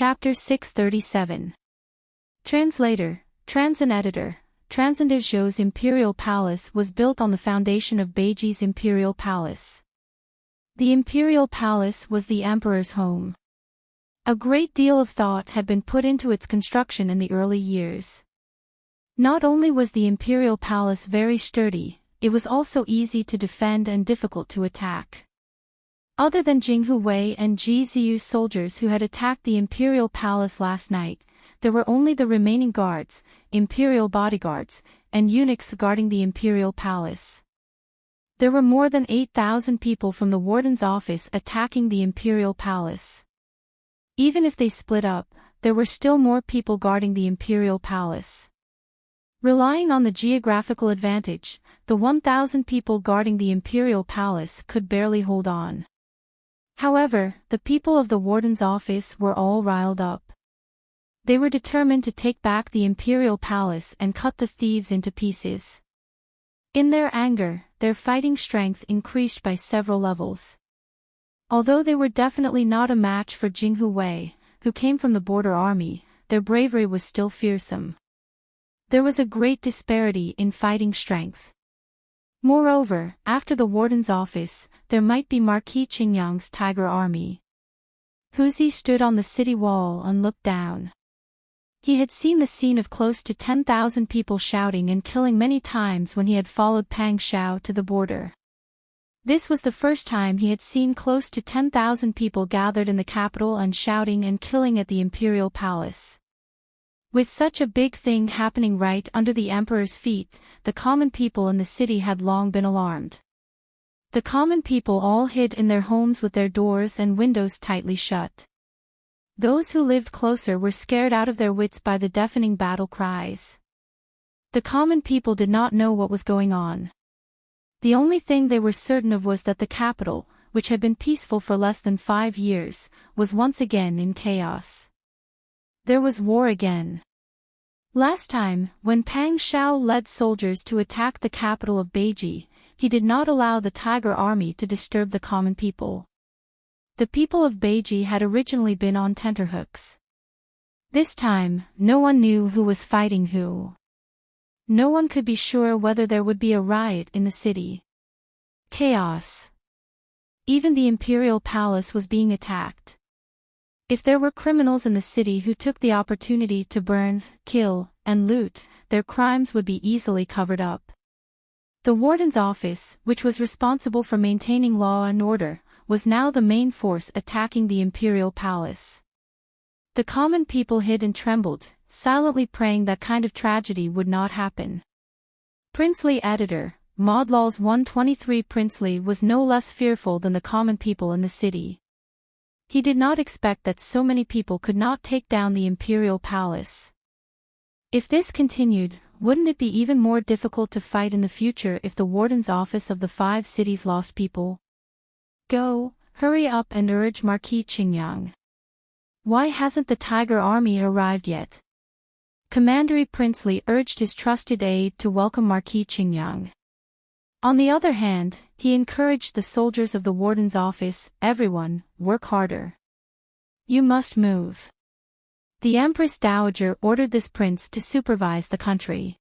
Chapter 637. Translator, Transin Editor. Transcendental's imperial palace was built on the foundation of Beiji's imperial palace. The imperial palace was the emperor's home. A great deal of thought had been put into its construction in the early years. Not only was the imperial palace very sturdy, it was also easy to defend and difficult to attack. Other than Jing Huwei and Ji Ziyu's soldiers who had attacked the imperial palace last night, there were only the remaining guards, imperial bodyguards, and eunuchs guarding the imperial palace. There were more than 8,000 people from the warden's office attacking the imperial palace. Even if they split up, there were still more people guarding the imperial palace. Relying on the geographical advantage, the 1,000 people guarding the imperial palace could barely hold on. However, the people of the warden's office were all riled up. They were determined to take back the imperial palace and cut the thieves into pieces. In their anger, their fighting strength increased by several levels. Although they were definitely not a match for Jing Huwei, who came from the border army, their bravery was still fearsome. There was a great disparity in fighting strength. Moreover, after the warden's office, there might be Marquis Qingyang's tiger army. Huzi stood on the city wall and looked down. He had seen the scene of close to 10,000 people shouting and killing many times when he had followed Pang Xiao to the border. This was the first time he had seen close to 10,000 people gathered in the capital and shouting and killing at the imperial palace. With such a big thing happening right under the emperor's feet, the common people in the city had long been alarmed. The common people all hid in their homes with their doors and windows tightly shut. Those who lived closer were scared out of their wits by the deafening battle cries. The common people did not know what was going on. The only thing they were certain of was that the capital, which had been peaceful for less than 5 years, was once again in chaos. There was war again. Last time, when Pang Xiao led soldiers to attack the capital of Beiji, he did not allow the Tiger Army to disturb the common people. The people of Beiji had originally been on tenterhooks. This time, no one knew who was fighting who. No one could be sure whether there would be a riot in the city. Chaos. Even the imperial palace was being attacked. If there were criminals in the city who took the opportunity to burn, kill, and loot, their crimes would be easily covered up. The warden's office, which was responsible for maintaining law and order, was now the main force attacking the imperial palace. The common people hid and trembled, silently praying that kind of tragedy would not happen. Princely Editor, Modlaws 123. Princely was no less fearful than the common people in the city. He did not expect that so many people could not take down the imperial palace. If this continued, wouldn't it be even more difficult to fight in the future if the warden's office of the 5 cities lost people? Go, hurry up and urge Marquis Qingyang. Why hasn't the Tiger Army arrived yet? Commander Princely urged his trusted aide to welcome Marquis Qingyang. On the other hand, he encouraged the soldiers of the warden's office, everyone, work harder. You must move. The Empress Dowager ordered this prince to supervise the country.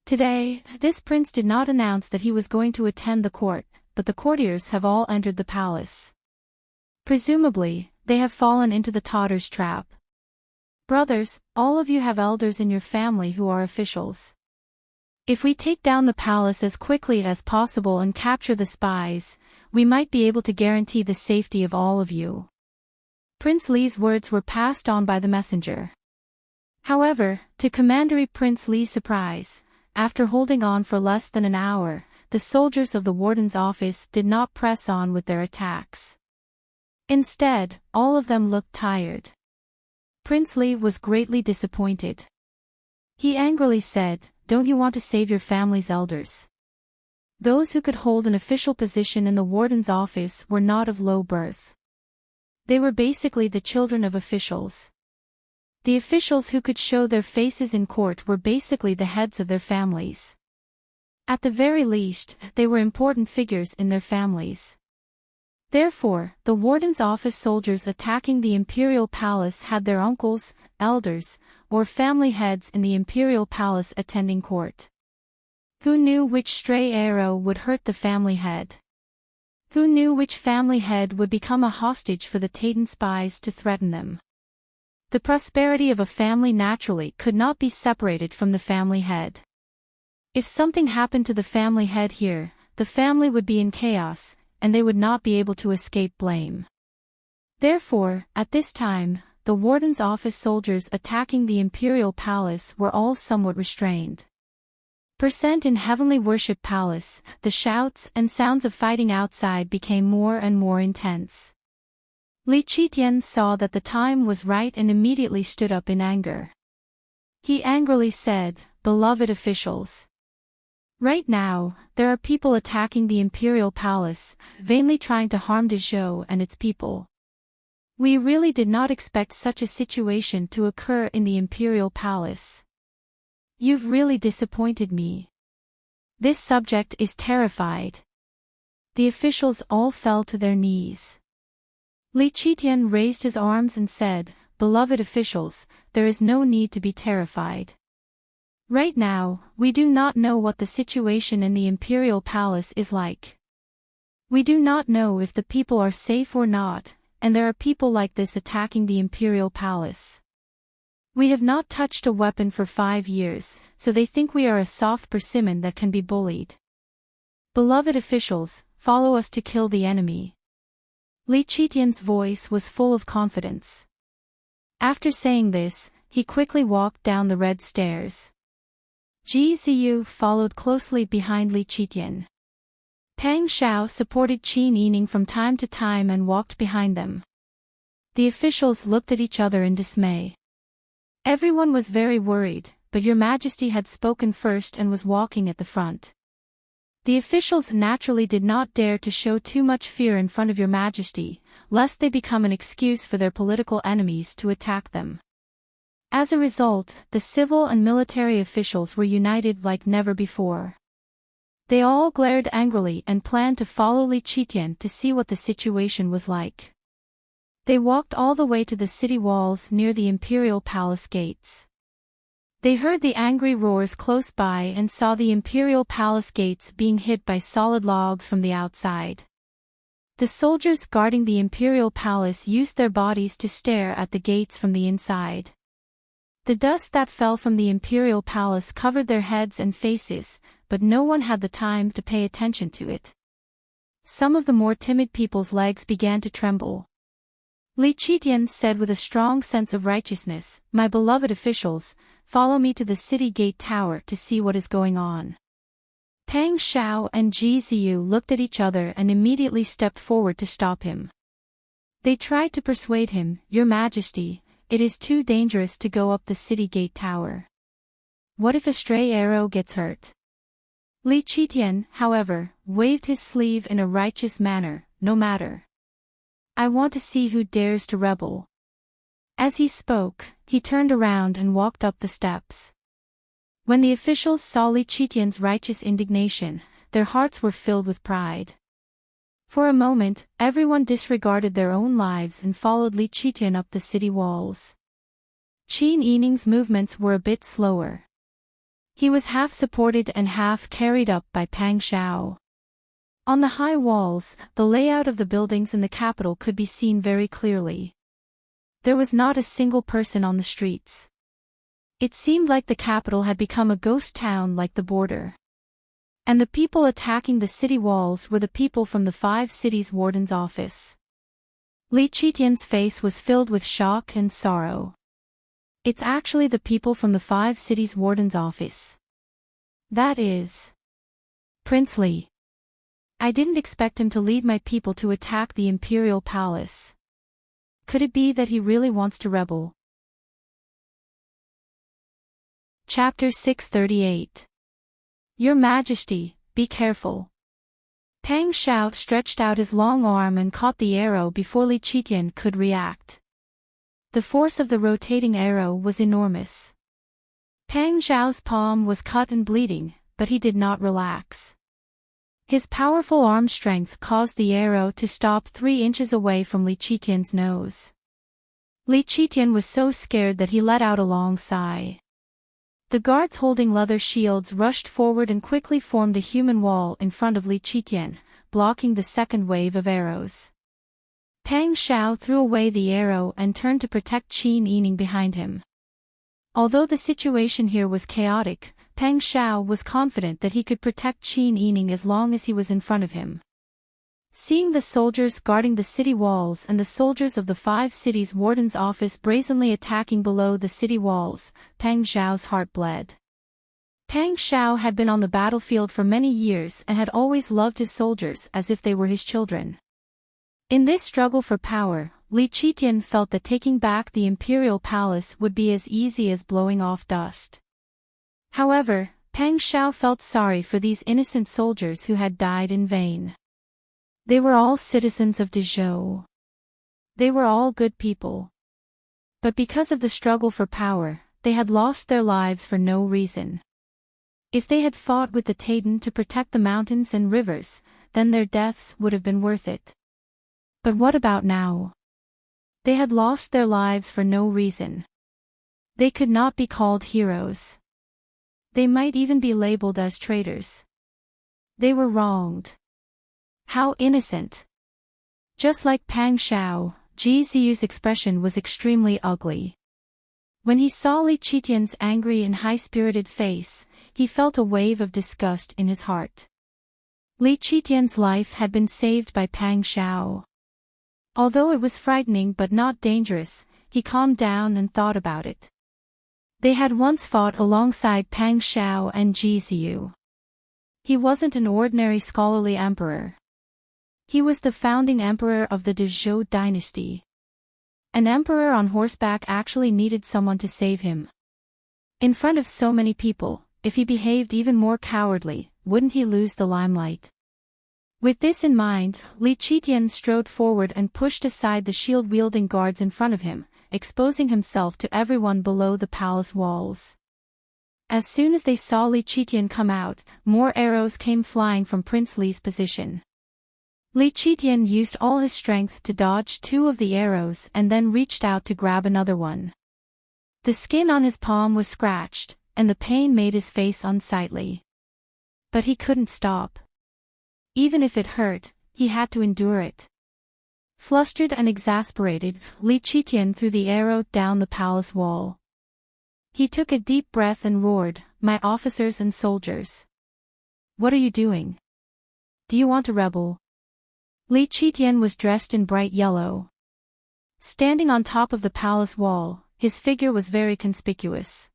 Today, this prince did not announce that he was going to attend the court, but the courtiers have all entered the palace. Presumably, they have fallen into the Totter's trap. Brothers, all of you have elders in your family who are officials. If we take down the palace as quickly as possible and capture the spies, we might be able to guarantee the safety of all of you. Prince Li's words were passed on by the messenger. However, to Commander Prince Li's surprise, after holding on for less than an hour, the soldiers of the warden's office did not press on with their attacks. Instead, all of them looked tired. Prince Li was greatly disappointed. He angrily said, "Don't you want to save your family's elders?" Those who could hold an official position in the warden's office were not of low birth. They were basically the children of officials. The officials who could show their faces in court were basically the heads of their families. At the very least, they were important figures in their families. Therefore, the warden's office soldiers attacking the imperial palace had their uncles, elders, or family heads in the imperial palace attending court. Who knew which stray arrow would hurt the family head? Who knew which family head would become a hostage for the Titan spies to threaten them? The prosperity of a family naturally could not be separated from the family head. If something happened to the family head here, the family would be in chaos, and they would not be able to escape blame. Therefore, at this time, the warden's office soldiers attacking the imperial palace were all somewhat restrained. In Heavenly Worship Palace, the shouts and sounds of fighting outside became more and more intense. Li Qitian saw that the time was right and immediately stood up in anger. He angrily said, "Beloved officials. Right now, there are people attacking the imperial palace, vainly trying to harm Dezhou and its people. We really did not expect such a situation to occur in the imperial palace. You've really disappointed me. This subject is terrified." The officials all fell to their knees. Li Qitian raised his arms and said, "Beloved officials, there is no need to be terrified. Right now, we do not know what the situation in the imperial palace is like. We do not know if the people are safe or not, and there are people like this attacking the imperial palace. We have not touched a weapon for 5 years, so they think we are a soft persimmon that can be bullied. Beloved officials, follow us to kill the enemy." Li Qitian's voice was full of confidence. After saying this, he quickly walked down the red stairs. Ji Ziyu followed closely behind Li Qitian. Pang Xiao supported Qin Yining from time to time and walked behind them. The officials looked at each other in dismay. Everyone was very worried, but Your Majesty had spoken first and was walking at the front. The officials naturally did not dare to show too much fear in front of Your Majesty, lest they become an excuse for their political enemies to attack them. As a result, the civil and military officials were united like never before. They all glared angrily and planned to follow Li Qitian to see what the situation was like. They walked all the way to the city walls near the imperial palace gates. They heard the angry roars close by and saw the imperial palace gates being hit by solid logs from the outside. The soldiers guarding the imperial palace used their bodies to stare at the gates from the inside. The dust that fell from the imperial palace covered their heads and faces, but no one had the time to pay attention to it. Some of the more timid people's legs began to tremble. Li Qitian said with a strong sense of righteousness, "My beloved officials, follow me to the city gate tower to see what is going on." Pang Xiao and Ji Ziyu looked at each other and immediately stepped forward to stop him. They tried to persuade him, "Your Majesty, it is too dangerous to go up the city gate tower. What if a stray arrow gets hurt?" Li Qitian, however, waved his sleeve in a righteous manner, "No matter. I want to see who dares to rebel." As he spoke, he turned around and walked up the steps. When the officials saw Li Qitian's righteous indignation, their hearts were filled with pride. For a moment, everyone disregarded their own lives and followed Li Qitian up the city walls. Qin Yining's movements were a bit slower. He was half supported and half carried up by Pang Xiao. On the high walls, the layout of the buildings in the capital could be seen very clearly. There was not a single person on the streets. It seemed like the capital had become a ghost town like the border. And the people attacking the city walls were the people from the 5 cities warden's office. Li Qitian's face was filled with shock and sorrow. It's actually the people from the 5 cities warden's office. That is Prince Li. I didn't expect him to lead my people to attack the imperial palace. Could it be that he really wants to rebel? Chapter 638. Your Majesty, be careful. Pang Xiao stretched out his long arm and caught the arrow before Li Qitian could react. The force of the rotating arrow was enormous. Pang Xiao's palm was cut and bleeding, but he did not relax. His powerful arm strength caused the arrow to stop 3 inches away from Li Qitian's nose. Li Qitian was so scared that he let out a long sigh. The guards holding leather shields rushed forward and quickly formed a human wall in front of Li Qitian, blocking the second wave of arrows. Pang Xiao threw away the arrow and turned to protect Qin Yining behind him. Although the situation here was chaotic, Pang Xiao was confident that he could protect Qin Yining as long as he was in front of him. Seeing the soldiers guarding the city walls and the soldiers of the 5 cities' warden's office brazenly attacking below the city walls, Pang Xiao's heart bled. Pang Xiao had been on the battlefield for many years and had always loved his soldiers as if they were his children. In this struggle for power, Li Qitian felt that taking back the imperial palace would be as easy as blowing off dust. However, Pang Xiao felt sorry for these innocent soldiers who had died in vain. They were all citizens of Dezhou. They were all good people. But because of the struggle for power, they had lost their lives for no reason. If they had fought with the Taitan to protect the mountains and rivers, then their deaths would have been worth it. But what about now? They had lost their lives for no reason. They could not be called heroes. They might even be labeled as traitors. They were wronged. How innocent. Just like Pang Xiao, Ji Ziyu's expression was extremely ugly. When he saw Li Qitian's angry and high-spirited face, he felt a wave of disgust in his heart. Li Qitian's life had been saved by Pang Xiao. Although it was frightening but not dangerous, he calmed down and thought about it. They had once fought alongside Pang Xiao and Ji Ziyu. He wasn't an ordinary scholarly emperor. He was the founding emperor of the Dezhou dynasty. An emperor on horseback actually needed someone to save him. In front of so many people, if he behaved even more cowardly, wouldn't he lose the limelight? With this in mind, Li Qitian strode forward and pushed aside the shield-wielding guards in front of him, exposing himself to everyone below the palace walls. As soon as they saw Li Qitian come out, more arrows came flying from Prince Li's position. Li Qitian used all his strength to dodge 2 of the arrows and then reached out to grab another one. The skin on his palm was scratched, and the pain made his face unsightly. But he couldn't stop. Even if it hurt, he had to endure it. Flustered and exasperated, Li Qitian threw the arrow down the palace wall. He took a deep breath and roared, "My officers and soldiers! What are you doing? Do you want to rebel?" Li Qitian was dressed in bright yellow. Standing on top of the palace wall, his figure was very conspicuous.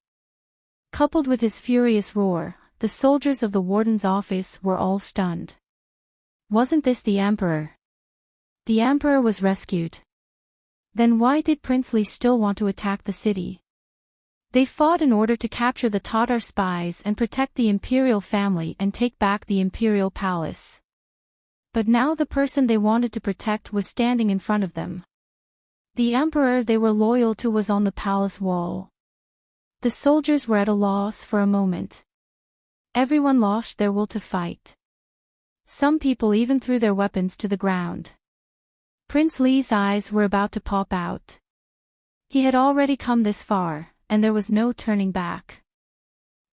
Coupled with his furious roar, the soldiers of the warden's office were all stunned. Wasn't this the emperor? The emperor was rescued. Then why did Prince Li still want to attack the city? They fought in order to capture the Tatar spies and protect the imperial family and take back the imperial palace. But now the person they wanted to protect was standing in front of them. The emperor they were loyal to was on the palace wall. The soldiers were at a loss for a moment. Everyone lost their will to fight. Some people even threw their weapons to the ground. Prince Li's eyes were about to pop out. He had already come this far, and there was no turning back.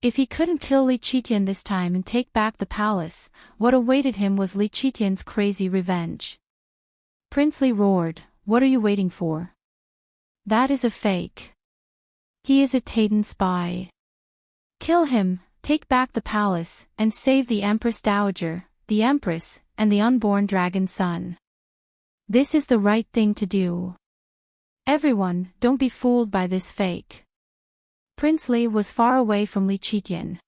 If he couldn't kill Li Qitian this time and take back the palace, what awaited him was Li Qitian's crazy revenge. Prince Li roared, "What are you waiting for? That is a fake. He is a Taitan spy. Kill him, take back the palace, and save the Empress Dowager, the Empress, and the unborn dragon son. This is the right thing to do. Everyone, don't be fooled by this fake." Prince Li was far away from Li Qitian.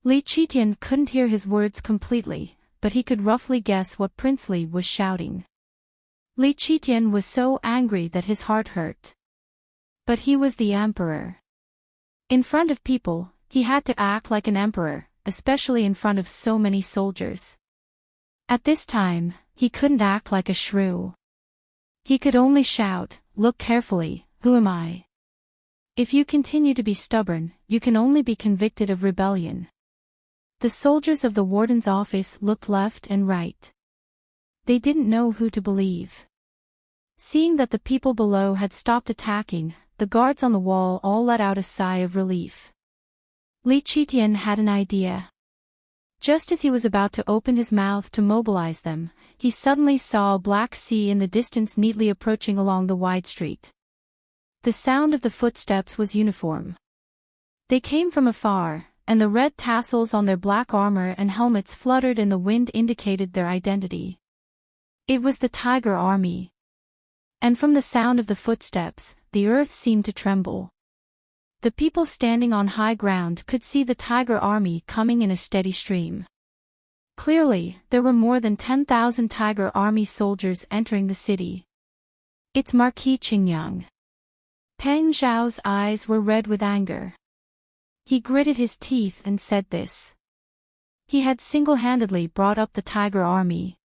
Li Qitian couldn't hear his words completely, but he could roughly guess what Prince Li was shouting. Li Qitian was so angry that his heart hurt. But he was the emperor. In front of people, he had to act like an emperor, especially in front of so many soldiers. At this time, he couldn't act like a shrew. He could only shout, "Look carefully, who am I? If you continue to be stubborn, you can only be convicted of rebellion." The soldiers of the warden's office looked left and right. They didn't know who to believe. Seeing that the people below had stopped attacking, the guards on the wall all let out a sigh of relief. Li Qitian had an idea. Just as he was about to open his mouth to mobilize them, he suddenly saw a black sea in the distance neatly approaching along the wide street. The sound of the footsteps was uniform. They came from afar, and the red tassels on their black armor and helmets fluttered in the wind indicated their identity. It was the Tiger Army. And from the sound of the footsteps, the earth seemed to tremble. The people standing on high ground could see the Tiger Army coming in a steady stream. Clearly, there were more than 10,000 Tiger Army soldiers entering the city. It's Marquis Qingyang. Peng Zhao's eyes were red with anger. He gritted his teeth and said this. He had single-handedly brought up the Tiger Army.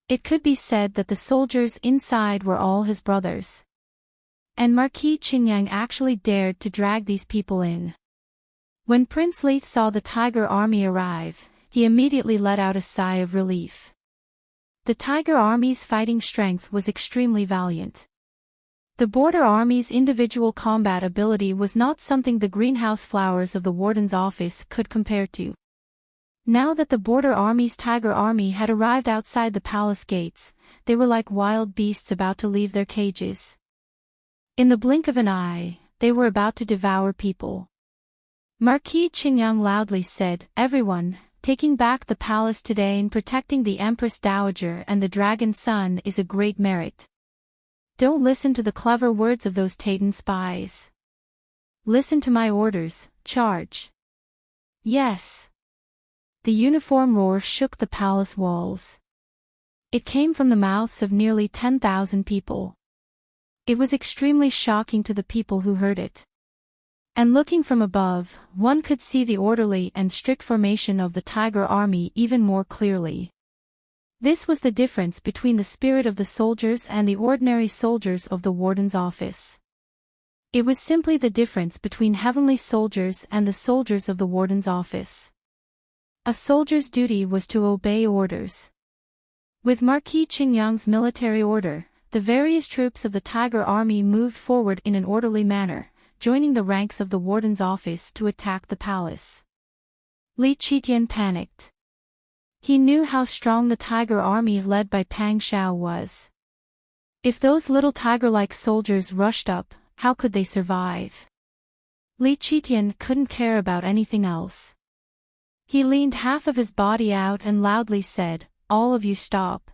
It could be said that the soldiers inside were all his brothers. And Marquis Qingyang actually dared to drag these people in. When Prince Li saw the Tiger Army arrive, he immediately let out a sigh of relief. The Tiger Army's fighting strength was extremely valiant. The Border Army's individual combat ability was not something the greenhouse flowers of the warden's office could compare to. Now that the Border Army's Tiger Army had arrived outside the palace gates, they were like wild beasts about to leave their cages. In the blink of an eye, they were about to devour people. Marquis Qingyang loudly said, "Everyone, taking back the palace today and protecting the Empress Dowager and the Dragon Son is a great merit. Don't listen to the clever words of those Taitan spies. Listen to my orders, charge." Yes. The uniform roar shook the palace walls. It came from the mouths of nearly 10,000 people. It was extremely shocking to the people who heard it. And looking from above, one could see the orderly and strict formation of the Tiger Army even more clearly. This was the difference between the spirit of the soldiers and the ordinary soldiers of the warden's office. It was simply the difference between heavenly soldiers and the soldiers of the warden's office. A soldier's duty was to obey orders. With Marquis Qingyang's military order, the various troops of the Tiger Army moved forward in an orderly manner, joining the ranks of the warden's office to attack the palace. Li Qitian panicked. He knew how strong the Tiger Army led by Pang Zhao was. If those little tiger-like soldiers rushed up, how could they survive? Li Qitian couldn't care about anything else. He leaned half of his body out and loudly said, "All of you stop.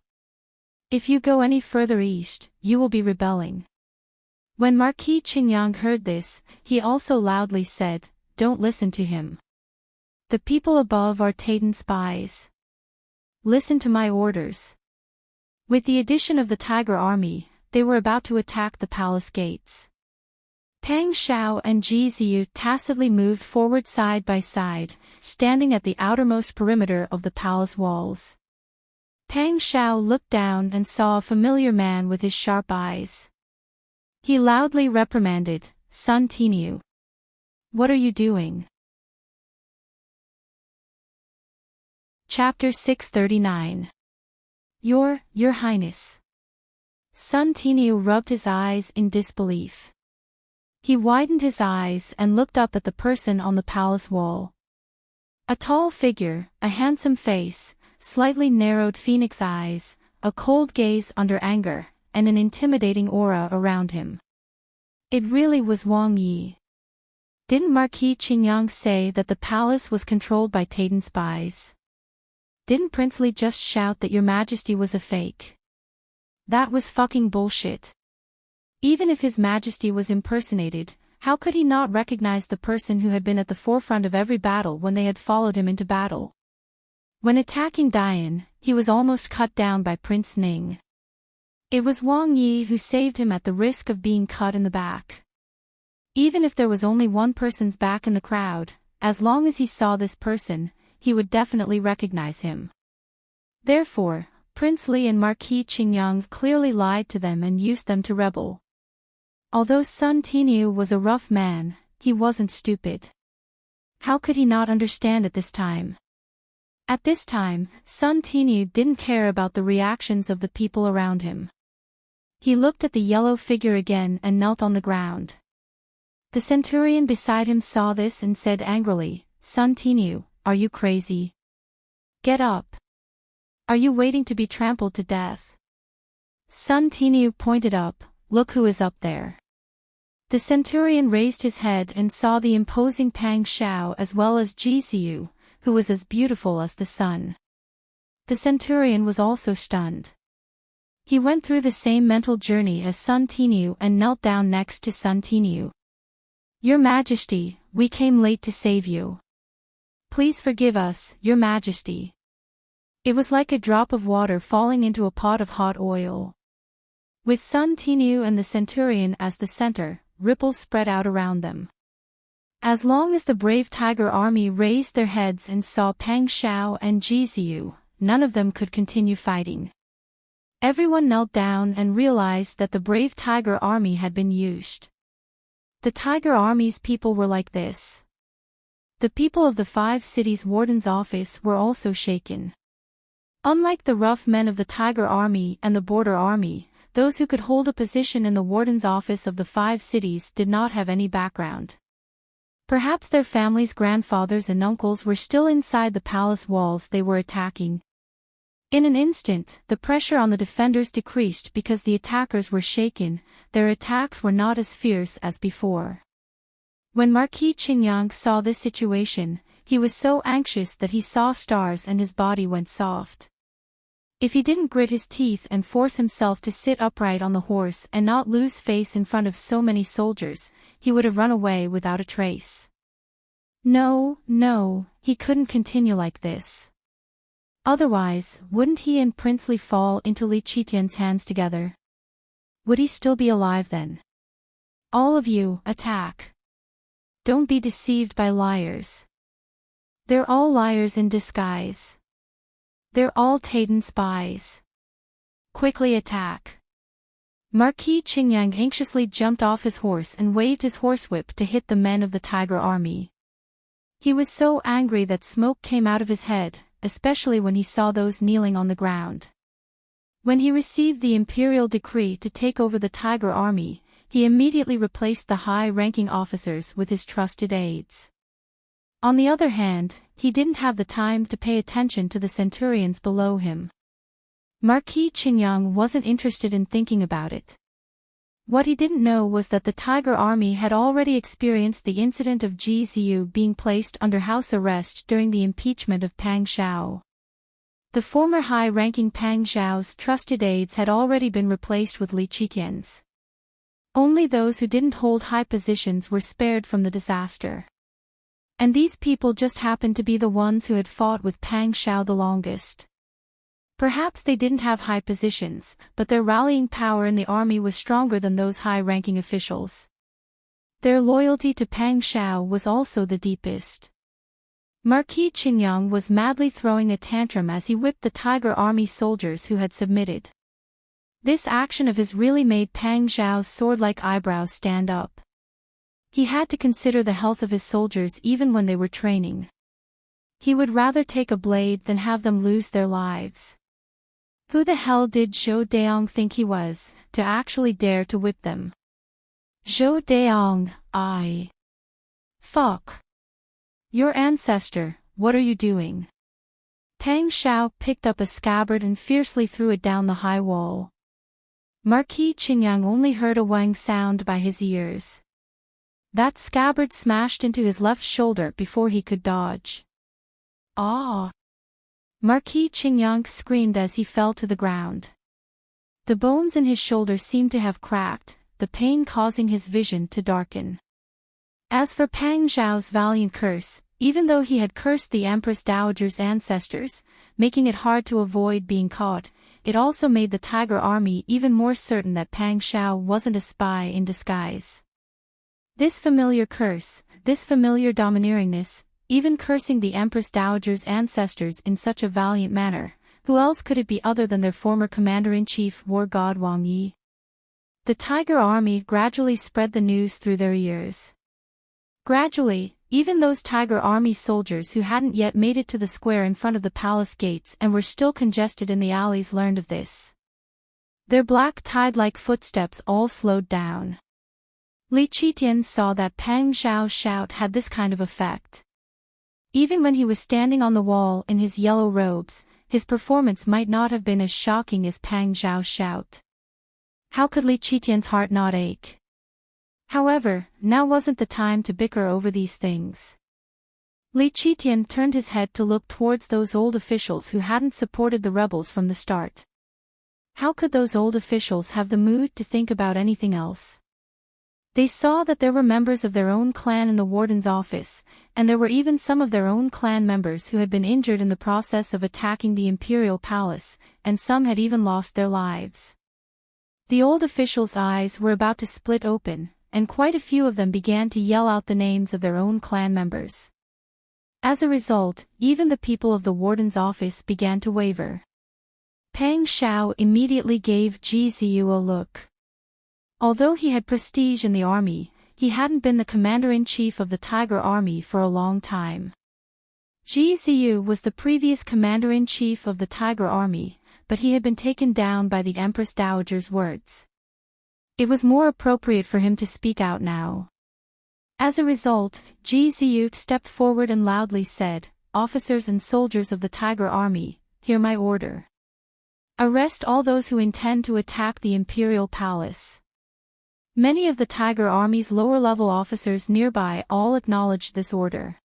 If you go any further east, you will be rebelling." When Marquis Qingyang heard this, he also loudly said, "Don't listen to him. The people above are Taitan spies. Listen to my orders." With the addition of the Tiger Army, they were about to attack the palace gates. Pang Zhao and Ji Ziyu tacitly moved forward side by side, standing at the outermost perimeter of the palace walls. Pang Zhao looked down and saw a familiar man with his sharp eyes. He loudly reprimanded, "Sun Tiniu. What are you doing?" Chapter 639. Your Highness. Sun Tiniu rubbed his eyes in disbelief. He widened his eyes and looked up at the person on the palace wall. A tall figure, a handsome face, slightly narrowed phoenix eyes, a cold gaze under anger, and an intimidating aura around him. It really was Wang Yi. Didn't Marquis Qingyang say that the palace was controlled by Taitan spies? Didn't Prince Li just shout that Your Majesty was a fake? That was fucking bullshit. Even if His Majesty was impersonated, how could he not recognize the person who had been at the forefront of every battle when they had followed him into battle? When attacking Dian, he was almost cut down by Prince Ning. It was Wang Yi who saved him at the risk of being cut in the back. Even if there was only one person's back in the crowd, as long as he saw this person, he would definitely recognize him. Therefore, Prince Li and Marquis Qingyang clearly lied to them and used them to rebel. Although Sun Tiniu was a rough man, he wasn't stupid. How could he not understand at this time? At this time, Sun Tinyu didn't care about the reactions of the people around him. He looked at the yellow figure again and knelt on the ground. The centurion beside him saw this and said angrily, "Sun Tinyu, are you crazy? Get up. Are you waiting to be trampled to death?" Sun Tinyu pointed up, "Look who is up there." The centurion raised his head and saw the imposing Pang Xiao as well as Ji Xiu, who was as beautiful as the sun. The centurion was also stunned. He went through the same mental journey as Sun Tinyu and knelt down next to Sun Tinyu. "Your Majesty, we came late to save you. Please forgive us, Your Majesty." It was like a drop of water falling into a pot of hot oil. With Sun Tinyu and the centurion as the center, ripples spread out around them. As long as the brave tiger army raised their heads and saw Pang Xiao and Ji Xiu, none of them could continue fighting. Everyone knelt down and realized that the brave tiger army had been used. The tiger army's people were like this. The people of the 5 cities' warden's office were also shaken. Unlike the rough men of the tiger army and the border army, those who could hold a position in the warden's office of the 5 cities did not have any background. Perhaps their families' grandfathers and uncles were still inside the palace walls they were attacking. In an instant, the pressure on the defenders decreased because the attackers were shaken. Their attacks were not as fierce as before. When Marquis Qingyang saw this situation, he was so anxious that he saw stars and his body went soft. If he didn't grit his teeth and force himself to sit upright on the horse and not lose face in front of so many soldiers, he would have run away without a trace. No, he couldn't continue like this. Otherwise, wouldn't he and Prince Li fall into Li Qitian's hands together? Would he still be alive then? All of you, attack. Don't be deceived by liars. They're all liars in disguise. They're all Taitan spies. Quickly attack. Marquis Qingyang anxiously jumped off his horse and waved his horsewhip to hit the men of the tiger army. He was so angry that smoke came out of his head, especially when he saw those kneeling on the ground. When he received the imperial decree to take over the tiger army, he immediately replaced the high-ranking officers with his trusted aides. On the other hand, he didn't have the time to pay attention to the centurions below him. Marquis Qingyang wasn't interested in thinking about it. What he didn't know was that the tiger army had already experienced the incident of Ji Xiu being placed under house arrest during the impeachment of Pang Xiao. The former high-ranking Pang Xiao's trusted aides had already been replaced with Li Qitian's. Only those who didn't hold high positions were spared from the disaster. And these people just happened to be the ones who had fought with Pang Xiao the longest. Perhaps they didn't have high positions, but their rallying power in the army was stronger than those high-ranking officials. Their loyalty to Pang Xiao was also the deepest. Marquis Qingyang was madly throwing a tantrum as he whipped the tiger army soldiers who had submitted. This action of his really made Pang Xiao's sword-like eyebrows stand up. He had to consider the health of his soldiers even when they were training. He would rather take a blade than have them lose their lives. Who the hell did Zhou Daong think he was, to actually dare to whip them? Zhou Daong, Fuck. Your ancestor, what are you doing? Pang Xiao picked up a scabbard and fiercely threw it down the high wall. Marquis Qingyang only heard a wang sound by his ears. That scabbard smashed into his left shoulder before he could dodge. Ah! Marquis Qingyang screamed as he fell to the ground. The bones in his shoulder seemed to have cracked, the pain causing his vision to darken. As for Pang Xiao's valiant curse, even though he had cursed the Empress Dowager's ancestors, making it hard to avoid being caught, it also made the tiger army even more certain that Pang Xiao wasn't a spy in disguise. This familiar curse, this familiar domineeringness, even cursing the Empress Dowager's ancestors in such a valiant manner, who else could it be other than their former commander-in-chief war god Wang Yi? The tiger army gradually spread the news through their ears. Gradually, Even those Tiger Army soldiers who hadn't yet made it to the square in front of the palace gates and were still congested in the alleys learned of this. Their black tide-like footsteps all slowed down. Li Qitian saw that Pang Xiao's shout had this kind of effect. Even when he was standing on the wall in his yellow robes, his performance might not have been as shocking as Pang Xiao's shout. How could Li Qitian's heart not ache? However, now wasn't the time to bicker over these things. Li Qitian turned his head to look towards those old officials who hadn't supported the rebels from the start. How could those old officials have the mood to think about anything else? They saw that there were members of their own clan in the warden's office, and there were even some of their own clan members who had been injured in the process of attacking the imperial palace, and some had even lost their lives. The old officials' eyes were about to split open, and quite a few of them began to yell out the names of their own clan members. As a result, even the people of the warden's office began to waver. Pang Xiao immediately gave Ji Ziyu a look. Although he had prestige in the army, he hadn't been the commander-in-chief of the Tiger Army for a long time. Ji Ziyu was the previous commander-in-chief of the Tiger Army, but he had been taken down by the Empress Dowager's words. It was more appropriate for him to speak out now. As a result, Ji Ziyu stepped forward and loudly said, "Officers and soldiers of the Tiger Army, hear my order. Arrest all those who intend to attack the imperial palace." Many of the Tiger Army's lower-level officers nearby all acknowledged this order.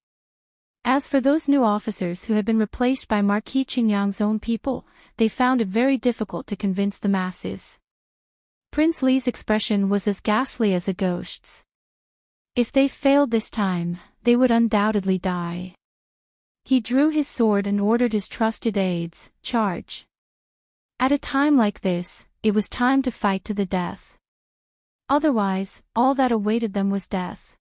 As for those new officers who had been replaced by Marquis Qingyang's own people, they found it very difficult to convince the masses. Prince Li's expression was as ghastly as a ghost's. If they failed this time, they would undoubtedly die. He drew his sword and ordered his trusted aides, "Charge." At a time like this, it was time to fight to the death. Otherwise, all that awaited them was death.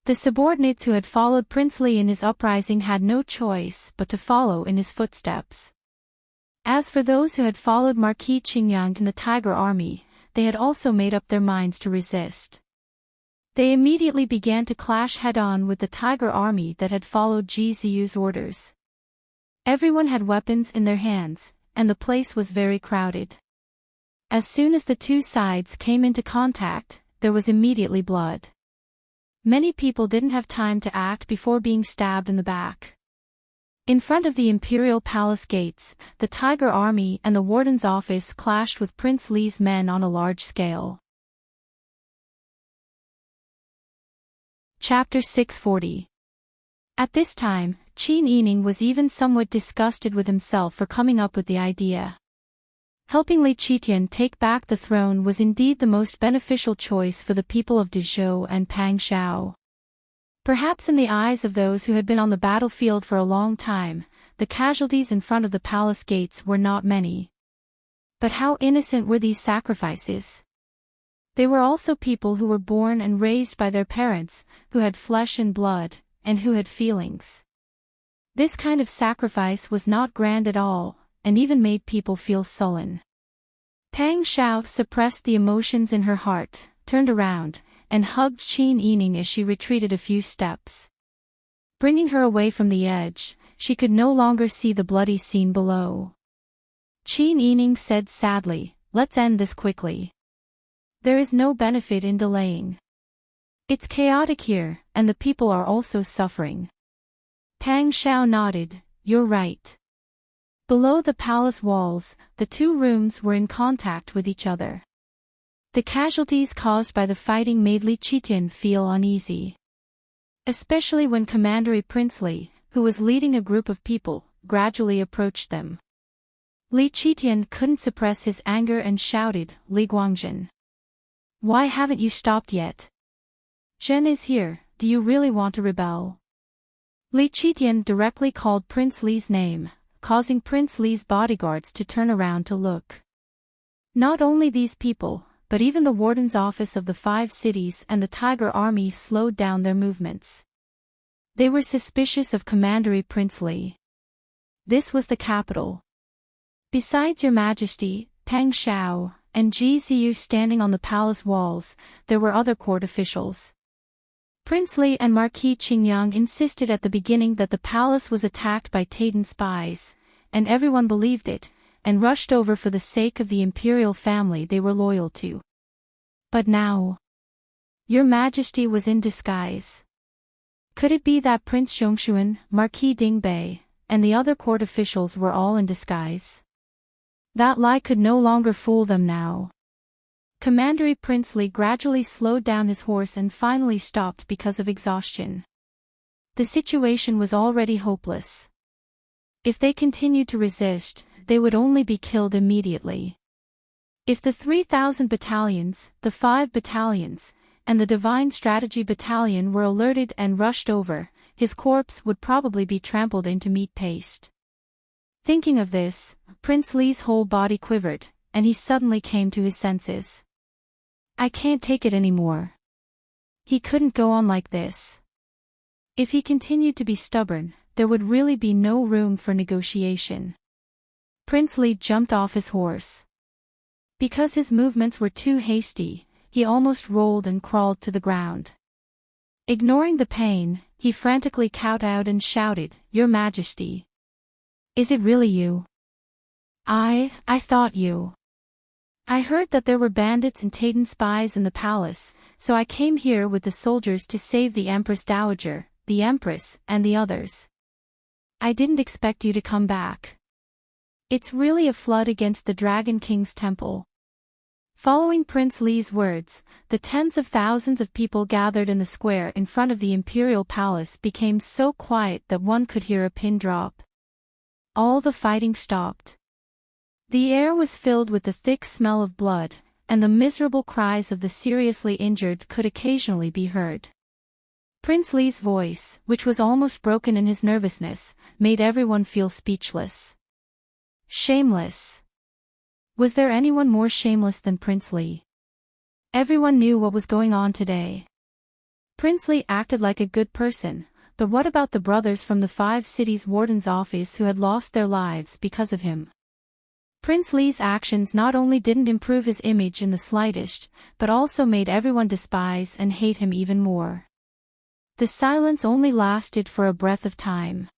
The subordinates who had followed Prince Li in his uprising had no choice but to follow in his footsteps. As for those who had followed Marquis Qingyang in the Tiger Army, they had also made up their minds to resist. They immediately began to clash head-on with the Tiger Army that had followed Ji Ziyu's orders. Everyone had weapons in their hands, and the place was very crowded. As soon as the two sides came into contact, there was immediately blood. Many people didn't have time to act before being stabbed in the back. In front of the imperial palace gates, the Tiger Army and the warden's office clashed with Prince Li's men on a large scale. Chapter 640. At this time, Qin Yining was even somewhat disgusted with himself for coming up with the idea. Helping Li Qitian take back the throne was indeed the most beneficial choice for the people of Dezhou and Pang Xiao. Perhaps in the eyes of those who had been on the battlefield for a long time, the casualties in front of the palace gates were not many. But how innocent were these sacrifices? They were also people who were born and raised by their parents, who had flesh and blood, and who had feelings. This kind of sacrifice was not grand at all, and even made people feel sullen. Pang Xiao suppressed the emotions in her heart, turned around, and hugged Qin Yining as she retreated a few steps. Bringing her away from the edge, she could no longer see the bloody scene below. Qin Yining said sadly, "Let's end this quickly. There is no benefit in delaying. It's chaotic here, and the people are also suffering." Pang Xiao nodded, "You're right." Below the palace walls, the two rooms were in contact with each other. The casualties caused by the fighting made Li Qitian feel uneasy. Especially when Commander Prince Li, who was leading a group of people, gradually approached them. Li Qitian couldn't suppress his anger and shouted, "Li Guangzhen! Why haven't you stopped yet? Zhen is here, do you really want to rebel?" Li Qitian directly called Prince Li's name, causing Prince Li's bodyguards to turn around to look. Not only these people, but even the warden's office of the 5 cities and the Tiger Army slowed down their movements. They were suspicious of Commander Prince Li. This was the capital. Besides Your Majesty, Pang Xiao, and Ji Ziyu standing on the palace walls, there were other court officials. Prince Li and Marquis Qingyang insisted at the beginning that the palace was attacked by Taitan spies, and everyone believed it, and rushed over for the sake of the imperial family they were loyal to. But now, Your Majesty was in disguise. Could it be that Prince Xiongxuan, Marquis Dingbei, and the other court officials were all in disguise? That lie could no longer fool them now. Commandery Prince Li gradually slowed down his horse and finally stopped because of exhaustion. The situation was already hopeless. If they continued to resist, they would only be killed immediately. If the 3,000 battalions, the 5 battalions, and the Divine Strategy Battalion were alerted and rushed over, his corpse would probably be trampled into meat paste. Thinking of this, Prince Li's whole body quivered, and he suddenly came to his senses. I can't take it anymore. He couldn't go on like this. If he continued to be stubborn, there would really be no room for negotiation. Prince Li jumped off his horse. Because his movements were too hasty, he almost rolled and crawled to the ground. Ignoring the pain, he frantically kowtowed and shouted, Your Majesty. Is it really you? I thought you. I heard that there were bandits and Taitan spies in the palace, so I came here with the soldiers to save the Empress Dowager, the Empress, and the others. I didn't expect you to come back. It's really a flood against the Dragon King's temple. Following Prince Li's words, the tens of thousands of people gathered in the square in front of the imperial palace became so quiet that one could hear a pin drop. All the fighting stopped. The air was filled with the thick smell of blood, and the miserable cries of the seriously injured could occasionally be heard. Prince Li's voice, which was almost broken in his nervousness, made everyone feel speechless. Shameless. Was there anyone more shameless than Prince Li? Everyone knew what was going on today. Prince Li acted like a good person, but what about the brothers from the 5 cities warden's office who had lost their lives because of him? Prince Li's actions not only didn't improve his image in the slightest, but also made everyone despise and hate him even more. The silence only lasted for a breath of time.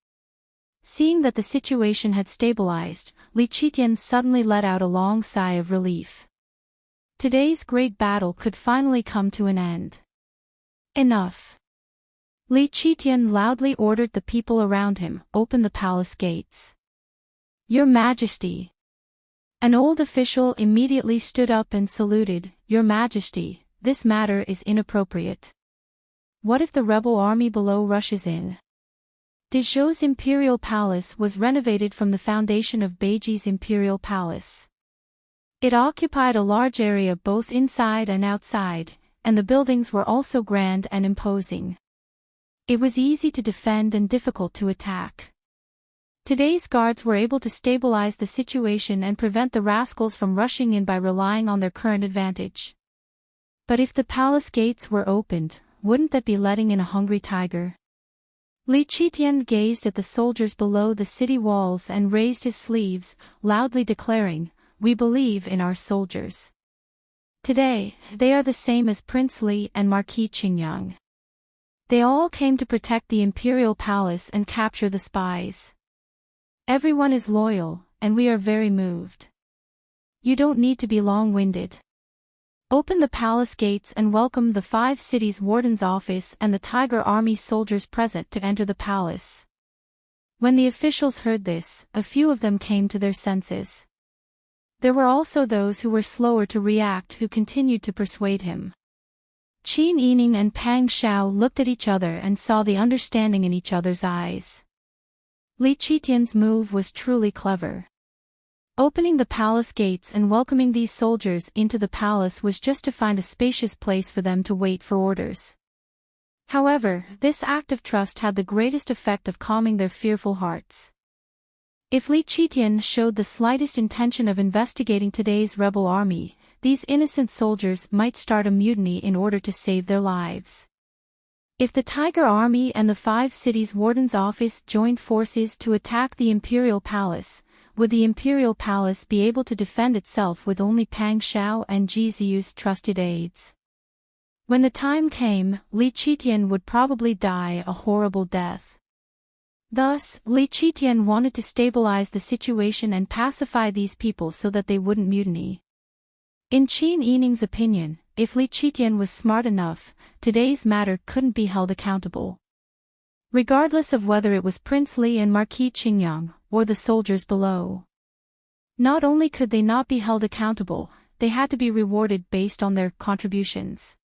Seeing that the situation had stabilized, Li Qitian suddenly let out a long sigh of relief. Today's great battle could finally come to an end. Enough. Li Qitian loudly ordered the people around him, open the palace gates. Your Majesty. An old official immediately stood up and saluted, Your Majesty, this matter is inappropriate. What if the rebel army below rushes in? Dezhou's imperial palace was renovated from the foundation of Beiji's imperial palace. It occupied a large area both inside and outside, and the buildings were also grand and imposing. It was easy to defend and difficult to attack. Today's guards were able to stabilize the situation and prevent the rascals from rushing in by relying on their current advantage. But if the palace gates were opened, wouldn't that be letting in a hungry tiger? Li Qitian gazed at the soldiers below the city walls and raised his sleeves, loudly declaring, We believe in our soldiers. Today, they are the same as Prince Li and Marquis Qingyang. They all came to protect the imperial palace and capture the spies. Everyone is loyal, and we are very moved. You don't need to be long-winded. Open the palace gates and welcome the 5 cities warden's office and the Tiger Army soldiers present to enter the palace. When the officials heard this, a few of them came to their senses. There were also those who were slower to react who continued to persuade him. Qin Yining and Pang Xiao looked at each other and saw the understanding in each other's eyes. Li Qitian's move was truly clever. Opening the palace gates and welcoming these soldiers into the palace was just to find a spacious place for them to wait for orders. However, this act of trust had the greatest effect of calming their fearful hearts. If Li Qitian showed the slightest intention of investigating today's rebel army, these innocent soldiers might start a mutiny in order to save their lives. If the Tiger Army and the 5 cities warden's office joined forces to attack the imperial palace, would the imperial palace be able to defend itself with only Pang Xiao and Ji Ziyu's trusted aides? When the time came, Li Qitian would probably die a horrible death. Thus, Li Qitian wanted to stabilize the situation and pacify these people so that they wouldn't mutiny. In Qin Yining's opinion, if Li Qitian was smart enough, today's matter couldn't be held accountable. Regardless of whether it was Prince Li and Marquis Qingyang, or the soldiers below. Not only could they not be held accountable, they had to be rewarded based on their contributions.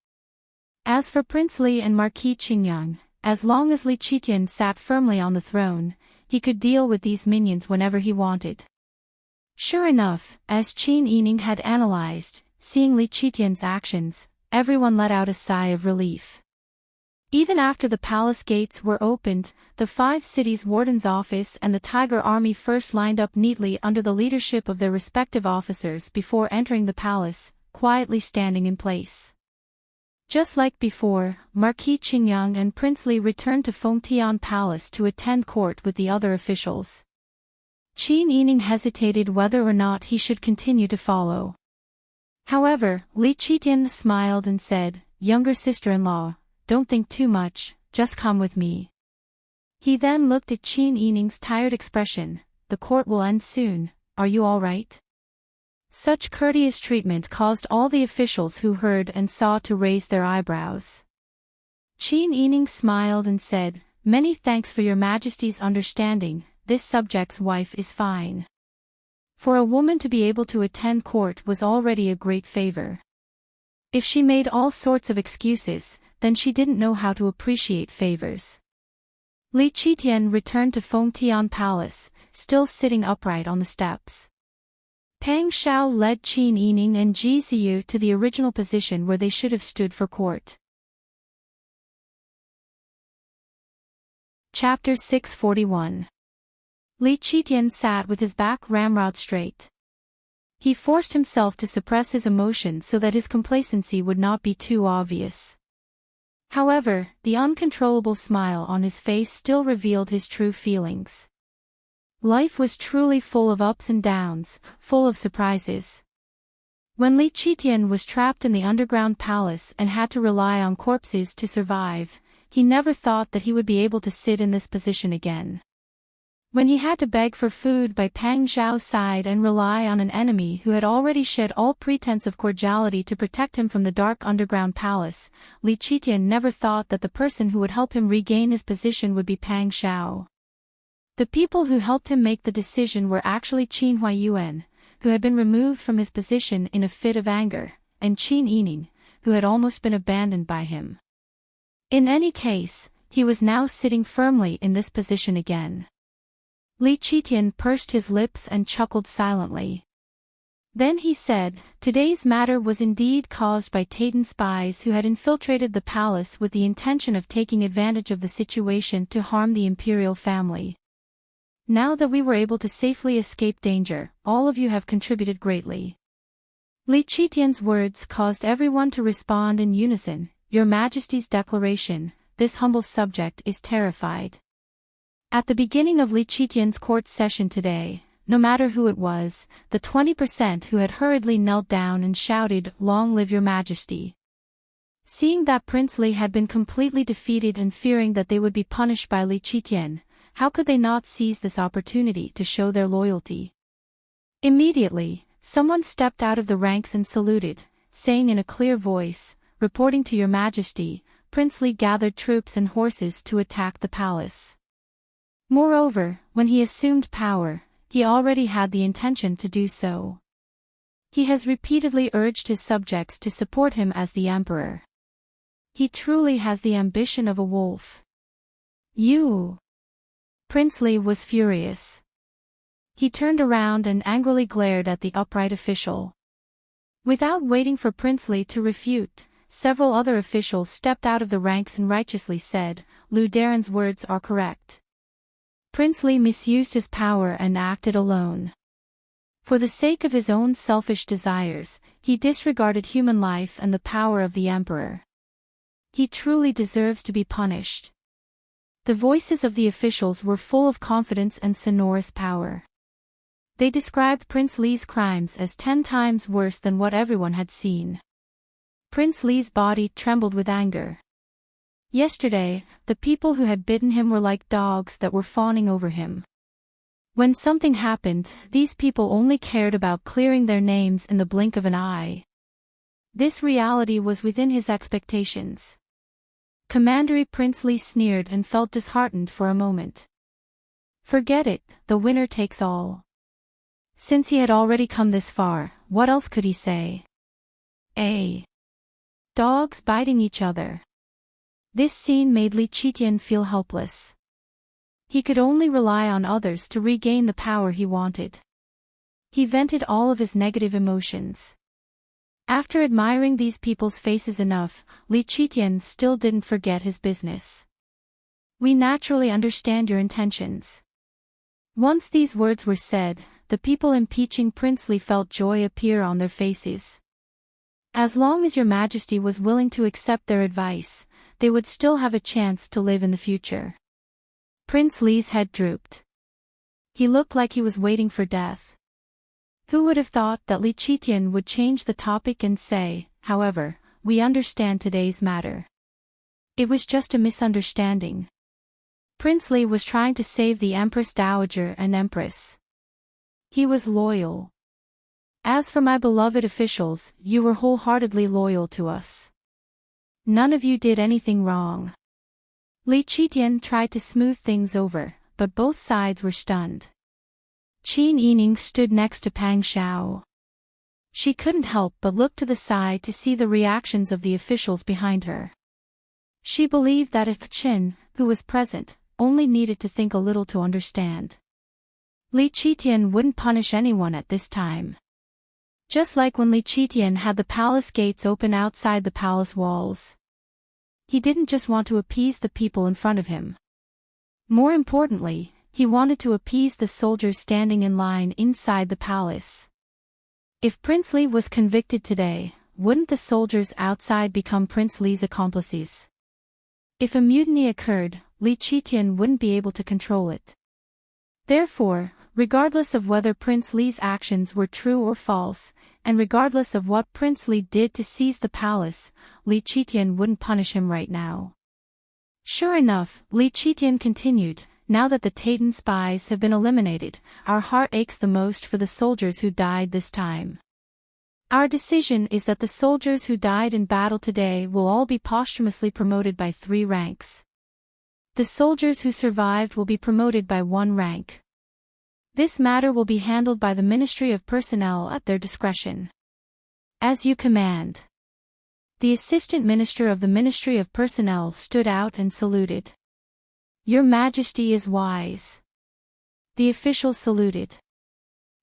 As for Prince Li and Marquis Qingyang, as long as Li Qitian sat firmly on the throne, he could deal with these minions whenever he wanted. Sure enough, as Qin Yining had analyzed, seeing Li Qitian's actions, everyone let out a sigh of relief. Even after the palace gates were opened, the 5 cities' warden's office and the Tiger Army first lined up neatly under the leadership of their respective officers before entering the palace, quietly standing in place. Just like before, Marquis Qingyang and Prince Li returned to Fengtian Palace to attend court with the other officials. Qin Yining hesitated whether or not he should continue to follow. However, Li Qitian smiled and said, "Younger sister-in-law, don't think too much, just come with me." He then looked at Qin Yining's tired expression. "The court will end soon, are you all right?" Such courteous treatment caused all the officials who heard and saw to raise their eyebrows. Qin Yining smiled and said, "Many thanks for your Majesty's understanding, this subject's wife is fine." For a woman to be able to attend court was already a great favor. If she made all sorts of excuses, then she didn't know how to appreciate favors. Li Qitian returned to Fengtian Palace, still sitting upright on the steps. Pang Shao led Qin Yining and Ji Ziyu to the original position where they should have stood for court. Chapter 641. Li Qitian sat with his back ramrod straight. He forced himself to suppress his emotions so that his complacency would not be too obvious. However, the uncontrollable smile on his face still revealed his true feelings. Life was truly full of ups and downs, full of surprises. When Li Qitian was trapped in the underground palace and had to rely on corpses to survive, he never thought that he would be able to sit in this position again. When he had to beg for food by Pang Zhao's side and rely on an enemy who had already shed all pretense of cordiality to protect him from the dark underground palace, Li Qitian never thought that the person who would help him regain his position would be Pang Zhao. The people who helped him make the decision were actually Qin Huaiyuan, who had been removed from his position in a fit of anger, and Qin Yining, who had almost been abandoned by him. In any case, he was now sitting firmly in this position again. Li Qitian pursed his lips and chuckled silently. Then he said, "Today's matter was indeed caused by Taitan spies who had infiltrated the palace with the intention of taking advantage of the situation to harm the imperial family. Now that we were able to safely escape danger, all of you have contributed greatly." Li Qitian's words caused everyone to respond in unison. "Your Majesty's declaration, this humble subject is terrified." At the beginning of Li Qitian's court session today, no matter who it was, the 20% who had hurriedly knelt down and shouted, "Long live your Majesty." Seeing that Prince Li had been completely defeated and fearing that they would be punished by Li Qitian, how could they not seize this opportunity to show their loyalty? Immediately, someone stepped out of the ranks and saluted, saying in a clear voice, "Reporting to your Majesty, Prince Li gathered troops and horses to attack the palace." Moreover, when he assumed power, he already had the intention to do so. He has repeatedly urged his subjects to support him as the emperor. He truly has the ambition of a wolf. "You!" Prince Li was furious. He turned around and angrily glared at the upright official. Without waiting for Prince Li to refute, several other officials stepped out of the ranks and righteously said, "Lu Daren's words are correct." Prince Li misused his power and acted alone. For the sake of his own selfish desires, he disregarded human life and the power of the emperor. He truly deserves to be punished. The voices of the officials were full of confidence and sonorous power. They described Prince Li's crimes as 10 times worse than what everyone had seen. Prince Li's body trembled with anger. Yesterday, the people who had bitten him were like dogs that were fawning over him. When something happened, these people only cared about clearing their names in the blink of an eye. This reality was within his expectations. Commandery Prince Li sneered and felt disheartened for a moment. Forget it, the winner takes all. Since he had already come this far, what else could he say? Dogs biting each other. This scene made Li Qitian feel helpless. He could only rely on others to regain the power he wanted. He vented all of his negative emotions. After admiring these people's faces enough, Li Qitian still didn't forget his business. We naturally understand your intentions. Once these words were said, the people impeaching Prince Li felt joy appear on their faces. As long as your majesty was willing to accept their advice, they would still have a chance to live in the future. Prince Li's head drooped. He looked like he was waiting for death. Who would have thought that Li Qitian would change the topic and say, however, we understand today's matter. It was just a misunderstanding. Prince Li was trying to save the Empress Dowager and Empress. He was loyal. As for my beloved officials, you were wholeheartedly loyal to us. None of you did anything wrong. Li Qitian tried to smooth things over, but both sides were stunned. Qin Yining stood next to Pang Xiao. She couldn't help but look to the side to see the reactions of the officials behind her. She believed that if Qin, who was present, only needed to think a little to understand. Li Qitian wouldn't punish anyone at this time. Just like when Li Qitian had the palace gates open outside the palace walls. He didn't just want to appease the people in front of him. More importantly, he wanted to appease the soldiers standing in line inside the palace. If Prince Li was convicted today, wouldn't the soldiers outside become Prince Li's accomplices? If a mutiny occurred, Li Qitian wouldn't be able to control it. Therefore, regardless of whether Prince Li's actions were true or false, and regardless of what Prince Li did to seize the palace, Li Qitian wouldn't punish him right now. Sure enough, Li Qitian continued, now that the Taitan spies have been eliminated, our heart aches the most for the soldiers who died this time. Our decision is that the soldiers who died in battle today will all be posthumously promoted by 3 ranks. The soldiers who survived will be promoted by 1 rank. This matter will be handled by the Ministry of Personnel at their discretion. As you command. The Assistant Minister of the Ministry of Personnel stood out and saluted. Your Majesty is wise. The official saluted.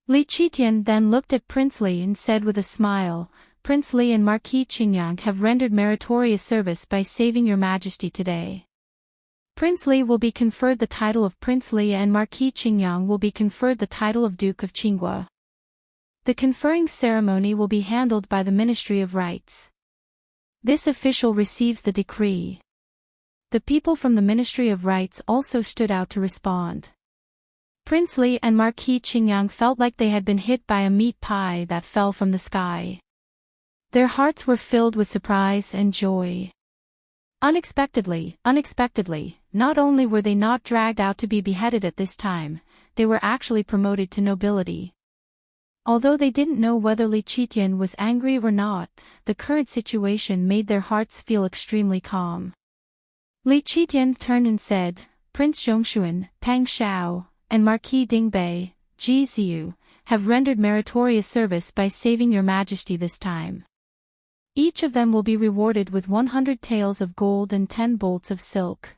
Li Qitian then looked at Prince Li and said with a smile, Prince Li and Marquis Qingyang have rendered meritorious service by saving your Majesty today. Prince Li will be conferred the title of Prince Li and Marquis Qingyang will be conferred the title of Duke of Qinghua. The conferring ceremony will be handled by the Ministry of Rights. This official receives the decree. The people from the Ministry of Rights also stood out to respond. Prince Li and Marquis Qingyang felt like they had been hit by a meat pie that fell from the sky. Their hearts were filled with surprise and joy. Unexpectedly, not only were they not dragged out to be beheaded at this time, they were actually promoted to nobility. Although they didn't know whether Li Qitian was angry or not, the current situation made their hearts feel extremely calm. Li Qitian turned and said, Prince Zhongshuan, Pang Xiao, and Marquis Dingbei, Ji Ziyu, have rendered meritorious service by saving your Majesty this time. Each of them will be rewarded with 100 taels of gold and 10 bolts of silk.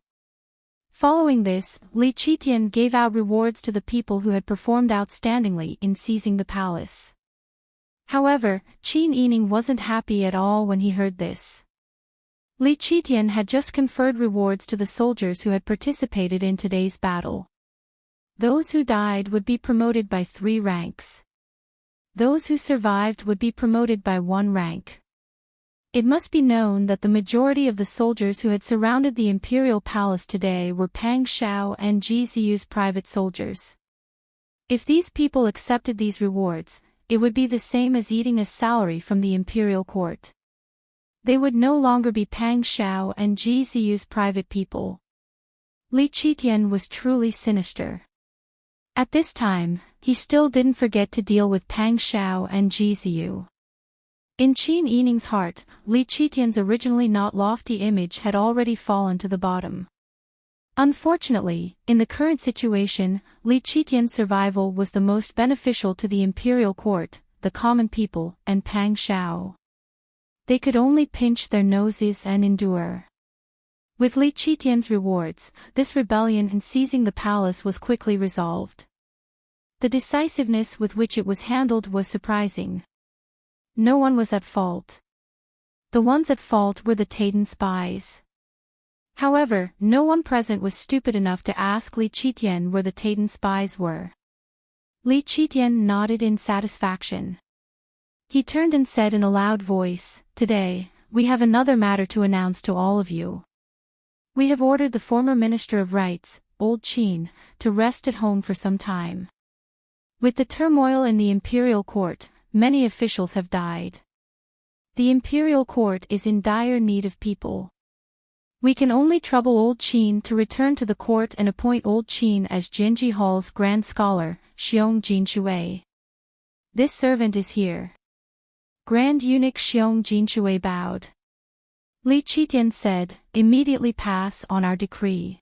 Following this, Li Qitian gave out rewards to the people who had performed outstandingly in seizing the palace. However, Qin Yining wasn't happy at all when he heard this. Li Qitian had just conferred rewards to the soldiers who had participated in today's battle. Those who died would be promoted by 3 ranks. Those who survived would be promoted by 1 rank. It must be known that the majority of the soldiers who had surrounded the imperial palace today were Pang Xiao and Ji Ziyu's private soldiers. If these people accepted these rewards, it would be the same as eating a salary from the imperial court. They would no longer be Pang Xiao and Ji Ziyu's private people. Li Qitian was truly sinister. At this time, he still didn't forget to deal with Pang Xiao and Ji Ziyu. In Qin Yining's heart, Li Qitian's originally not lofty image had already fallen to the bottom. Unfortunately, in the current situation, Li Qitian's survival was the most beneficial to the imperial court, the common people, and Pang Xiao. They could only pinch their noses and endure. With Li Qitian's rewards, this rebellion in seizing the palace was quickly resolved. The decisiveness with which it was handled was surprising. No one was at fault. The ones at fault were the Taitan spies. However, no one present was stupid enough to ask Li Qitian where the Taitan spies were. Li Qitian nodded in satisfaction. He turned and said in a loud voice, "Today, we have another matter to announce to all of you. We have ordered the former Minister of Rights, Old Qin, to rest at home for some time. With the turmoil in the imperial court, many officials have died. The imperial court is in dire need of people. We can only trouble Old Qin to return to the court and appoint Old Qin as Jinji Hall's grand scholar, Xiong Jinshui. This servant is here." Grand Eunuch Xiong Jinshui bowed. Li Qitian said, "Immediately pass on our decree.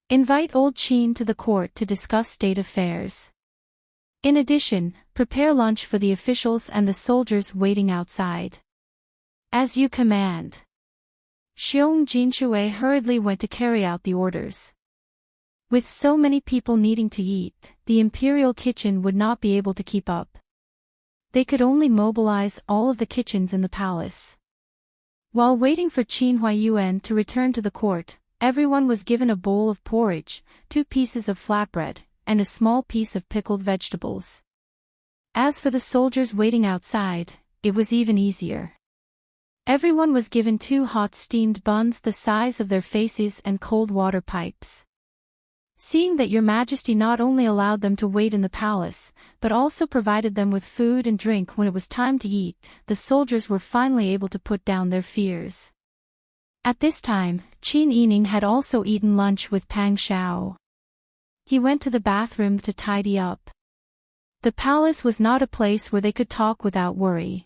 Invite Old Qin to the court to discuss state affairs. In addition, prepare lunch for the officials and the soldiers waiting outside." "As you command." Xiong Jinshui hurriedly went to carry out the orders. With so many people needing to eat, the imperial kitchen would not be able to keep up. They could only mobilize all of the kitchens in the palace. While waiting for Qin Huaiyuan to return to the court, everyone was given a bowl of porridge, 2 pieces of flatbread, and a small piece of pickled vegetables. As for the soldiers waiting outside, it was even easier. Everyone was given 2 hot steamed buns the size of their faces and cold water pipes. Seeing that Your Majesty not only allowed them to wait in the palace, but also provided them with food and drink when it was time to eat, the soldiers were finally able to put down their fears. At this time, Qin Yining had also eaten lunch with Pang Xiao. He went to the bathroom to tidy up. The palace was not a place where they could talk without worry.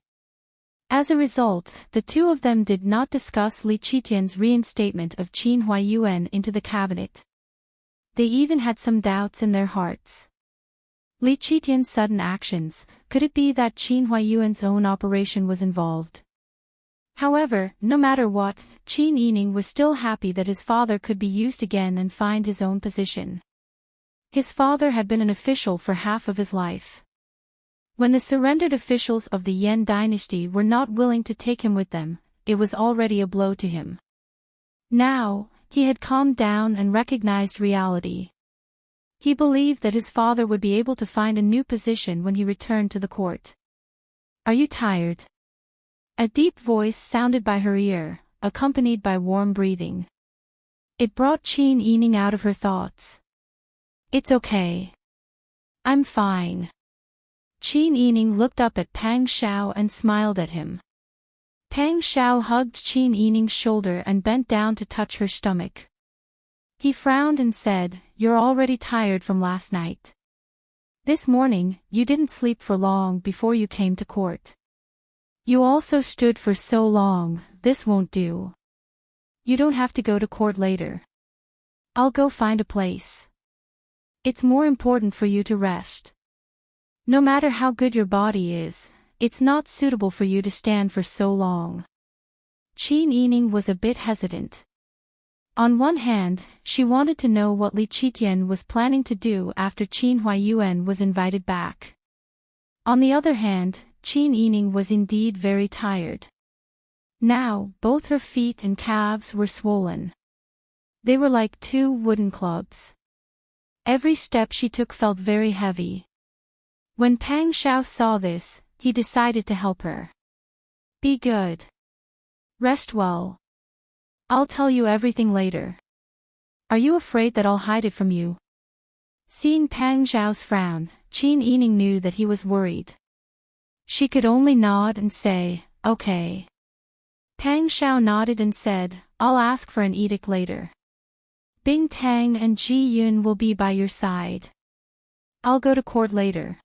As a result, the two of them did not discuss Li Qitian's reinstatement of Qin Huaiyuan into the cabinet. They even had some doubts in their hearts. Li Qitian's sudden actions, could it be that Qin Huaiyuan's own operation was involved? However, no matter what, Qin Yining was still happy that his father could be used again and find his own position. His father had been an official for half of his life. When the surrendered officials of the Yan dynasty were not willing to take him with them, it was already a blow to him. Now, he had calmed down and recognized reality. He believed that his father would be able to find a new position when he returned to the court. "Are you tired?" A deep voice sounded by her ear, accompanied by warm breathing. It brought Qin Yining out of her thoughts. "It's okay. I'm fine." Qin Yining looked up at Pang Xiao and smiled at him. Pang Xiao hugged Qin Yining's shoulder and bent down to touch her stomach. He frowned and said, "You're already tired from last night. This morning, you didn't sleep for long before you came to court. You also stood for so long, this won't do. You don't have to go to court later. I'll go find a place. It's more important for you to rest. No matter how good your body is, it's not suitable for you to stand for so long." Qin Yining was a bit hesitant. On one hand, she wanted to know what Li Qitian was planning to do after Qin Huaiyuan was invited back. On the other hand, Qin Yining was indeed very tired. Now, both her feet and calves were swollen. They were like 2 wooden clubs. Every step she took felt very heavy. When Pang Xiao saw this, he decided to help her. "Be good. Rest well. I'll tell you everything later. Are you afraid that I'll hide it from you?" Seeing Pang Xiao's frown, Qin Yining knew that he was worried. She could only nod and say, "Okay." Pang Xiao nodded and said, I'll ask for an edict later. Bing Tang and Ji Yun will be by your side. I'll go to court later.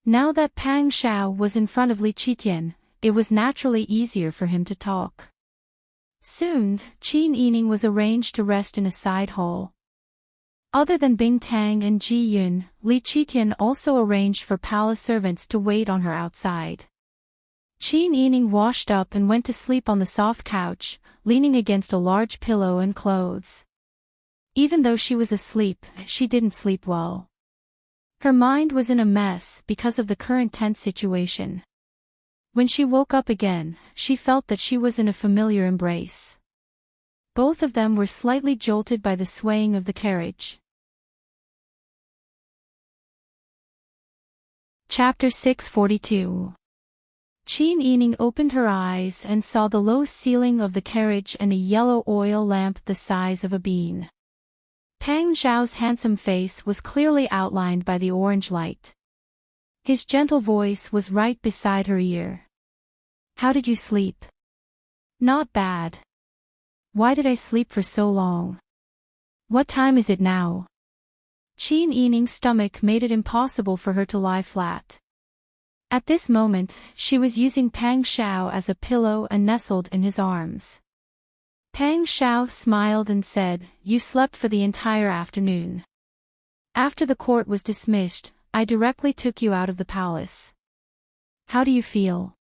Now that Pang Xiao was in front of Li Qitian, it was naturally easier for him to talk. Soon, Qin Yining was arranged to rest in a side hall. Other than Bing Tang and Ji Yun, Li Qitian also arranged for palace servants to wait on her outside. Qin Yining washed up and went to sleep on the soft couch, leaning against a large pillow and clothes. Even though she was asleep, she didn't sleep well. Her mind was in a mess because of the current tense situation. When she woke up again, she felt that she was in a familiar embrace. Both of them were slightly jolted by the swaying of the carriage. Chapter 642. Qin Yining opened her eyes and saw the low ceiling of the carriage and a yellow oil lamp the size of a bean. Pang Xiao's handsome face was clearly outlined by the orange light. His gentle voice was right beside her ear. How did you sleep? Not bad. Why did I sleep for so long? What time is it now? Qin Yining's stomach made it impossible for her to lie flat. At this moment, she was using Pang Xiao as a pillow and nestled in his arms. Pang Xiao smiled and said, You slept for the entire afternoon. After the court was dismissed, I directly took you out of the palace. How do you feel?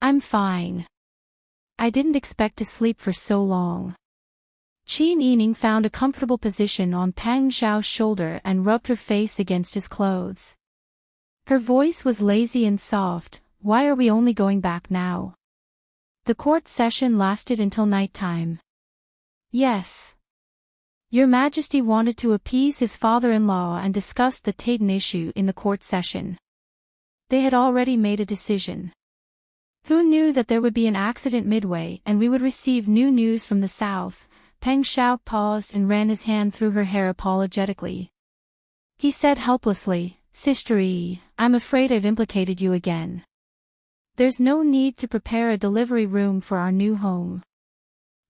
I'm fine. I didn't expect to sleep for so long. Qin Yining found a comfortable position on Pang Xiao's shoulder and rubbed her face against his clothes. Her voice was lazy and soft. Why are we only going back now? The court session lasted until nighttime. Yes. Your Majesty wanted to appease his father-in-law and discuss the Taiten issue in the court session. They had already made a decision. Who knew that there would be an accident midway and we would receive new news from the south? Pang Xiao paused and ran his hand through her hair apologetically. He said helplessly, Sister Yi, I'm afraid I've implicated you again. There's no need to prepare a delivery room for our new home.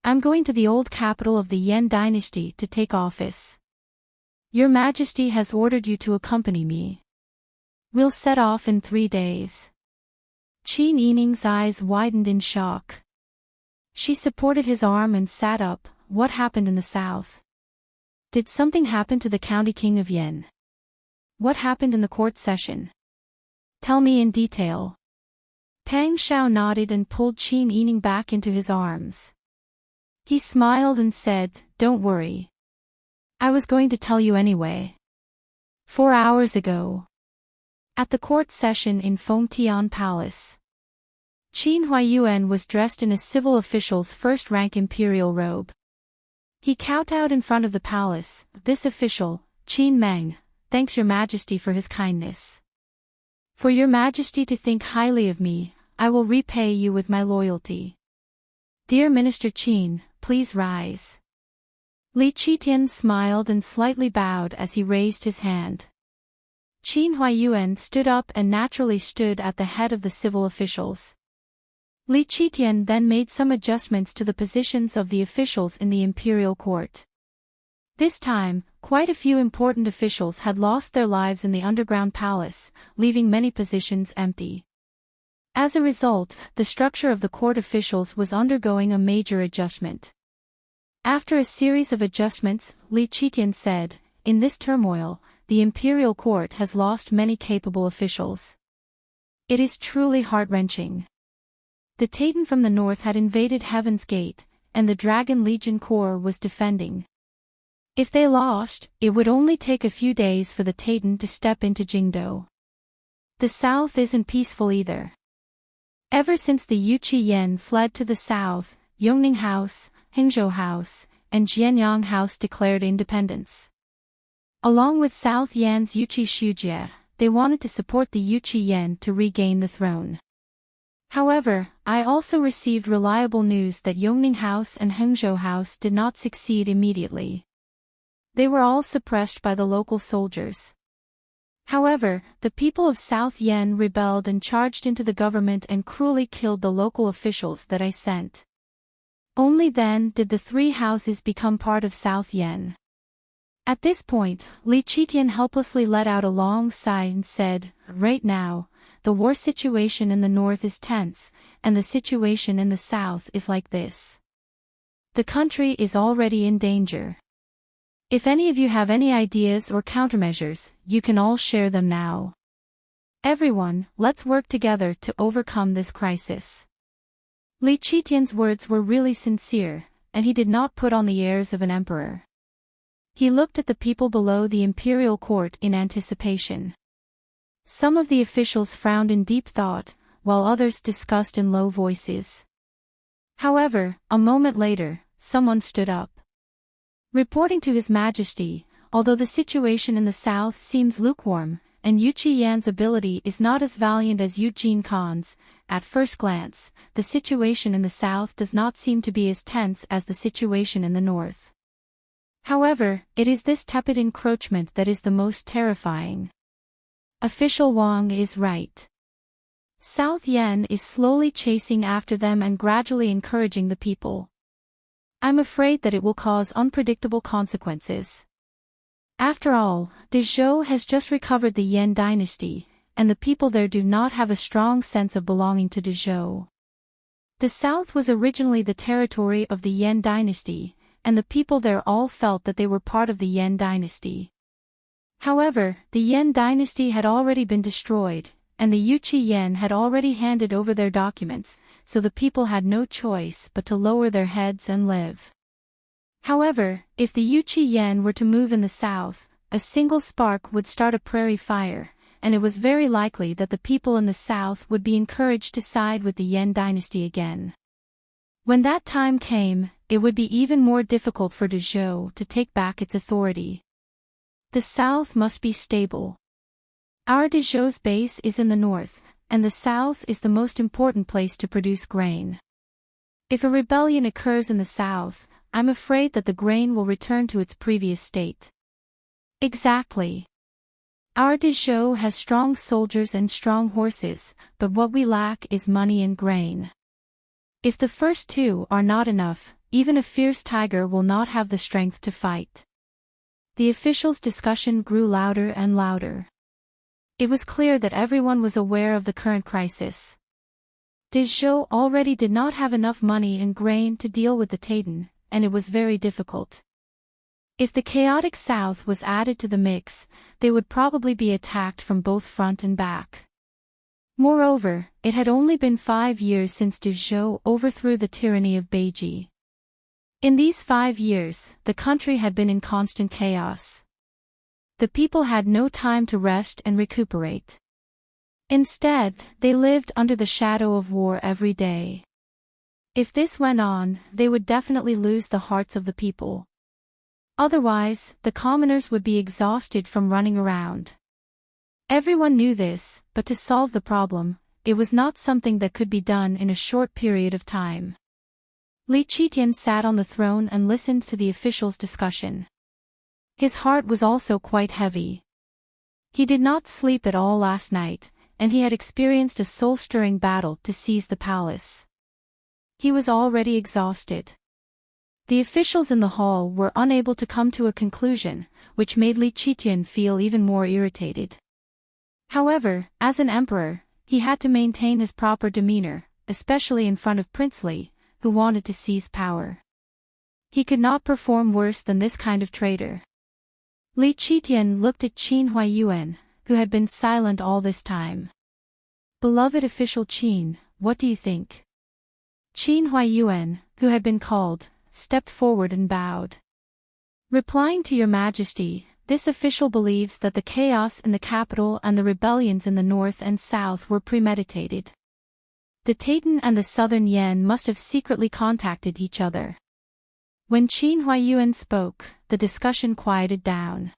I'm going to the old capital of the Yan dynasty to take office. Your Majesty has ordered you to accompany me. We'll set off in 3 days. Qin Yining's eyes widened in shock. She supported his arm and sat up. What happened in the south? Did something happen to the county king of Yan? What happened in the court session? Tell me in detail. Pang Xiao nodded and pulled Qin Yining back into his arms. He smiled and said, Don't worry. I was going to tell you anyway. 4 hours ago. At the court session in Fengtian Palace. Qin Huayuan was dressed in a civil official's first-rank imperial robe. He kowtowed in front of the palace. This official, Qin Meng, thanks Your Majesty for his kindness. For Your Majesty to think highly of me, I will repay you with my loyalty. Dear Minister Qin, please rise. Li Qitian smiled and slightly bowed as he raised his hand. Qin Huayuan stood up and naturally stood at the head of the civil officials. Li Qitian then made some adjustments to the positions of the officials in the imperial court. This time, quite a few important officials had lost their lives in the underground palace, leaving many positions empty. As a result, the structure of the court officials was undergoing a major adjustment. After a series of adjustments, Li Qitian said, In this turmoil, the imperial court has lost many capable officials. It is truly heart-wrenching. The Taiten from the north had invaded Heaven's Gate, and the Dragon Legion Corps was defending. If they lost, it would only take a few days for the Taiten to step into Jingdo. The south isn't peaceful either. Ever since the Yuqi Yan fled to the south, Yongning House, Hengzhou House, and Jianyang House declared independence. Along with South Yan's Yuqi Shujie, they wanted to support the Yuqi Yan to regain the throne. However, I also received reliable news that Yongning House and Hengzhou House did not succeed immediately. They were all suppressed by the local soldiers. However, the people of South Yen rebelled and charged into the government and cruelly killed the local officials that I sent. Only then did the three houses become part of South Yen. At this point, Li Qitian helplessly let out a long sigh and said, "Right now, the war situation in the north is tense, and the situation in the south is like this. The country is already in danger. If any of you have any ideas or countermeasures, you can all share them now. Everyone, let's work together to overcome this crisis." Li Qitian's words were really sincere, and he did not put on the airs of an emperor. He looked at the people below the imperial court in anticipation. Some of the officials frowned in deep thought, while others discussed in low voices. However, a moment later, someone stood up. Reporting to His Majesty, although the situation in the south seems lukewarm, and Yu Qiyan's ability is not as valiant as Eugene Khan's, at first glance, the situation in the south does not seem to be as tense as the situation in the north. However, it is this tepid encroachment that is the most terrifying. Official Wang is right. South Yen is slowly chasing after them and gradually encouraging the people. I'm afraid that it will cause unpredictable consequences. After all, Dezhou has just recovered the Yen dynasty, and the people there do not have a strong sense of belonging to Dezhou. The south was originally the territory of the Yen dynasty, and the people there all felt that they were part of the Yen dynasty. However, the Yen dynasty had already been destroyed, and the Yuchi Yen had already handed over their documents, so the people had no choice but to lower their heads and live. However, if the Yuchi Yen were to move in the south, a single spark would start a prairie fire, and it was very likely that the people in the south would be encouraged to side with the Yen dynasty again. When that time came, it would be even more difficult for Dezhou to take back its authority. The south must be stable. Our Dezhou's base is in the north, and the south is the most important place to produce grain. If a rebellion occurs in the south, I'm afraid that the grain will return to its previous state. Exactly. Our Dezhou has strong soldiers and strong horses, but what we lack is money and grain. If the first two are not enough, even a fierce tiger will not have the strength to fight. The officials' discussion grew louder and louder. It was clear that everyone was aware of the current crisis. Dezhou already did not have enough money and grain to deal with the Taitan, and it was very difficult. If the chaotic south was added to the mix, they would probably be attacked from both front and back. Moreover, it had only been 5 years since Dezhou overthrew the tyranny of Beiji. In these 5 years, the country had been in constant chaos. The people had no time to rest and recuperate. Instead, they lived under the shadow of war every day. If this went on, they would definitely lose the hearts of the people. Otherwise, the commoners would be exhausted from running around. Everyone knew this, but to solve the problem, it was not something that could be done in a short period of time. Li Qitian sat on the throne and listened to the officials' discussion. His heart was also quite heavy. He did not sleep at all last night, and he had experienced a soul-stirring battle to seize the palace. He was already exhausted. The officials in the hall were unable to come to a conclusion, which made Li Qitian feel even more irritated. However, as an emperor, he had to maintain his proper demeanor, especially in front of Prince Li, who wanted to seize power. He could not perform worse than this kind of traitor. Li Qitian looked at Qin Huaiyuan, who had been silent all this time. "Beloved official Qin, what do you think?" Qin Huaiyuan, who had been called, stepped forward and bowed. "Replying to your Majesty, this official believes that the chaos in the capital and the rebellions in the north and south were premeditated. The Taitan and the southern Yen must have secretly contacted each other." When Qin Huaiyuan spoke, the discussion quieted down.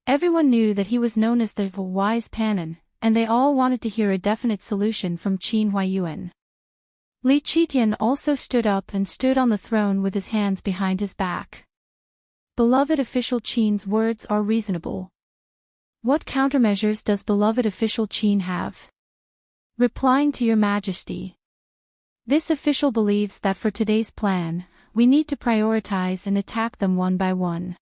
Everyone knew that he was known as the wise Panin, and they all wanted to hear a definite solution from Qin Huaiyuan. Li Qitian also stood up and stood on the throne with his hands behind his back. "Beloved official Qin's words are reasonable. What countermeasures does beloved official Qin have? Replying to Your Majesty. This official believes that for today's plan, we need to prioritize and attack them one by one.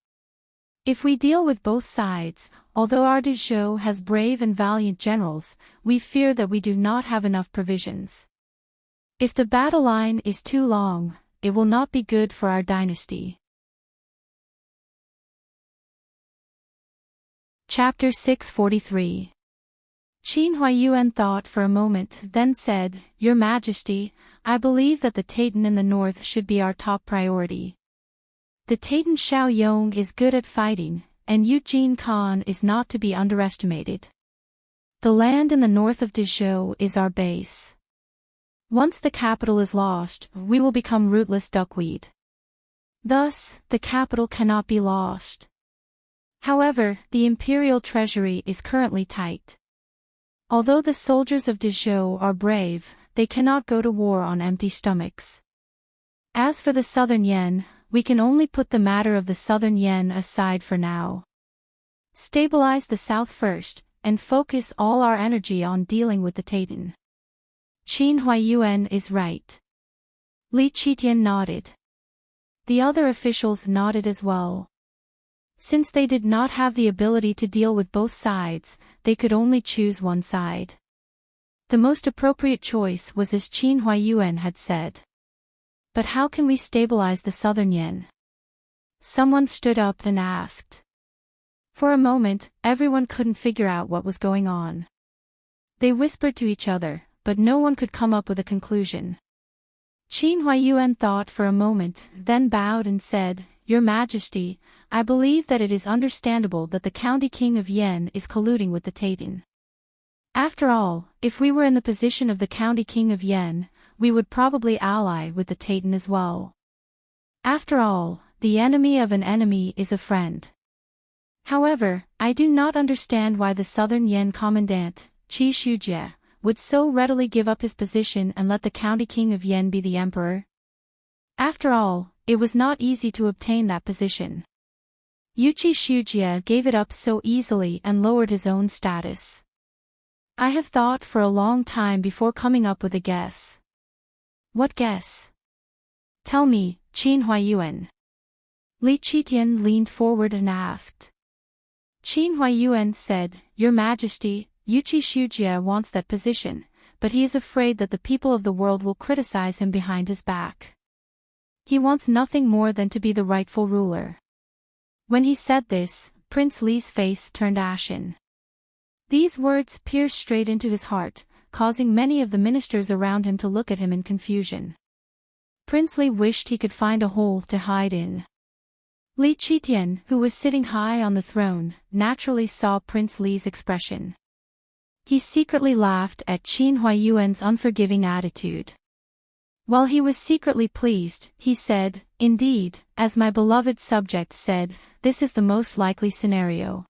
If we deal with both sides, although our Dezhou has brave and valiant generals, we fear that we do not have enough provisions. If the battle line is too long, it will not be good for our dynasty. Chapter 643. Qin Huaiyuan thought for a moment, then said, Your Majesty, I believe that the Taitan in the north should be our top priority. The Taitan Xiao Yong is good at fighting, and Eugene Khan is not to be underestimated. The land in the north of Dezhou is our base. Once the capital is lost, we will become rootless duckweed. Thus, the capital cannot be lost. However, the imperial treasury is currently tight. Although the soldiers of Dezhou are brave, they cannot go to war on empty stomachs. As for the southern yen, we can only put the matter of the southern yen aside for now. Stabilize the south first, and focus all our energy on dealing with the Taitan. Qin Huaiyuan is right. Li Qitian nodded. The other officials nodded as well. Since they did not have the ability to deal with both sides, they could only choose one side. The most appropriate choice was as Qin Huaiyuan had said. But how can we stabilize the southern yen? Someone stood up and asked. For a moment, everyone couldn't figure out what was going on. They whispered to each other, but no one could come up with a conclusion. Qin Huaiyuan thought for a moment, then bowed and said, Your Majesty, I believe that it is understandable that the County King of Yen is colluding with the Taitan. After all, if we were in the position of the County King of Yen, we would probably ally with the Taitan as well. After all, the enemy of an enemy is a friend. However, I do not understand why the Southern Yen Commandant, Qi Shujie, would so readily give up his position and let the County King of Yen be the emperor. After all, it was not easy to obtain that position. Yuqi Shujie gave it up so easily and lowered his own status. I have thought for a long time before coming up with a guess. What guess? Tell me, Qin Huaiyuan. Li Qitian leaned forward and asked. Qin Huaiyuan said, Your Majesty, Yuqi Shujie wants that position, but he is afraid that the people of the world will criticize him behind his back. He wants nothing more than to be the rightful ruler. When he said this, Prince Li's face turned ashen. These words pierced straight into his heart, causing many of the ministers around him to look at him in confusion. Prince Li wished he could find a hole to hide in. Li Qitian, who was sitting high on the throne, naturally saw Prince Li's expression. He secretly laughed at Qin Huaiyuan's unforgiving attitude. While he was secretly pleased, he said, Indeed, as my beloved subject said, this is the most likely scenario.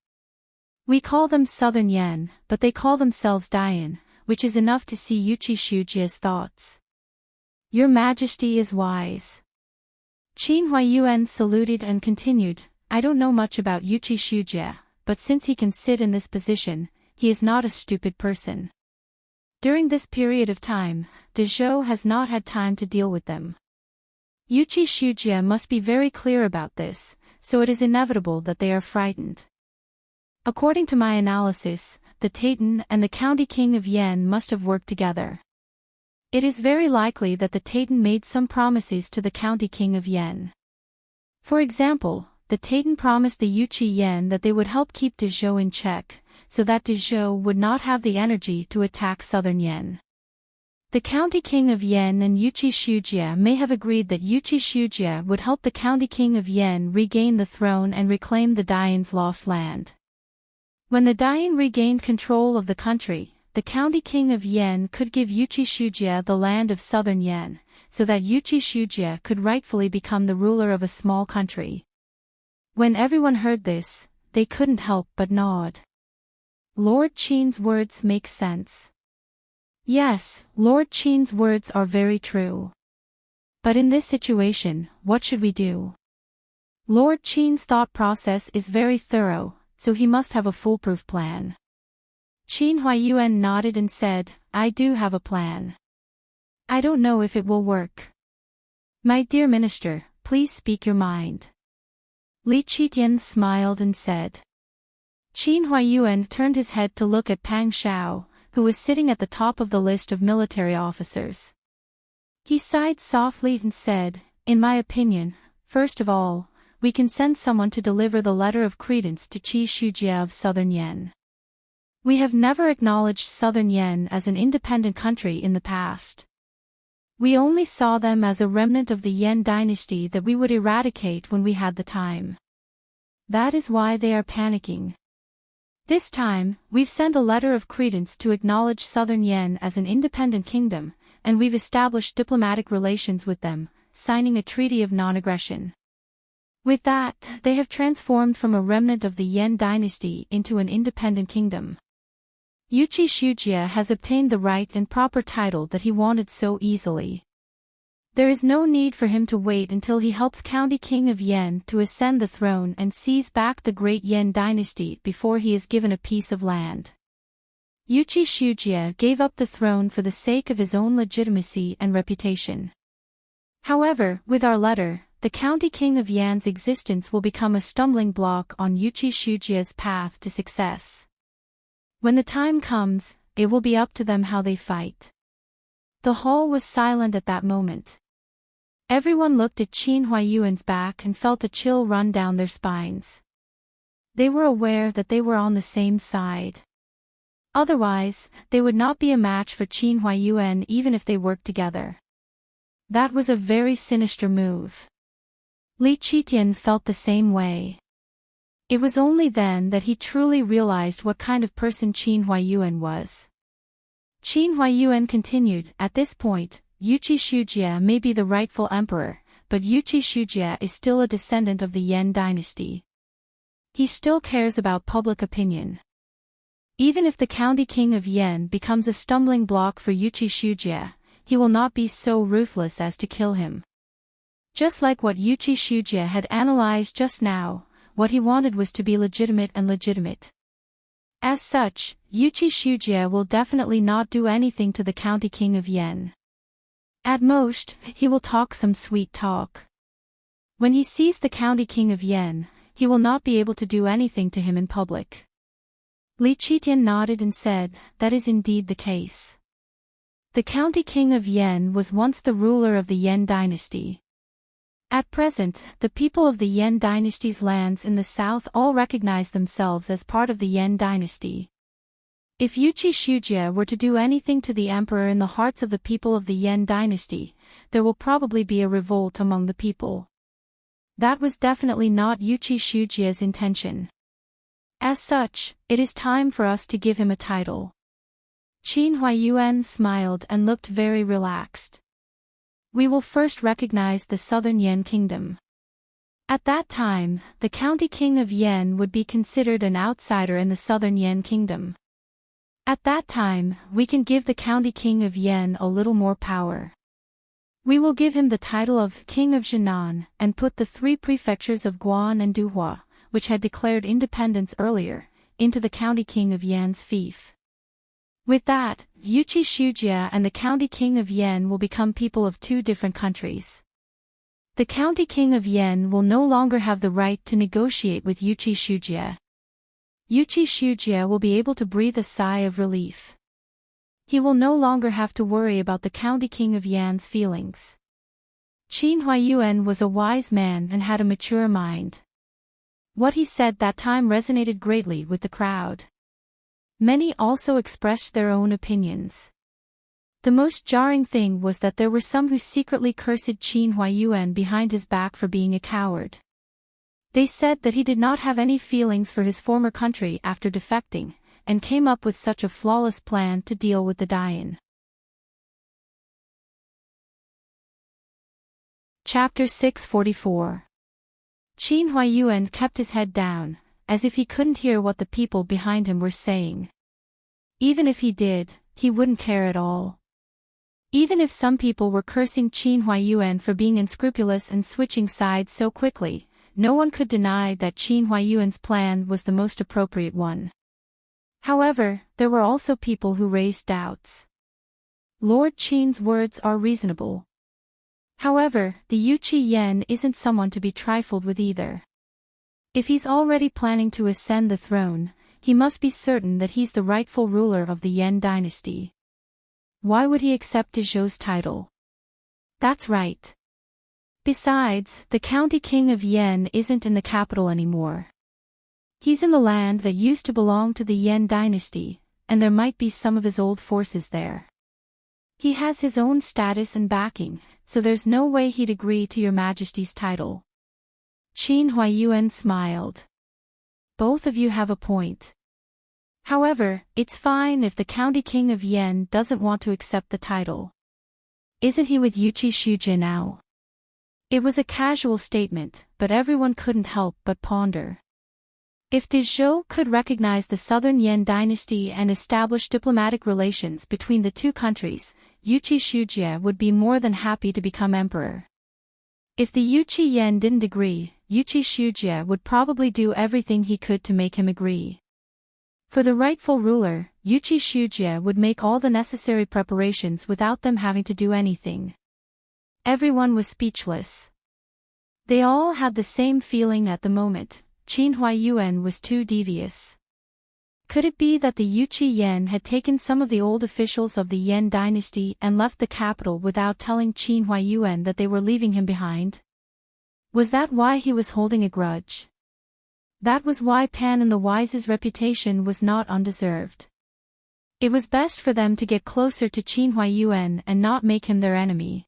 We call them Southern Yen, but they call themselves Dian, which is enough to see Yuqi Shujie's thoughts. Your Majesty is wise. Qin Huaiyuan saluted and continued, I don't know much about Yuqi Shujie, but since he can sit in this position, he is not a stupid person. During this period of time, Dezhou has not had time to deal with them. Yuqi Shujie must be very clear about this, so it is inevitable that they are frightened. According to my analysis, the Taitan and the County King of Yen must have worked together. It is very likely that the Taitan made some promises to the County King of Yen. For example, the Taitan promised the Yuqi Yen that they would help keep Dezhou in check, so that Dezhou would not have the energy to attack Southern Yen. The County King of Yen and Yuqi Shujie may have agreed that Yuqi Shujie would help the County King of Yen regain the throne and reclaim the Dian's lost land. When the Dian regained control of the country, the County King of Yen could give Yuqi Shujie the land of Southern Yen, so that Yuqi Shujie could rightfully become the ruler of a small country. When everyone heard this, they couldn't help but nod. Lord Qin's words make sense. Yes, Lord Qin's words are very true. But in this situation, what should we do? Lord Qin's thought process is very thorough, so he must have a foolproof plan. Qin Huaiyuan nodded and said, I do have a plan. I don't know if it will work. My dear minister, please speak your mind. Li Qitian smiled and said. Qin Huaiyuan turned his head to look at Pang Shao, who was sitting at the top of the list of military officers. He sighed softly and said, in my opinion, first of all, we can send someone to deliver the letter of credence to Qi Shujia of Southern Yan. We have never acknowledged Southern Yan as an independent country in the past. We only saw them as a remnant of the Yan dynasty that we would eradicate when we had the time. That is why they are panicking. This time, we've sent a letter of credence to acknowledge Southern Yan as an independent kingdom, and we've established diplomatic relations with them, signing a treaty of non-aggression. With that, they have transformed from a remnant of the Yan dynasty into an independent kingdom. Yuqi Shujia has obtained the right and proper title that he wanted so easily. There is no need for him to wait until he helps County King of Yan to ascend the throne and seize back the great Yan dynasty before he is given a piece of land. Yuqi Shujia gave up the throne for the sake of his own legitimacy and reputation. However, with our letter, the County King of Yan's existence will become a stumbling block on Yuqi Shujia's path to success. When the time comes, it will be up to them how they fight. The hall was silent at that moment. Everyone looked at Qin Huaiyuan's back and felt a chill run down their spines. They were aware that they were on the same side. Otherwise, they would not be a match for Qin Huaiyuan even if they worked together. That was a very sinister move. Li Qitian felt the same way. It was only then that he truly realized what kind of person Qin Huaiyuan was. Qin Huaiyuan continued, at this point, Yuqi Shujia may be the rightful emperor, but Yuqi Shujia is still a descendant of the Yan dynasty. He still cares about public opinion. Even if the County King of Yan becomes a stumbling block for Yuqi Shujia, he will not be so ruthless as to kill him. Just like what Yuqi Shujia had analyzed just now, what he wanted was to be legitimate and legitimate. As such, Yuqi Shujia will definitely not do anything to the County King of Yan. At most, he will talk some sweet talk. When he sees the County King of Yan, he will not be able to do anything to him in public. Li Qitian nodded and said, that is indeed the case. The County King of Yan was once the ruler of the Yan dynasty. At present, the people of the Yan dynasty's lands in the south all recognize themselves as part of the Yan dynasty. If Yuqi Shujia were to do anything to the emperor in the hearts of the people of the Yan dynasty, there will probably be a revolt among the people. That was definitely not Yuqi Shujia's intention. As such, it is time for us to give him a title. Qin Huaiyuan smiled and looked very relaxed. We will first recognize the Southern Yan kingdom. At that time, the County King of Yan would be considered an outsider in the Southern Yan kingdom. At that time, we can give the County King of Yan a little more power. We will give him the title of King of Jinan and put the 3 prefectures of Guan and Duhua, which had declared independence earlier, into the County King of Yan's fief. With that, Yuqi Shujia and the County King of Yan will become people of 2 different countries. The County King of Yan will no longer have the right to negotiate with Yuqi Shujia. Yuqi Shujia will be able to breathe a sigh of relief. He will no longer have to worry about the County King of Yan's feelings. Qin Huaiyuan was a wise man and had a mature mind. What he said that time resonated greatly with the crowd. Many also expressed their own opinions. The most jarring thing was that there were some who secretly cursed Qin Huaiyuan behind his back for being a coward. They said that he did not have any feelings for his former country after defecting, and came up with such a flawless plan to deal with the Dayan. Chapter 644. Qin Huaiyuan kept his head down, as if he couldn't hear what the people behind him were saying. Even if he did, he wouldn't care at all. Even if some people were cursing Qin Huaiyuan for being unscrupulous and switching sides so quickly, no one could deny that Qin Huayuan's plan was the most appropriate one. However, there were also people who raised doubts. Lord Qin's words are reasonable. However, the Yuqi Yan isn't someone to be trifled with either. If he's already planning to ascend the throne, he must be certain that he's the rightful ruler of the Yan dynasty. Why would he accept Dezhou's title? That's right. Besides, the county king of Yan isn't in the capital anymore. He's in the land that used to belong to the Yan dynasty, and there might be some of his old forces there. He has his own status and backing, so there's no way he'd agree to your majesty's title. Qin Huayuan smiled. Both of you have a point. However, it's fine if the county king of Yan doesn't want to accept the title. Isn't he with Yuqi Shujie now? It was a casual statement, but everyone couldn't help but ponder. If Dezhou could recognize the southern Yan dynasty and establish diplomatic relations between the two countries, Yuqi Shujie would be more than happy to become emperor. If the Yuqi Yan didn't agree, Yuqi Shujie would probably do everything he could to make him agree. For the rightful ruler, Yuqi Shujie would make all the necessary preparations without them having to do anything. Everyone was speechless. They all had the same feeling at the moment. Qin Huayuan was too devious. Could it be that the Yuqi Yan had taken some of the old officials of the Yan dynasty and left the capital without telling Qin Huayuan that they were leaving him behind? Was that why he was holding a grudge? That was why Pan and the Wise's reputation was not undeserved. It was best for them to get closer to Qin Huayuan and not make him their enemy.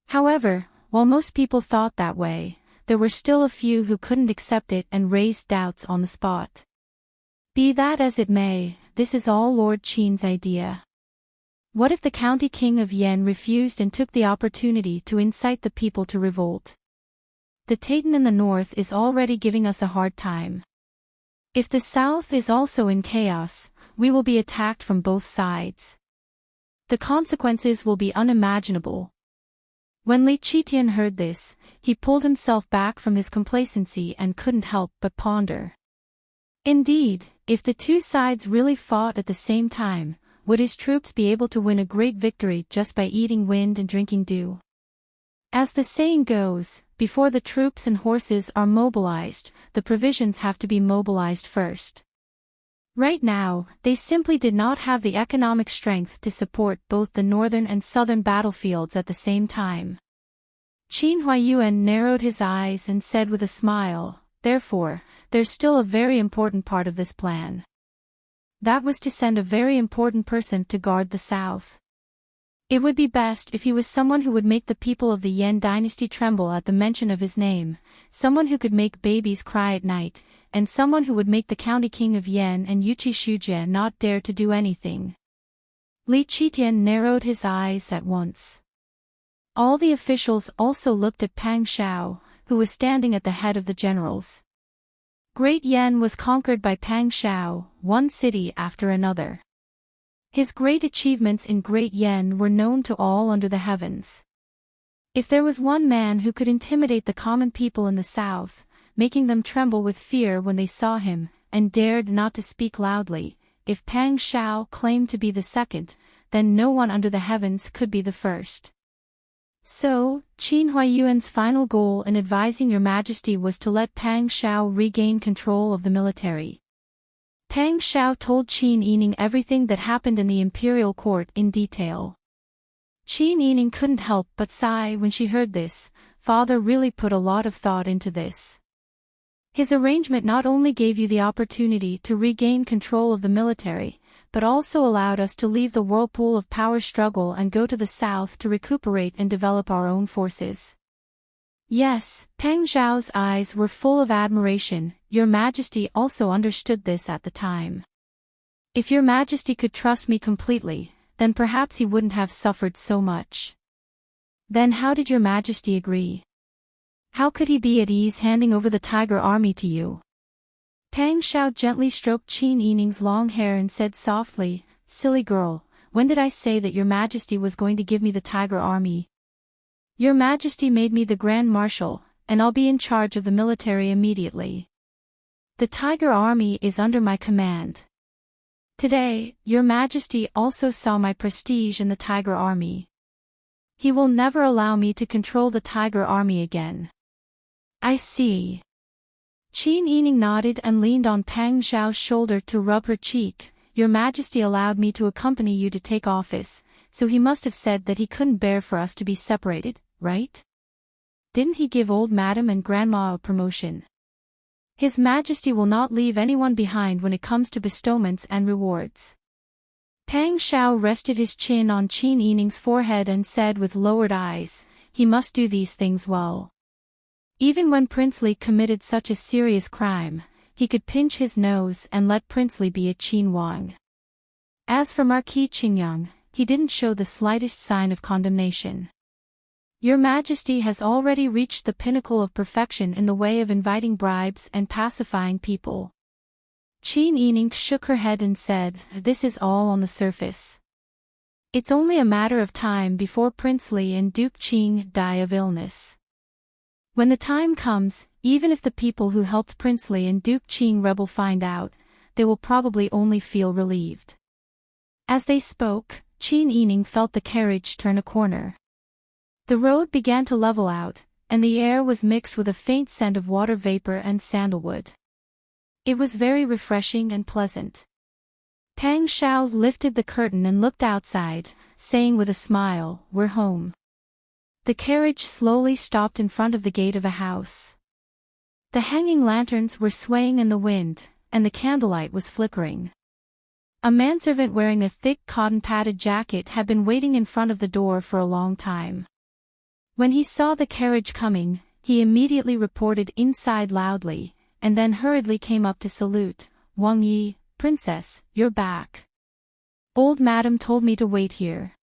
However, while most people thought that way, there were still a few who couldn't accept it and raised doubts on the spot. Be that as it may, this is all Lord Qin's idea. What if the county king of Yan refused and took the opportunity to incite the people to revolt? The Taitan in the north is already giving us a hard time. If the south is also in chaos, we will be attacked from both sides. The consequences will be unimaginable. When Li Qitian heard this, he pulled himself back from his complacency and couldn't help but ponder. Indeed, if the two sides really fought at the same time, would his troops be able to win a great victory just by eating wind and drinking dew? As the saying goes, before the troops and horses are mobilized, the provisions have to be mobilized first. Right now, they simply did not have the economic strength to support both the northern and southern battlefields at the same time. Qin Huayuan narrowed his eyes and said with a smile, "Therefore, there's still a very important part of this plan." That was to send a very important person to guard the south. It would be best if he was someone who would make the people of the Yan dynasty tremble at the mention of his name, someone who could make babies cry at night, and someone who would make the county king of Yan and Yuqi Shujie not dare to do anything. Li Qitian narrowed his eyes at once. All the officials also looked at Pang Shao, who was standing at the head of the generals. Great Yan was conquered by Pang Shao, one city after another. His great achievements in Great Yan were known to all under the heavens. If there was one man who could intimidate the common people in the south, making them tremble with fear when they saw him, and dared not to speak loudly, if Pang Shao claimed to be the second, then no one under the heavens could be the first. So, Qin Huayuan's final goal in advising Your Majesty was to let Pang Shao regain control of the military. Pang Shao told Qin Yining everything that happened in the imperial court in detail. Qin Yining couldn't help but sigh when she heard this. Father really put a lot of thought into this. His arrangement not only gave you the opportunity to regain control of the military, but also allowed us to leave the whirlpool of power struggle and go to the south to recuperate and develop our own forces. Yes, Pang Zhao's eyes were full of admiration. Your Majesty also understood this at the time. If Your Majesty could trust me completely, then perhaps he wouldn't have suffered so much. Then how did Your Majesty agree? How could he be at ease handing over the tiger army to you? Pang Shao gently stroked Qin Yining's long hair and said softly, "Silly girl, when did I say that Your Majesty was going to give me the tiger army? Your Majesty made me the Grand Marshal, and I'll be in charge of the military immediately. The Tiger Army is under my command. Today, Your Majesty also saw my prestige in the Tiger Army. He will never allow me to control the Tiger Army again. I see. Qin Yining nodded and leaned on Pang Xiao's shoulder to rub her cheek. Your Majesty allowed me to accompany you to take office, so he must have said that he couldn't bear for us to be separated, right? Didn't he give old Madam and Grandma a promotion? His Majesty will not leave anyone behind when it comes to bestowments and rewards. Pang Xiao rested his chin on Qin Yining's forehead and said with lowered eyes, he must do these things well. Even when Princely committed such a serious crime, he could pinch his nose and let Princely be a Qin Wang. As for Marquis Qingyang, he didn't show the slightest sign of condemnation. Your Majesty has already reached the pinnacle of perfection in the way of inviting bribes and pacifying people. Qin Yining shook her head and said, this is all on the surface. It's only a matter of time before Princely and Duke Qing die of illness. When the time comes, even if the people who helped Princely and Duke Qing rebel find out, they will probably only feel relieved. As they spoke, Qin Yining felt the carriage turn a corner. The road began to level out, and the air was mixed with a faint scent of water vapor and sandalwood. It was very refreshing and pleasant. Pang Xiao lifted the curtain and looked outside, saying with a smile, we're home. The carriage slowly stopped in front of the gate of a house. The hanging lanterns were swaying in the wind, and the candlelight was flickering. A manservant wearing a thick cotton-padded jacket had been waiting in front of the door for a long time. When he saw the carriage coming, he immediately reported inside loudly, and then hurriedly came up to salute. Wang Yi, Princess, you're back. Old Madam told me to wait here.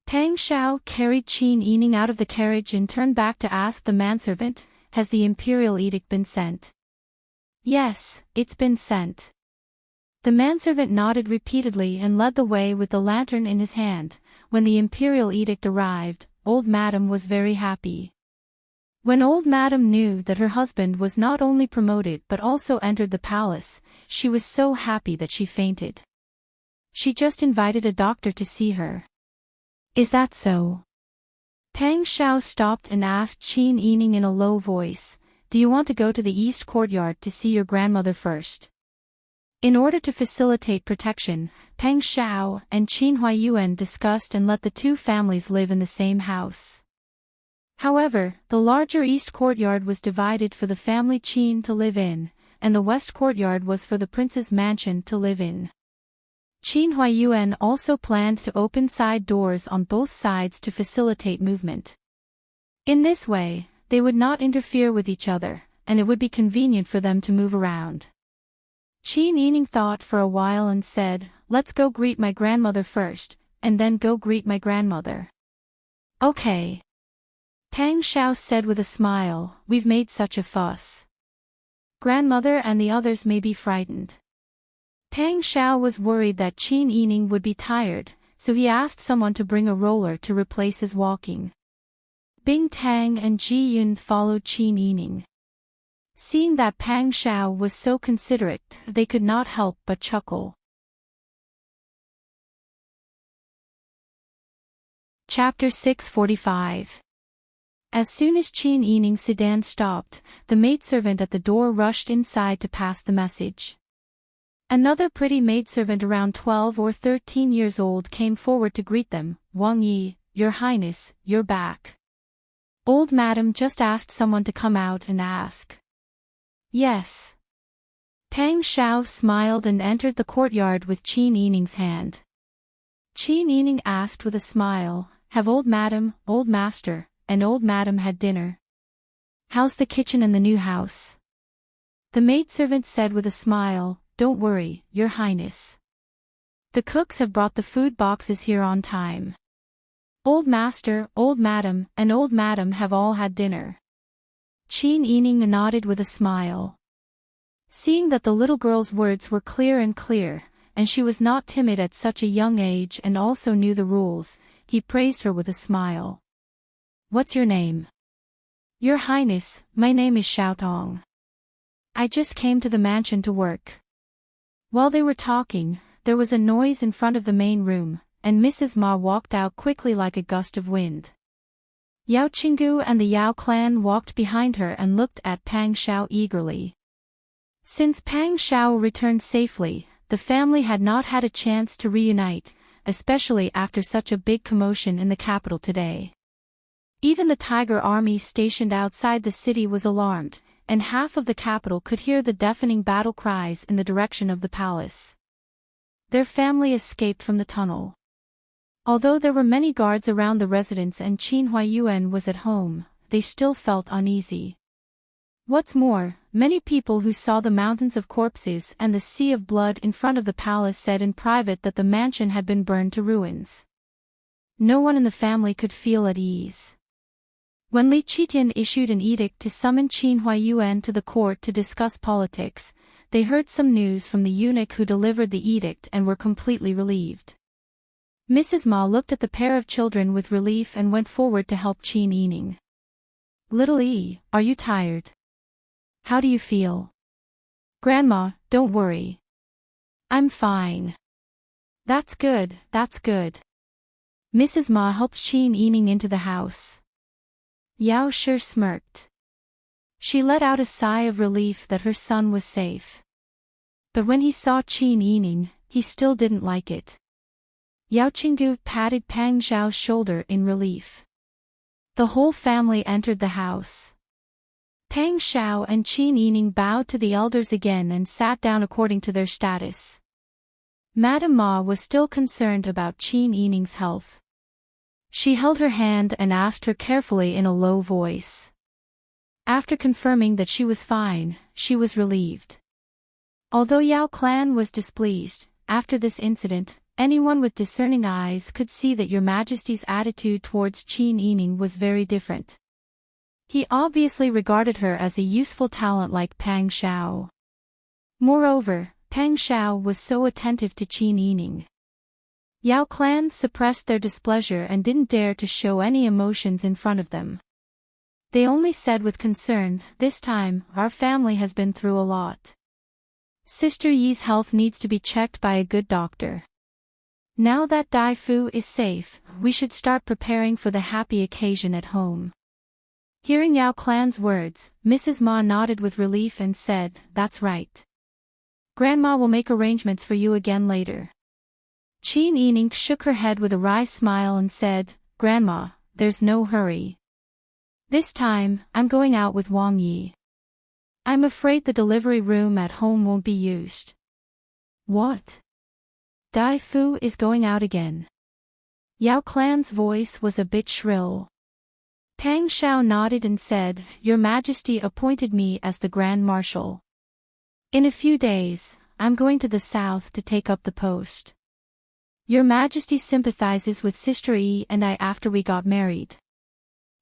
Pang Xiao carried Qin Yining out of the carriage and turned back to ask the manservant, has the imperial edict been sent? Yes, it's been sent. The manservant nodded repeatedly and led the way with the lantern in his hand. When the imperial edict arrived, Old Madam was very happy. When Old Madam knew that her husband was not only promoted but also entered the palace, she was so happy that she fainted. She just invited a doctor to see her. Is that so? Pang Xiao stopped and asked Qin Yining in a low voice, do you want to go to the east courtyard to see your grandmother first? In order to facilitate protection, Pang Xiao and Qin Huayuan discussed and let the two families live in the same house. However, the larger east courtyard was divided for the family Qin to live in, and the west courtyard was for the prince's mansion to live in. Qin Huayuan also planned to open side doors on both sides to facilitate movement. In this way, they would not interfere with each other, and it would be convenient for them to move around. Qin Yining thought for a while and said, let's go greet my grandmother first, and then go greet my grandmother. Okay. Pang Xiao said with a smile, we've made such a fuss. Grandmother and the others may be frightened. Pang Xiao was worried that Qin Yining would be tired, so he asked someone to bring a roller to replace his walking. Bing Tang and Ji Yun followed Qin Yining. Seeing that Pang Xiao was so considerate, they could not help but chuckle. Chapter 645. As soon as Qin Yining's sedan stopped, the maidservant at the door rushed inside to pass the message. Another pretty maidservant around 12 or 13 years old came forward to greet them. Wang Yi, Your Highness, you're back. Old Madam just asked someone to come out and ask. Yes. Pang Xiao smiled and entered the courtyard with Qin Yining's hand. Qin Yining asked with a smile, have Old Madam, Old Master, and Old Madam had dinner? How's the kitchen in the new house? The maidservant said with a smile, don't worry, Your Highness. The cooks have brought the food boxes here on time. Old Master, Old Madam, and Old Madam have all had dinner. Qin Yining nodded with a smile. Seeing that the little girl's words were clear, and she was not timid at such a young age and also knew the rules, he praised her with a smile. What's your name? Your Highness, my name is Xiao Tong. I just came to the mansion to work. While they were talking, there was a noise in front of the main room, and Mrs. Ma walked out quickly like a gust of wind. Yao Qinggu and the Yao clan walked behind her and looked at Pang Xiao eagerly. Since Pang Xiao returned safely, the family had not had a chance to reunite, especially after such a big commotion in the capital today. Even the tiger army stationed outside the city was alarmed, and half of the capital could hear the deafening battle cries in the direction of the palace. Their family escaped from the tunnel. Although there were many guards around the residence and Qin Huayuan was at home, they still felt uneasy. What's more, many people who saw the mountains of corpses and the sea of blood in front of the palace said in private that the mansion had been burned to ruins. No one in the family could feel at ease. When Li Qitian issued an edict to summon Qin Huayuan to the court to discuss politics, they heard some news from the eunuch who delivered the edict and were completely relieved. Mrs. Ma looked at the pair of children with relief and went forward to help Qin Yining. Little E, are you tired? How do you feel? Grandma, don't worry. I'm fine. That's good, that's good. Mrs. Ma helped Qin Yining into the house. Yao Shi smirked. She let out a sigh of relief that her son was safe. But when he saw Qin Yining, he still didn't like it. Yao Qinggu patted Pang Xiao's shoulder in relief. The whole family entered the house. Pang Xiao and Qin Yining bowed to the elders again and sat down according to their status. Madame Ma was still concerned about Qin Yining's health. She held her hand and asked her carefully in a low voice. After confirming that she was fine, she was relieved. Although Yao clan was displeased, after this incident, anyone with discerning eyes could see that Your Majesty's attitude towards Qin Yining was very different. He obviously regarded her as a useful talent like Pang Xiao. Moreover, Pang Xiao was so attentive to Qin Yining. Yao clan suppressed their displeasure and didn't dare to show any emotions in front of them. They only said with concern, "This time, our family has been through a lot. Sister Yi's health needs to be checked by a good doctor. Now that Dai Fu is safe, we should start preparing for the happy occasion at home." Hearing Yao clan's words, Mrs. Ma nodded with relief and said, "That's right. Grandma will make arrangements for you again later." Qin Yining shook her head with a wry smile and said, "Grandma, there's no hurry. This time, I'm going out with Wang Yi. I'm afraid the delivery room at home won't be used." "What? Dai Fu is going out again?" Yao clan's voice was a bit shrill. Pang Xiao nodded and said, "Your Majesty appointed me as the Grand Marshal. In a few days, I'm going to the south to take up the post. Your Majesty sympathizes with Sister Yi and I after we got married.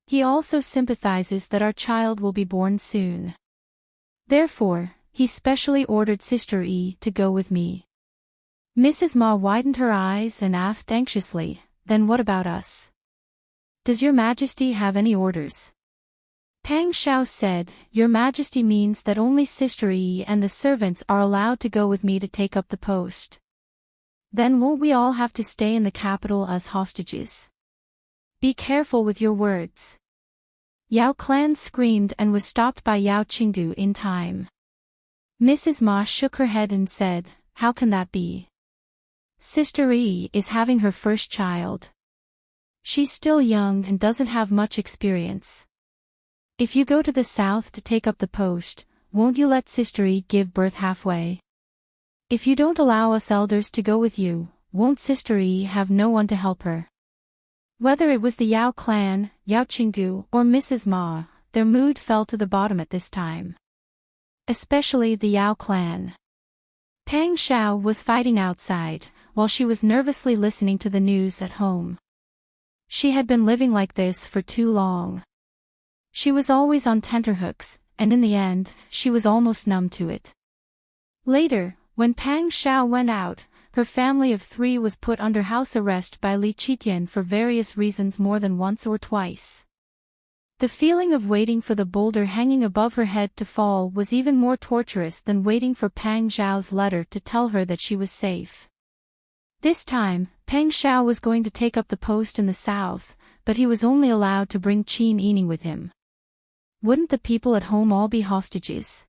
He also sympathizes that our child will be born soon. Therefore, he specially ordered Sister Yi to go with me." Mrs. Ma widened her eyes and asked anxiously, "Then what about us? Does Your Majesty have any orders?" Pang Xiao said, "Your Majesty means that only Sister Yi and the servants are allowed to go with me to take up the post. Then won't we all have to stay in the capital as hostages? Be careful with your words." Yao clan screamed and was stopped by Yao Qinggu in time. Mrs. Ma shook her head and said, "How can that be? Sister Yi is having her first child. She's still young and doesn't have much experience. If you go to the south to take up the post, won't you let Sister Yi give birth halfway? If you don't allow us elders to go with you, won't Sister Yi have no one to help her?" Whether it was the Yao clan, Yao Qinggu, or Mrs. Ma, their mood fell to the bottom at this time. Especially the Yao clan. Pang Xiao was fighting outside, while she was nervously listening to the news at home. She had been living like this for too long. She was always on tenterhooks, and in the end, she was almost numb to it. Later, when Pang Xiao went out, her family of 3 was put under house arrest by Li Qitian for various reasons more than once or twice. The feeling of waiting for the boulder hanging above her head to fall was even more torturous than waiting for Pang Zhao's letter to tell her that she was safe. This time, Pang Zhao was going to take up the post in the south, but he was only allowed to bring Qin Yining with him. Wouldn't the people at home all be hostages?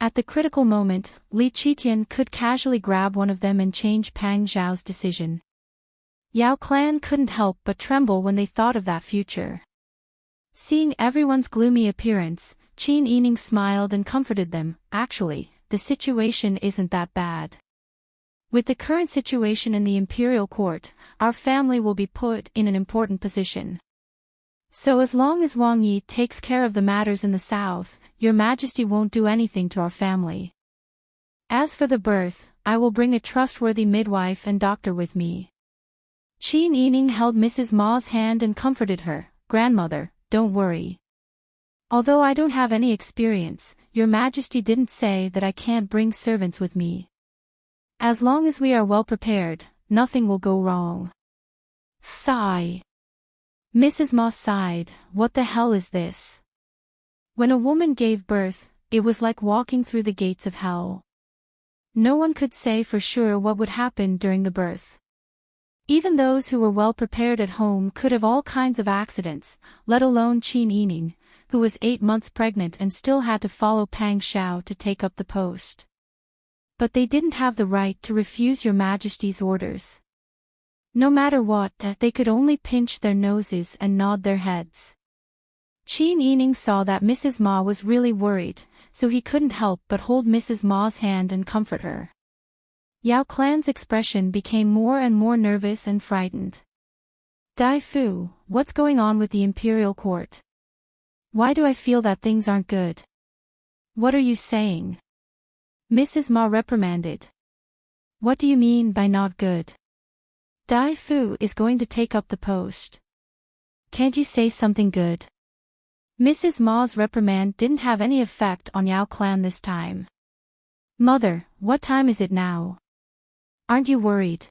At the critical moment, Li Qitian could casually grab one of them and change Pang Zhao's decision. Yao clan couldn't help but tremble when they thought of that future. Seeing everyone's gloomy appearance, Qin Yining smiled and comforted them. Actually, the situation isn't that bad. With the current situation in the imperial court, our family will be put in an important position. So as long as Wang Yi takes care of the matters in the south, your majesty won't do anything to our family. As for the birth, I will bring a trustworthy midwife and doctor with me. Qin Yining held Mrs. Ma's hand and comforted her. Grandmother, don't worry. Although I don't have any experience, your majesty didn't say that I can't bring servants with me. As long as we are well prepared, nothing will go wrong. Sigh. Mrs. Ma sighed. What the hell is this? When a woman gave birth, it was like walking through the gates of hell. No one could say for sure what would happen during the birth. Even those who were well prepared at home could have all kinds of accidents, let alone Qin Yining, who was 8 months pregnant and still had to follow Pang Zhao to take up the post. But they didn't have the right to refuse your majesty's orders. No matter what, they could only pinch their noses and nod their heads. Qin Yining saw that Mrs. Ma was really worried, so he couldn't help but hold Mrs. Ma's hand and comfort her. Yao clan's expression became more and more nervous and frightened. Dai Fu, what's going on with the imperial court? Why do I feel that things aren't good? What are you saying? Mrs. Ma reprimanded. What do you mean by not good? Dai Fu is going to take up the post. Can't you say something good? Mrs. Ma's reprimand didn't have any effect on Yao clan this time. Mother, what time is it now? Aren't you worried?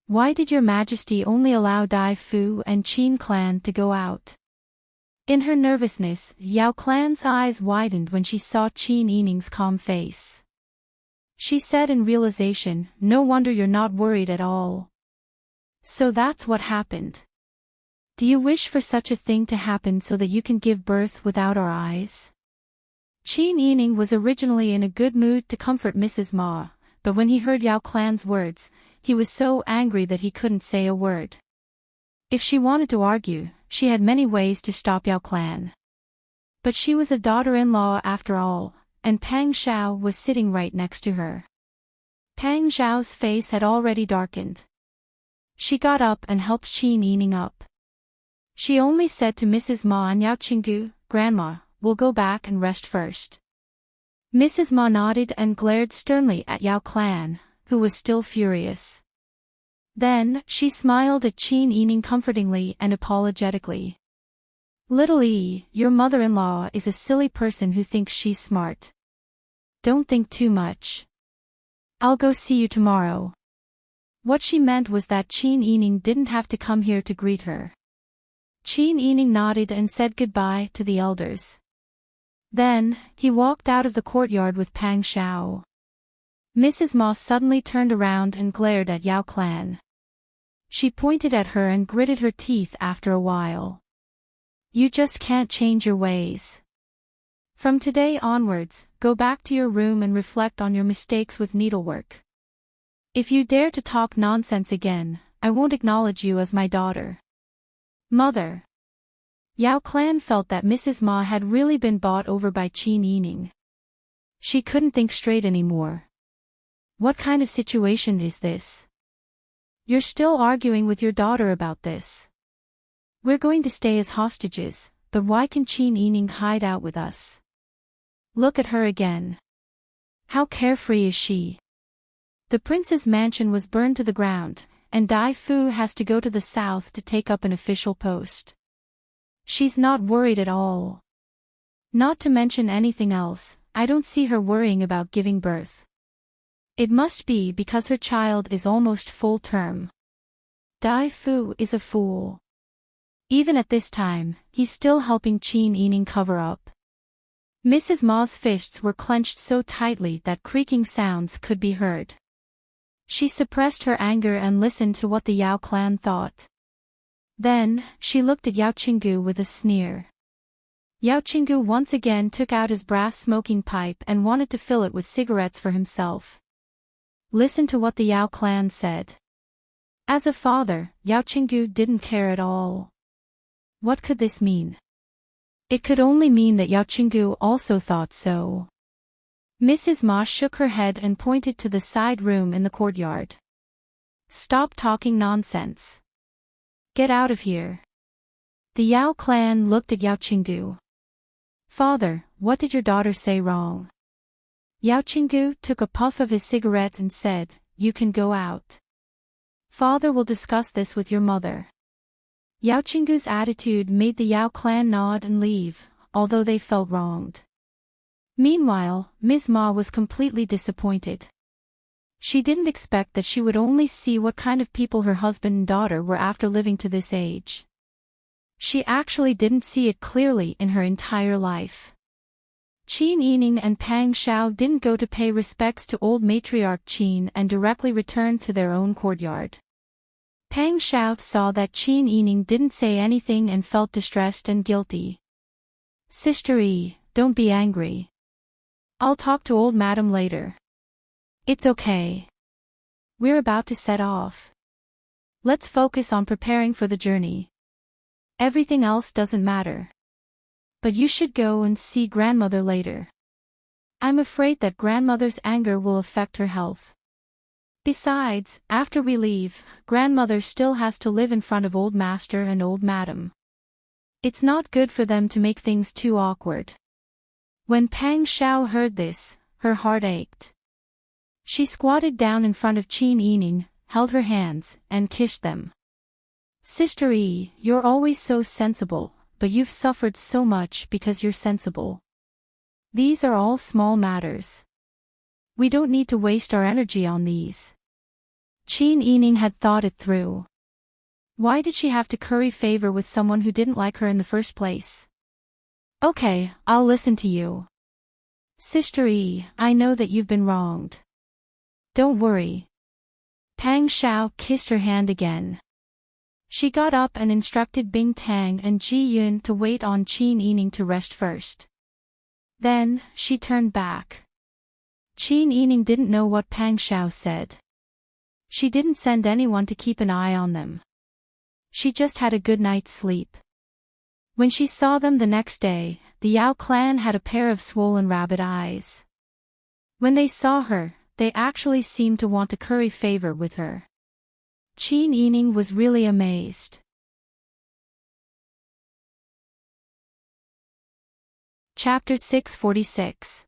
Why did your majesty only allow Dai Fu and Qin clan to go out? In her nervousness, Yao clan's eyes widened when she saw Qin Yining's calm face. She said in realization, no wonder you're not worried at all. So that's what happened. Do you wish for such a thing to happen so that you can give birth without our eyes? Qin Yining was originally in a good mood to comfort Mrs. Ma, but when he heard Yao clan's words, he was so angry that he couldn't say a word. If she wanted to argue, she had many ways to stop Yao clan. But she was a daughter-in-law after all, and Pang Zhao was sitting right next to her. Pang Zhao's face had already darkened. She got up and helped Qin Yining up. She only said to Mrs. Ma and Yao Qinggu, Grandma, we'll go back and rest first. Mrs. Ma nodded and glared sternly at Yao clan, who was still furious. Then, she smiled at Qin Yining comfortingly and apologetically. Little E, your mother-in-law is a silly person who thinks she's smart. Don't think too much. I'll go see you tomorrow. What she meant was that Qin Yining didn't have to come here to greet her. Qin Yining nodded and said goodbye to the elders. Then, he walked out of the courtyard with Pang Zhao. Mrs. Ma suddenly turned around and glared at Yao clan. She pointed at her and gritted her teeth after a while. You just can't change your ways. From today onwards, go back to your room and reflect on your mistakes with needlework. If you dare to talk nonsense again, I won't acknowledge you as my daughter. Mother. Yao clan felt that Mrs. Ma had really been bought over by Qin Yining. She couldn't think straight anymore. What kind of situation is this? You're still arguing with your daughter about this. We're going to stay as hostages, but why can Qin Yining hide out with us? Look at her again. How carefree is she? The prince's mansion was burned to the ground, and Dai Fu has to go to the south to take up an official post. She's not worried at all. Not to mention anything else, I don't see her worrying about giving birth. It must be because her child is almost full term. Dai Fu is a fool. Even at this time, he's still helping Qin Yining cover up. Mrs. Ma's fists were clenched so tightly that creaking sounds could be heard. She suppressed her anger and listened to what the Yao clan thought. Then, she looked at Yao Qinggu with a sneer. Yao Qinggu once again took out his brass smoking pipe and wanted to fill it with cigarettes for himself. Listen to what the Yao clan said. As a father, Yao Qinggu didn't care at all. What could this mean? It could only mean that Yao Qinggu also thought so. Mrs. Ma shook her head and pointed to the side room in the courtyard. Stop talking nonsense. Get out of here. The Yao clan looked at Yao Qinggu. Father, what did your daughter say wrong? Yao Qinggu took a puff of his cigarette and said, You can go out. Father will discuss this with your mother. Yao Qinggu's attitude made the Yao clan nod and leave, although they felt wronged. Meanwhile, Ms. Ma was completely disappointed. She didn't expect that she would only see what kind of people her husband and daughter were after living to this age. She actually didn't see it clearly in her entire life. Qin Yining and Pang Xiao didn't go to pay respects to old matriarch Qin and directly returned to their own courtyard. Pang Xiao saw that Qin Yining didn't say anything and felt distressed and guilty. Sister Yi, don't be angry. I'll talk to old madam later. It's okay. We're about to set off. Let's focus on preparing for the journey. Everything else doesn't matter. But you should go and see grandmother later. I'm afraid that grandmother's anger will affect her health. Besides, after we leave, grandmother still has to live in front of old master and old madam. It's not good for them to make things too awkward. When Pang Xiao heard this, her heart ached. She squatted down in front of Qin Yining, held her hands, and kissed them. Sister Yi, you're always so sensible, but you've suffered so much because you're sensible. These are all small matters. We don't need to waste our energy on these. Qin Yining had thought it through. Why did she have to curry favor with someone who didn't like her in the first place? Okay, I'll listen to you. Sister Yi, I know that you've been wronged. Don't worry. Pang Xiao kissed her hand again. She got up and instructed Bing Tang and Ji Yun to wait on Qin Yining to rest first. Then, she turned back. Qin Yining didn't know what Pang Xiao said. She didn't send anyone to keep an eye on them. She just had a good night's sleep. When she saw them the next day, the Yao clan had a pair of swollen rabbit eyes. When they saw her, they actually seemed to want to curry favor with her. Qin Yining was really amazed. Chapter 646.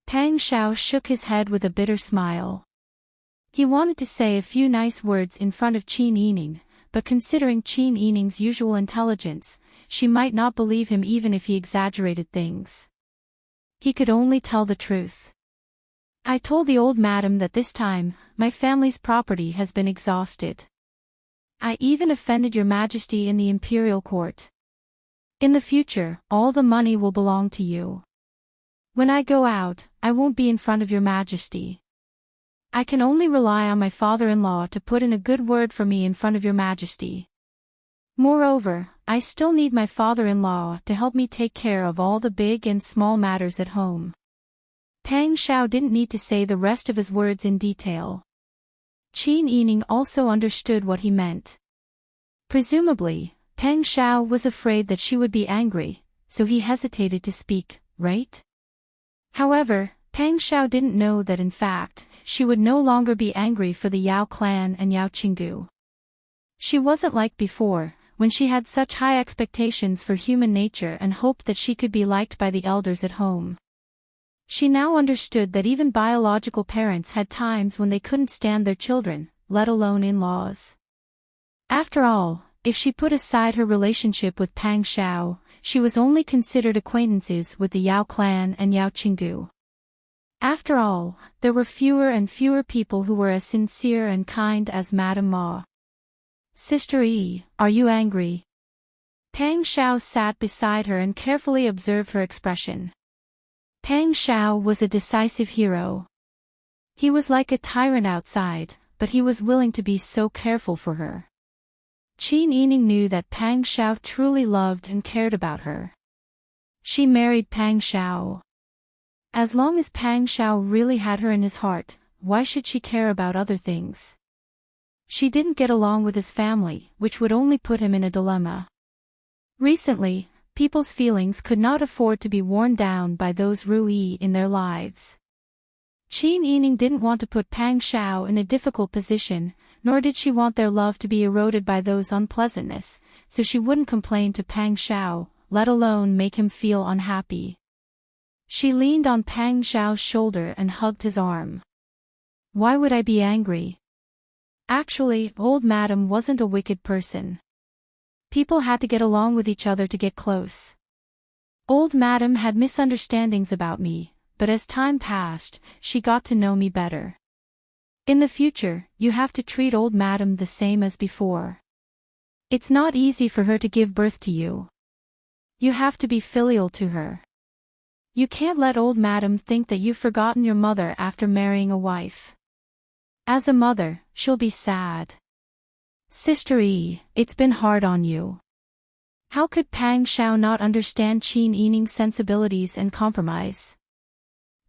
Pang Xiao shook his head with a bitter smile. He wanted to say a few nice words in front of Qin Yining, but considering Qin Yining's usual intelligence, she might not believe him even if he exaggerated things. He could only tell the truth. I told the old madam that this time, my family's property has been exhausted. I even offended your majesty in the imperial court. In the future, all the money will belong to you. When I go out, I won't be in front of your majesty. I can only rely on my father-in-law to put in a good word for me in front of your majesty. Moreover, I still need my father-in-law to help me take care of all the big and small matters at home. Pang Xiao didn't need to say the rest of his words in detail. Qin Yining also understood what he meant. Presumably, Pang Xiao was afraid that she would be angry, so he hesitated to speak, right? However, Pang Xiao didn't know that in fact, she would no longer be angry for the Yao clan and Yao Qinggu. She wasn't like before, when she had such high expectations for human nature and hoped that she could be liked by the elders at home. She now understood that even biological parents had times when they couldn't stand their children, let alone in-laws. After all, if she put aside her relationship with Pang Xiao, she was only considered acquaintances with the Yao clan and Yao Qinggu. After all, there were fewer and fewer people who were as sincere and kind as Madame Ma. Sister Yi, are you angry? Pang Xiao sat beside her and carefully observed her expression. Pang Xiao was a decisive hero. He was like a tyrant outside, but he was willing to be so careful for her. Qin Yining knew that Pang Xiao truly loved and cared about her. She married Pang Xiao. As long as Pang Xiao really had her in his heart, why should she care about other things? She didn't get along with his family, which would only put him in a dilemma. Recently, people's feelings could not afford to be worn down by those Rui in their lives. Qin Yining didn't want to put Pang Xiao in a difficult position, nor did she want their love to be eroded by those unpleasantness, so she wouldn't complain to Pang Xiao, let alone make him feel unhappy. She leaned on Pang Xiao's shoulder and hugged his arm. Why would I be angry? Actually, old madam wasn't a wicked person. People had to get along with each other to get close. Old madam had misunderstandings about me, but as time passed, she got to know me better. In the future, you have to treat old madam the same as before. It's not easy for her to give birth to you. You have to be filial to her. You can't let old madam think that you've forgotten your mother after marrying a wife. As a mother, she'll be sad. Sister Yi, it's been hard on you. How could Pang Xiao not understand Qin Yining's sensibilities and compromise?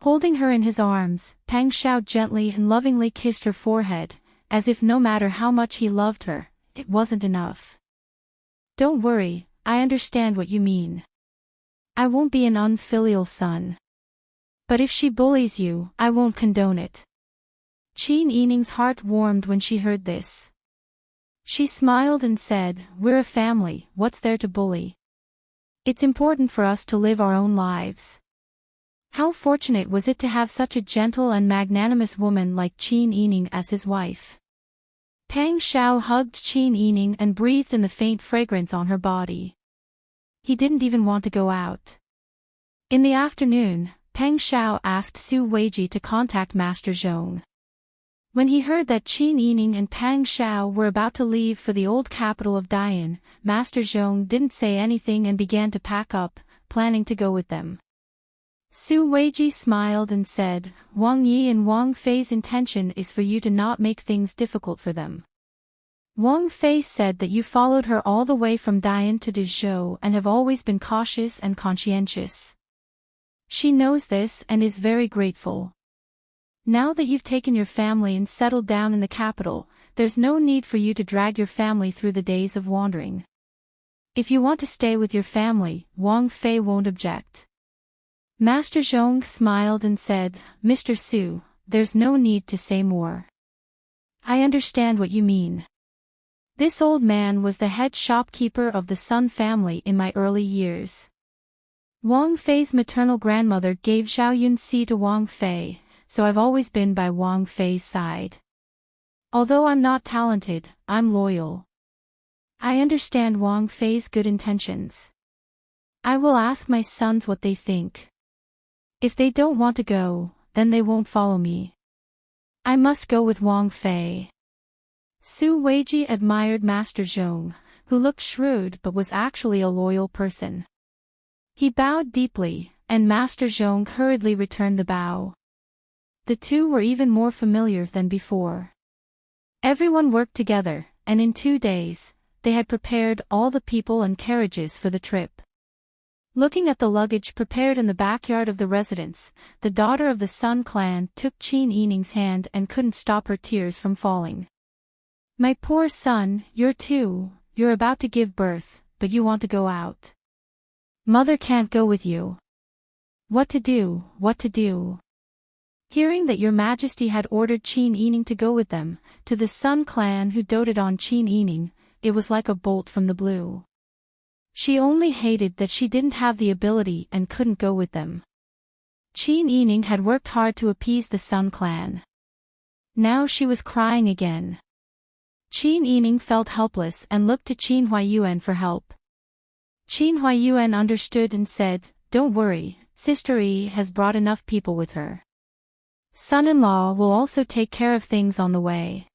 Holding her in his arms, Pang Xiao gently and lovingly kissed her forehead, as if no matter how much he loved her, it wasn't enough. Don't worry, I understand what you mean. I won't be an unfilial son. But if she bullies you, I won't condone it. Qin Yining's heart warmed when she heard this. She smiled and said, we're a family, what's there to bully? It's important for us to live our own lives. How fortunate was it to have such a gentle and magnanimous woman like Qin Yining as his wife. Pang Xiao hugged Qin Yining and breathed in the faint fragrance on her body. He didn't even want to go out. In the afternoon, Pang Xiao asked Su Weiji to contact Master Zhong. When he heard that Qin Yining and Pang Xiao were about to leave for the old capital of Dian, Master Zhong didn't say anything and began to pack up, planning to go with them. Su Weiji smiled and said, Wang Yi and Wang Fei's intention is for you to not make things difficult for them. Wang Fei said that you followed her all the way from Dian to Dezhou and have always been cautious and conscientious. She knows this and is very grateful. Now that you've taken your family and settled down in the capital, there's no need for you to drag your family through the days of wandering. If you want to stay with your family, Wang Fei won't object. Master Zhong smiled and said, Mr. Su, there's no need to say more. I understand what you mean. This old man was the head shopkeeper of the Sun family in my early years. Wang Fei's maternal grandmother gave Zhao Yunxi to Wang Fei, so I've always been by Wang Fei's side. Although I'm not talented, I'm loyal. I understand Wang Fei's good intentions. I will ask my sons what they think. If they don't want to go, then they won't follow me. I must go with Wang Fei. Su Weiji admired Master Zhong, who looked shrewd but was actually a loyal person. He bowed deeply, and Master Zhong hurriedly returned the bow. The two were even more familiar than before. Everyone worked together, and in 2 days, they had prepared all the people and carriages for the trip. Looking at the luggage prepared in the backyard of the residence, the daughter of the Sun clan took Qin Yining's hand and couldn't stop her tears from falling. My poor son, you're about to give birth, but you want to go out. Mother can't go with you. What to do, what to do? Hearing that your majesty had ordered Qin Yining to go with them, to the Sun clan who doted on Qin Yining, it was like a bolt from the blue. She only hated that she didn't have the ability and couldn't go with them. Qin Yining had worked hard to appease the Sun clan. Now she was crying again. Qin Yining felt helpless and looked to Qin Huayuan for help. Qin Huayuan understood and said, Don't worry, Sister Yi has brought enough people with her. Son-in-law will also take care of things on the way.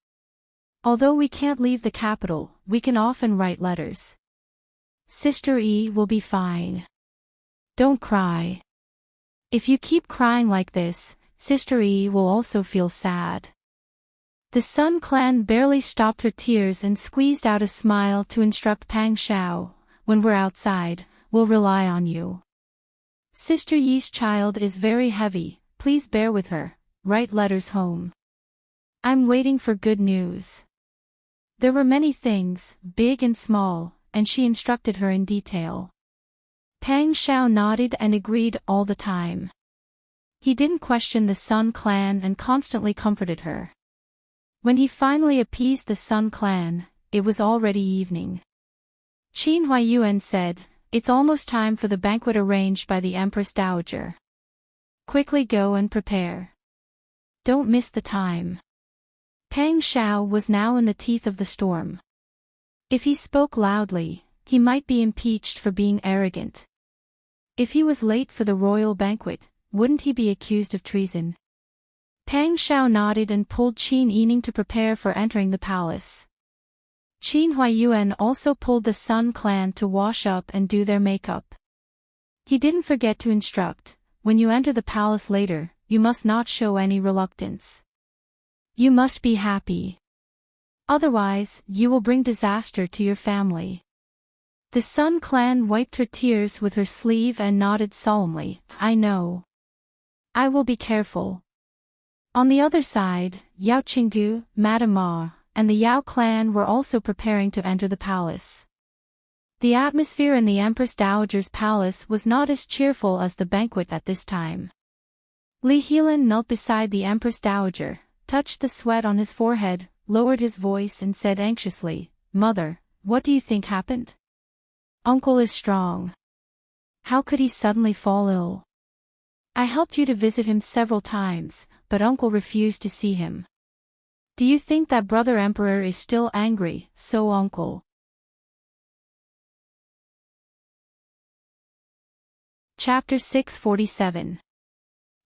Although we can't leave the capital, we can often write letters. Sister E will be fine. Don't cry. If you keep crying like this, Sister E will also feel sad. The Sun Clan barely stopped her tears and squeezed out a smile to instruct Pang Xiao, when we're outside, we'll rely on you. Sister Yi's child is very heavy, please bear with her, write letters home. I'm waiting for good news. There were many things, big and small, and she instructed her in detail. Pang Xiao nodded and agreed all the time. He didn't question the Sun Clan and constantly comforted her. When he finally appeased the Sun Clan, it was already evening. Qin Huaiyuan said, "It's almost time for the banquet arranged by the Empress Dowager. Quickly go and prepare. Don't miss the time." Pang Xiao was now in the teeth of the storm. If he spoke loudly, he might be impeached for being arrogant. If he was late for the royal banquet, wouldn't he be accused of treason? Pang Xiao nodded and pulled Qin Yining to prepare for entering the palace. Qin Huaiyuan also pulled the Sun Clan to wash up and do their makeup. He didn't forget to instruct, when you enter the palace later, you must not show any reluctance. You must be happy. Otherwise, you will bring disaster to your family. The Sun Clan wiped her tears with her sleeve and nodded solemnly, I know. I will be careful. On the other side, Yao Qinggu, Madame Ma, and the Yao clan were also preparing to enter the palace. The atmosphere in the Empress Dowager's palace was not as cheerful as the banquet at this time. Li Helan knelt beside the Empress Dowager, touched the sweat on his forehead, lowered his voice and said anxiously, "Mother, what do you think happened? Uncle is strong. How could he suddenly fall ill? I helped you to visit him several times, but Uncle refused to see him. Do you think that brother emperor is still angry, so Uncle?" Chapter 647.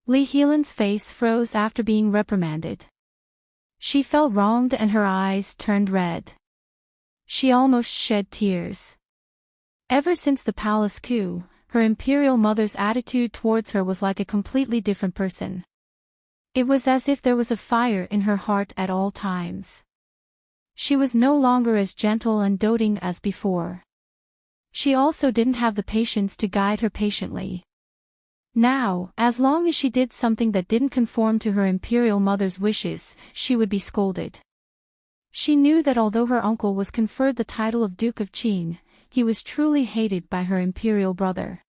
Li Helan's face froze after being reprimanded. She felt wronged and her eyes turned red. She almost shed tears. Ever since the palace coup, her imperial mother's attitude towards her was like a completely different person. It was as if there was a fire in her heart at all times. She was no longer as gentle and doting as before. She also didn't have the patience to guide her patiently. Now, as long as she did something that didn't conform to her imperial mother's wishes, she would be scolded. She knew that although her uncle was conferred the title of Duke of Qin, he was truly hated by her imperial brother.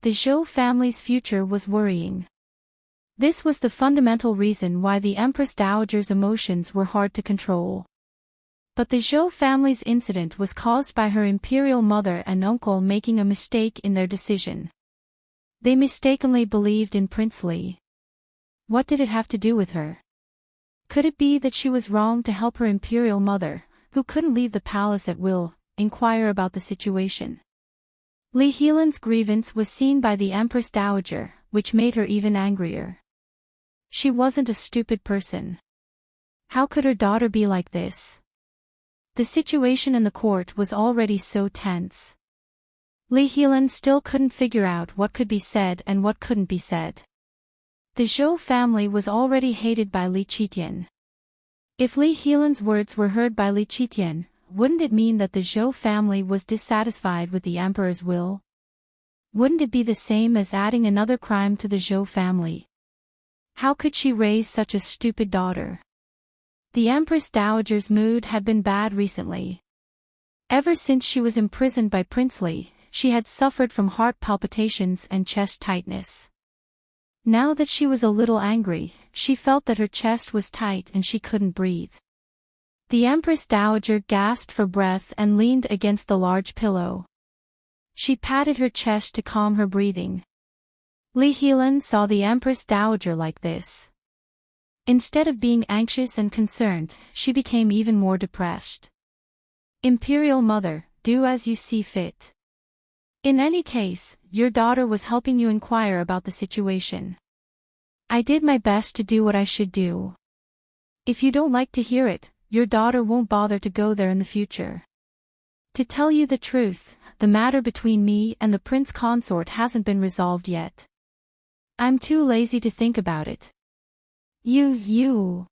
The Zhou family's future was worrying. This was the fundamental reason why the Empress Dowager's emotions were hard to control. But the Zhou family's incident was caused by her imperial mother and uncle making a mistake in their decision. They mistakenly believed in Prince Li. What did it have to do with her? Could it be that she was wrong to help her imperial mother, who couldn't leave the palace at will, inquire about the situation? Li Helan's grievance was seen by the Empress Dowager, which made her even angrier. She wasn't a stupid person. How could her daughter be like this? The situation in the court was already so tense. Li Helan still couldn't figure out what could be said and what couldn't be said. The Zhou family was already hated by Li Qitian. If Li Helan's words were heard by Li Qitian, wouldn't it mean that the Zhou family was dissatisfied with the emperor's will? Wouldn't it be the same as adding another crime to the Zhou family? How could she raise such a stupid daughter? The Empress Dowager's mood had been bad recently. Ever since she was imprisoned by Prince Li, she had suffered from heart palpitations and chest tightness. Now that she was a little angry, she felt that her chest was tight and she couldn't breathe. The Empress Dowager gasped for breath and leaned against the large pillow. She patted her chest to calm her breathing. Li Helan saw the Empress Dowager like this. Instead of being anxious and concerned, she became even more depressed. Imperial Mother, do as you see fit. In any case, your daughter was helping you inquire about the situation. I did my best to do what I should do. If you don't like to hear it, your daughter won't bother to go there in the future. To tell you the truth, the matter between me and the prince consort hasn't been resolved yet. I'm too lazy to think about it. You.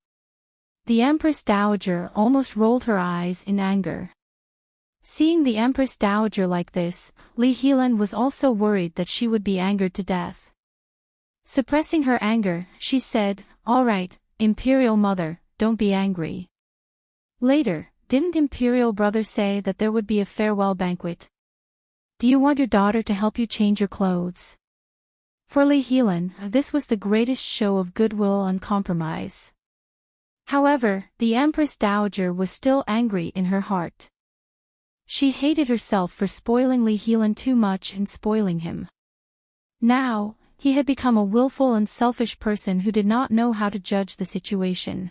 The Empress Dowager almost rolled her eyes in anger. Seeing the Empress Dowager like this, Li Helan was also worried that she would be angered to death. Suppressing her anger, she said, "All right, Imperial Mother, don't be angry." Later, didn't Imperial Brother say that there would be a farewell banquet? Do you want your daughter to help you change your clothes? For Li Helan, this was the greatest show of goodwill and compromise. However, the Empress Dowager was still angry in her heart. She hated herself for spoiling Li Helan too much and spoiling him. Now, he had become a willful and selfish person who did not know how to judge the situation.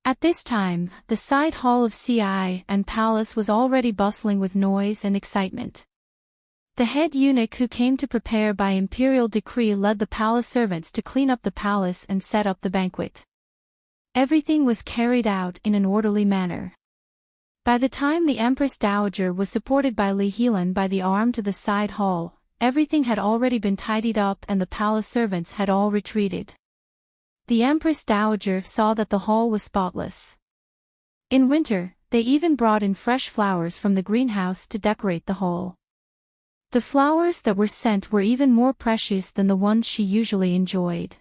At this time, the side hall of CI and palace was already bustling with noise and excitement. The head eunuch who came to prepare by imperial decree led the palace servants to clean up the palace and set up the banquet. Everything was carried out in an orderly manner. By the time the Empress Dowager was supported by Li Helan by the arm to the side hall, everything had already been tidied up and the palace servants had all retreated. The Empress Dowager saw that the hall was spotless. In winter, they even brought in fresh flowers from the greenhouse to decorate the hall. The flowers that were sent were even more precious than the ones she usually enjoyed.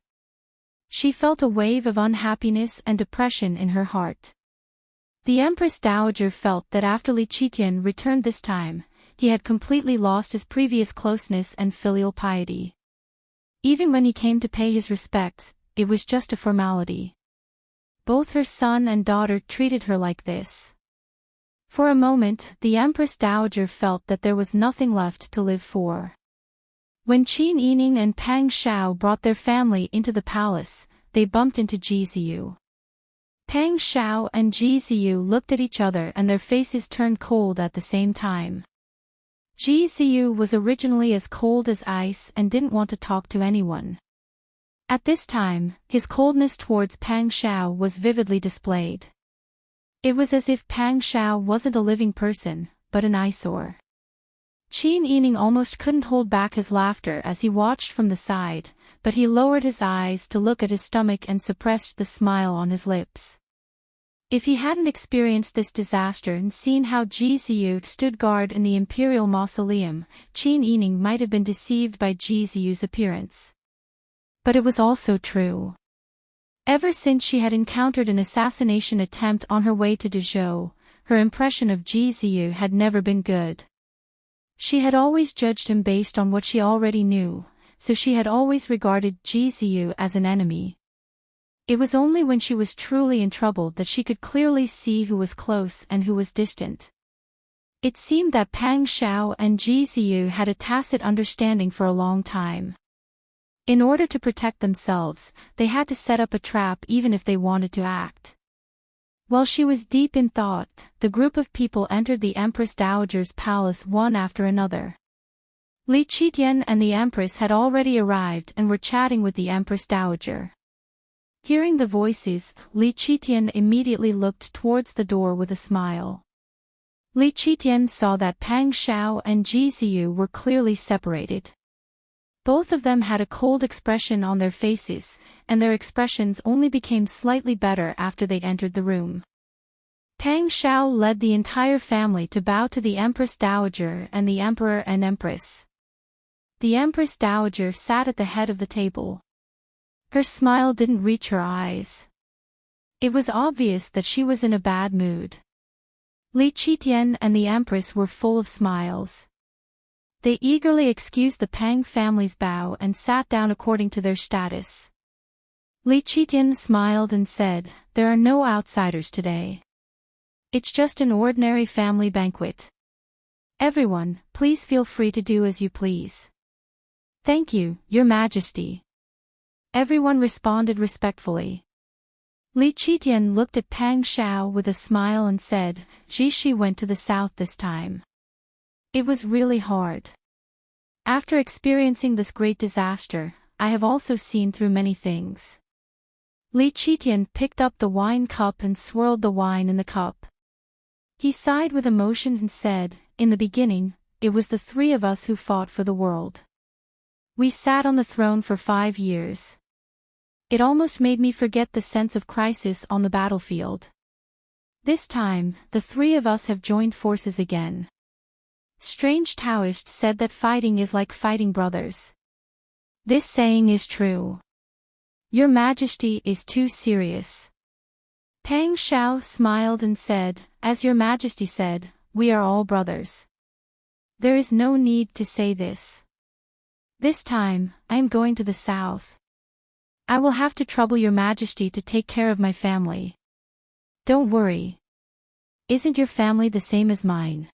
She felt a wave of unhappiness and depression in her heart. The Empress Dowager felt that after Li Qitian returned this time, he had completely lost his previous closeness and filial piety. Even when he came to pay his respects, it was just a formality. Both her son and daughter treated her like this. For a moment, the Empress Dowager felt that there was nothing left to live for. When Qin Yining and Pang Xiao brought their family into the palace, they bumped into Ji Ziyu. Pang Xiao and Ji Ziyu looked at each other and their faces turned cold at the same time. Ji Ziyu was originally as cold as ice and didn't want to talk to anyone. At this time, his coldness towards Pang Xiao was vividly displayed. It was as if Pang Xiao wasn't a living person, but an eyesore. Qin Yining almost couldn't hold back his laughter as he watched from the side, but he lowered his eyes to look at his stomach and suppressed the smile on his lips. If he hadn't experienced this disaster and seen how Ji Ziyu stood guard in the imperial mausoleum, Qin Yining might have been deceived by Ji Ziyu's appearance. But it was also true. Ever since she had encountered an assassination attempt on her way to Dezhou, her impression of Ji Ziyu had never been good. She had always judged him based on what she already knew, so she had always regarded Ji Ziyu as an enemy. It was only when she was truly in trouble that she could clearly see who was close and who was distant. It seemed that Pang Xiao and Ji Ziyu had a tacit understanding for a long time. In order to protect themselves, they had to set up a trap even if they wanted to act. While she was deep in thought, the group of people entered the Empress Dowager's palace one after another. Li Qitian and the Empress had already arrived and were chatting with the Empress Dowager. Hearing the voices, Li Qitian immediately looked towards the door with a smile. Li Qitian saw that Pang Xiao and Ji Ziyu were clearly separated. Both of them had a cold expression on their faces, and their expressions only became slightly better after they entered the room. Pang Xiao led the entire family to bow to the Empress Dowager and the Emperor and Empress. The Empress Dowager sat at the head of the table. Her smile didn't reach her eyes. It was obvious that she was in a bad mood. Li Qitian and the Empress were full of smiles. They eagerly excused the Pang family's bow and sat down according to their status. Li Qitian smiled and said, "There are no outsiders today. It's just an ordinary family banquet. Everyone, please feel free to do as you please." "Thank you, Your Majesty." Everyone responded respectfully. Li Qitian looked at Pang Xiao with a smile and said, "Ji Shi went to the south this time. It was really hard. After experiencing this great disaster, I have also seen through many things." Li Qitian picked up the wine cup and swirled the wine in the cup. He sighed with emotion and said, "In the beginning, it was the three of us who fought for the world. We sat on the throne for 5 years. It almost made me forget the sense of crisis on the battlefield. This time, the three of us have joined forces again. Strange Taoist said that fighting is like fighting brothers. This saying is true. Your Majesty is too serious." Pang Shao smiled and said, "As your Majesty said, we are all brothers. There is no need to say this. This time, I am going to the south. I will have to trouble your Majesty to take care of my family. Don't worry. Isn't your family the same as mine?"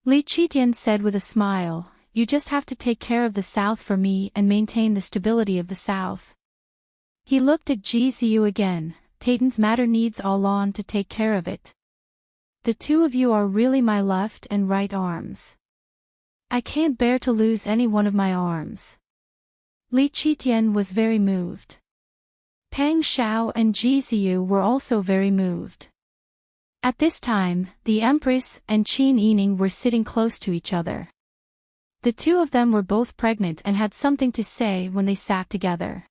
Li Qitian said with a smile, "You just have to take care of the south for me and maintain the stability of the south." He looked at Ji Ziyu again. "Tatan's matter needs Alan to take care of it. The two of you are really my left and right arms. I can't bear to lose any one of my arms." Li Qitian was very moved. Pang Shao and Ji Ziyu were also very moved. At this time, the Empress and Qin Yining were sitting close to each other. The two of them were both pregnant and had something to say when they sat together.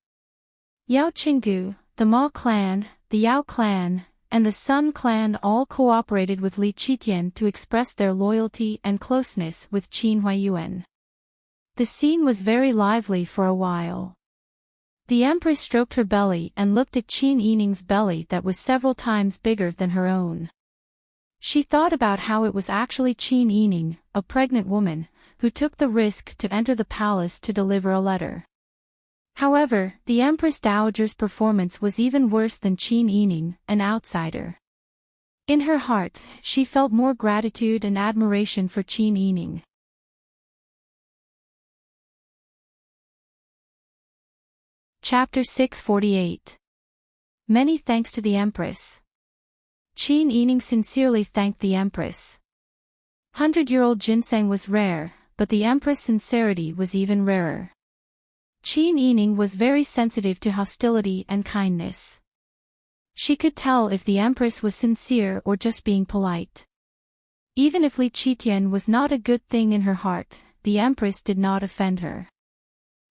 Yao Qinggu, the Ma clan, the Yao clan, and the Sun clan all cooperated with Li Qitian to express their loyalty and closeness with Qin Huayuan. The scene was very lively for a while. The Empress stroked her belly and looked at Qin Yining's belly that was several times bigger than her own. She thought about how it was actually Qin Yining, a pregnant woman, who took the risk to enter the palace to deliver a letter. However, the Empress Dowager's performance was even worse than Qin Yining, an outsider. In her heart, she felt more gratitude and admiration for Qin Yining. Chapter 648. Many thanks to the Empress. Qin Yining sincerely thanked the Empress. 100-year-old ginseng was rare, but the Empress' sincerity was even rarer. Qin Yining was very sensitive to hostility and kindness. She could tell if the Empress was sincere or just being polite. Even if Li Qitian was not a good thing in her heart, the Empress did not offend her.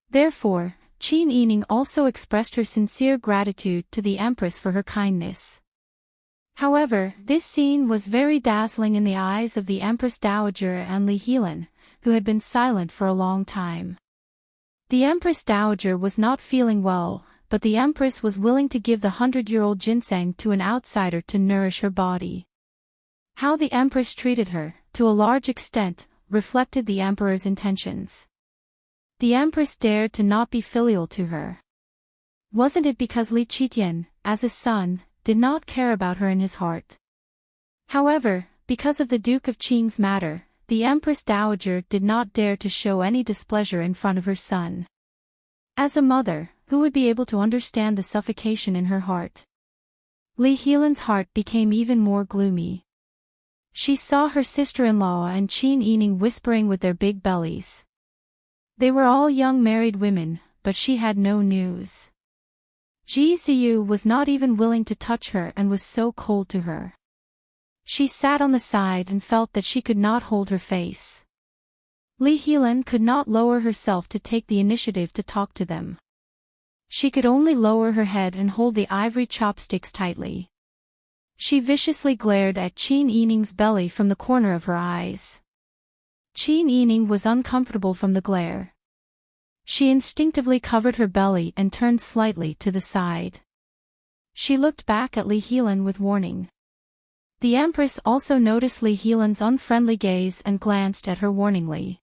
Therefore, Qin Yining also expressed her sincere gratitude to the Empress for her kindness. However, this scene was very dazzling in the eyes of the Empress Dowager and Li Helan, who had been silent for a long time. The Empress Dowager was not feeling well, but the Empress was willing to give the 100-year-old ginseng to an outsider to nourish her body. How the Empress treated her, to a large extent, reflected the Emperor's intentions. The Empress dared to not be filial to her. Wasn't it because Li Qitian, as a son, did not care about her in his heart? However, because of the Duke of Qing's matter, the Empress Dowager did not dare to show any displeasure in front of her son. As a mother, who would be able to understand the suffocation in her heart? Li Helan's heart became even more gloomy. She saw her sister-in-law and Qin Yining whispering with their big bellies. They were all young married women, but she had no news. Ji Ziyu was not even willing to touch her and was so cold to her. She sat on the side and felt that she could not hold her face. Li Helan could not lower herself to take the initiative to talk to them. She could only lower her head and hold the ivory chopsticks tightly. She viciously glared at Qin Yining's belly from the corner of her eyes. Qin Yining was uncomfortable from the glare. She instinctively covered her belly and turned slightly to the side. She looked back at Li Helan with warning. The Empress also noticed Li Helan's unfriendly gaze and glanced at her warningly.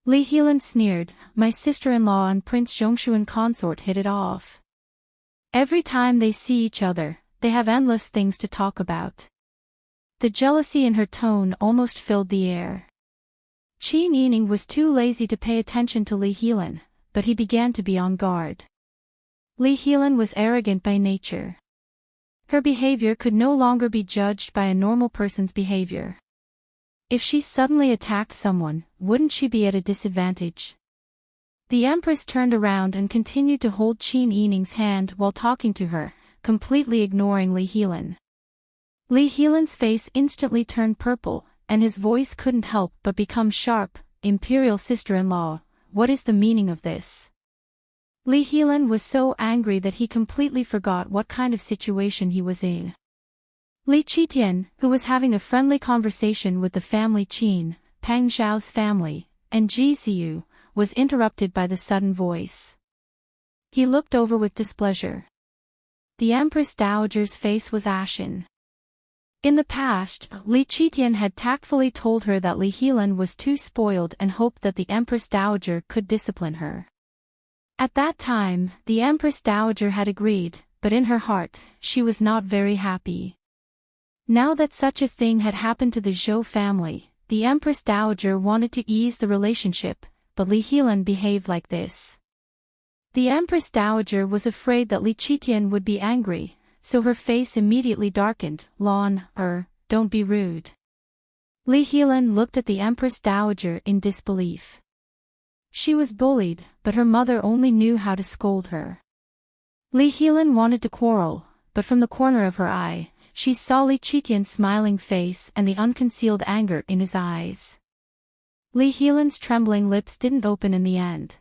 Li Helan sneered, "My sister-in-law and Prince Zhongshuan consort hit it off. Every time they see each other, they have endless things to talk about." The jealousy in her tone almost filled the air. Qin Yining was too lazy to pay attention to Li Helan, but he began to be on guard. Li Helan was arrogant by nature. Her behavior could no longer be judged by a normal person's behavior. If she suddenly attacked someone, wouldn't she be at a disadvantage? The Empress turned around and continued to hold Qin Yining's hand while talking to her, completely ignoring Li Helan. Li Helan's face instantly turned purple, and his voice couldn't help but become sharp. Imperial sister-in-law, what is the meaning of this? Li Helan was so angry that he completely forgot what kind of situation he was in. Li Qitian, who was having a friendly conversation with the family Qin, Pang Xiao's family, and Ji Xiu, was interrupted by the sudden voice. He looked over with displeasure. The Empress Dowager's face was ashen. In the past, Li Qitian had tactfully told her that Li Helan was too spoiled and hoped that the Empress Dowager could discipline her. At that time, the Empress Dowager had agreed, but in her heart, she was not very happy. Now that such a thing had happened to the Zhou family, the Empress Dowager wanted to ease the relationship, but Li Helan behaved like this. The Empress Dowager was afraid that Li Qitian would be angry, so her face immediately darkened. Don't be rude. Li Helan looked at the Empress Dowager in disbelief. She was bullied, but her mother only knew how to scold her. Li Helan wanted to quarrel, but from the corner of her eye, she saw Li Qitian's smiling face and the unconcealed anger in his eyes. Li Helan's trembling lips didn't open in the end.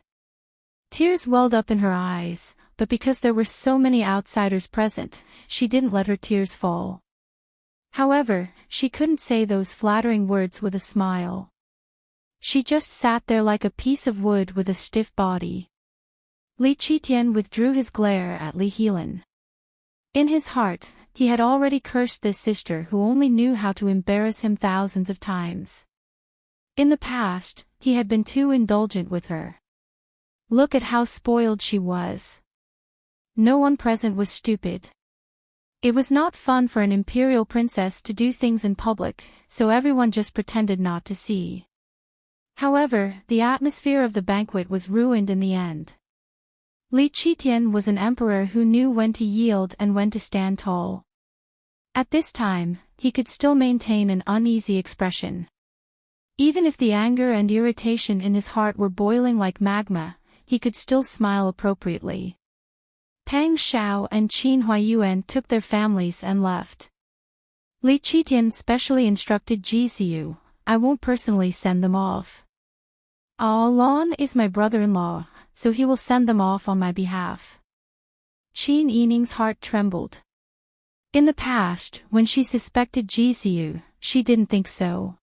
Tears welled up in her eyes, but because there were so many outsiders present, she didn't let her tears fall. However, she couldn't say those flattering words with a smile. She just sat there like a piece of wood with a stiff body. Li Qitian withdrew his glare at Li Helan. In his heart, he had already cursed this sister who only knew how to embarrass him thousands of times. In the past, he had been too indulgent with her. Look at how spoiled she was. No one present was stupid. It was not fun for an imperial princess to do things in public, so everyone just pretended not to see. However, the atmosphere of the banquet was ruined in the end. Li Qitian was an emperor who knew when to yield and when to stand tall. At this time, he could still maintain an uneasy expression. Even if the anger and irritation in his heart were boiling like magma, he could still smile appropriately. Pang Xiao and Qin Huayuan took their families and left. Li Qitian specially instructed Ji Xiu, I won't personally send them off. Lan is my brother-in-law, so he will send them off on my behalf. Qin Yining's heart trembled. In the past, when she suspected Ji Xiu, she didn't think so.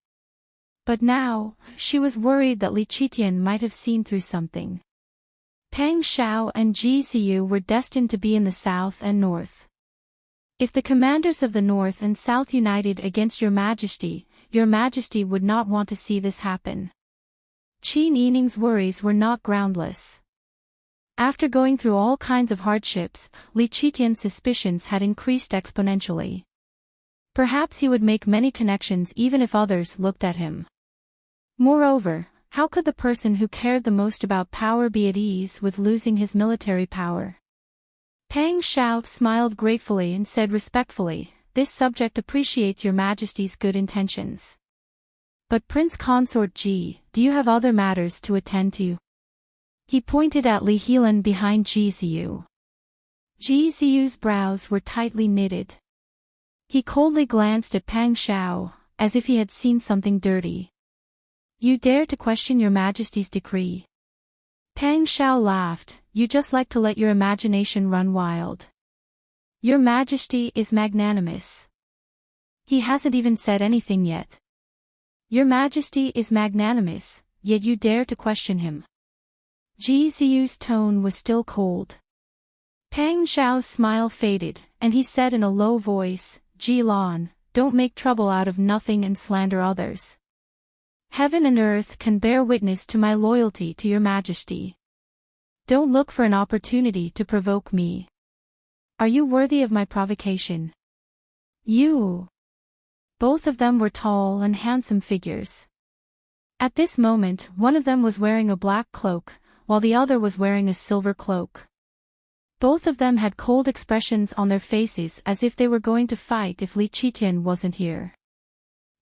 But now, she was worried that Li Qitian might have seen through something. Pang Xiao and Ji Xiu were destined to be in the south and north. If the commanders of the north and south united against your majesty would not want to see this happen. Qin Yining's worries were not groundless. After going through all kinds of hardships, Li Qitian's suspicions had increased exponentially. Perhaps he would make many connections even if others looked at him. Moreover, how could the person who cared the most about power be at ease with losing his military power? Pang Xiao smiled gratefully and said respectfully, this subject appreciates your majesty's good intentions. But Prince Consort Ji, do you have other matters to attend to? He pointed at Li Helan behind Ji Xiu. Ji Xiu's brows were tightly knitted. He coldly glanced at Pang Xiao, as if he had seen something dirty. You dare to question your majesty's decree? Pang Xiao laughed, you just like to let your imagination run wild. Your majesty is magnanimous. He hasn't even said anything yet. Your majesty is magnanimous, yet you dare to question him. Ji Xiu's tone was still cold. Pang Xiao's smile faded, and he said in a low voice, Ji Lan, don't make trouble out of nothing and slander others. Heaven and earth can bear witness to my loyalty to your majesty. Don't look for an opportunity to provoke me. Are you worthy of my provocation? You. Both of them were tall and handsome figures. At this moment, one of them was wearing a black cloak, while the other was wearing a silver cloak. Both of them had cold expressions on their faces as if they were going to fight if Li Qitian wasn't here.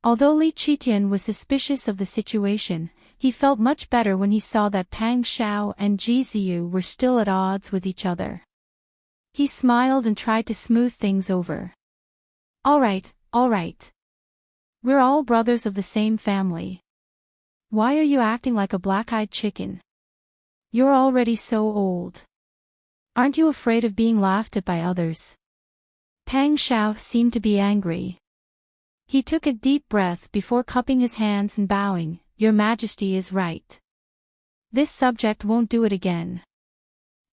Although Li Qitian was suspicious of the situation, he felt much better when he saw that Pang Xiao and Ji Xiu were still at odds with each other. He smiled and tried to smooth things over. All right, All right. We're all brothers of the same family. Why are you acting like a black-eyed chicken? You're already so old. Aren't you afraid of being laughed at by others? Pang Xiao seemed to be angry. He took a deep breath before cupping his hands and bowing. Your Majesty is right. This subject won't do it again.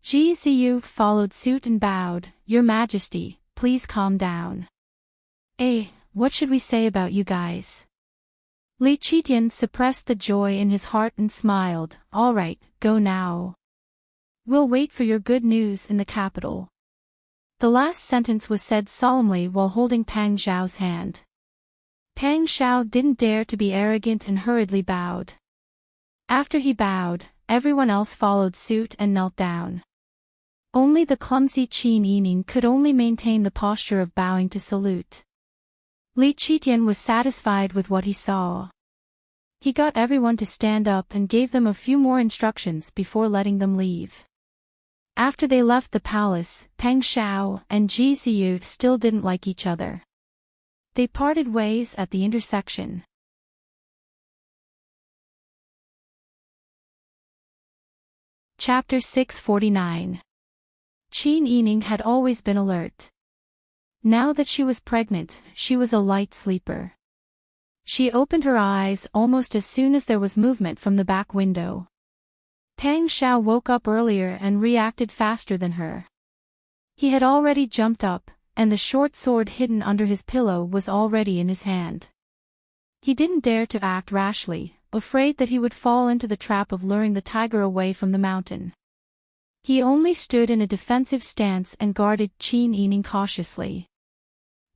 Ji Ziyu followed suit and bowed. Your Majesty, please calm down. What should we say about you guys? Li Qitian suppressed the joy in his heart and smiled. All right, go now. We'll wait for your good news in the capital. The last sentence was said solemnly while holding Pang Xiao's hand. Pang Xiao didn't dare to be arrogant and hurriedly bowed. After he bowed, everyone else followed suit and knelt down. Only the clumsy Qin Yining could only maintain the posture of bowing to salute. Li Qitian was satisfied with what he saw. He got everyone to stand up and gave them a few more instructions before letting them leave. After they left the palace, Pang Xiao and Ji Ziyu still didn't like each other. They parted ways at the intersection. Chapter 649. Qin Yining had always been alert. Now that she was pregnant, she was a light sleeper. She opened her eyes almost as soon as there was movement from the back window. Pang Xiao woke up earlier and reacted faster than her. He had already jumped up, and the short sword hidden under his pillow was already in his hand. He didn't dare to act rashly, afraid that he would fall into the trap of luring the tiger away from the mountain. He only stood in a defensive stance and guarded Qin Yining cautiously.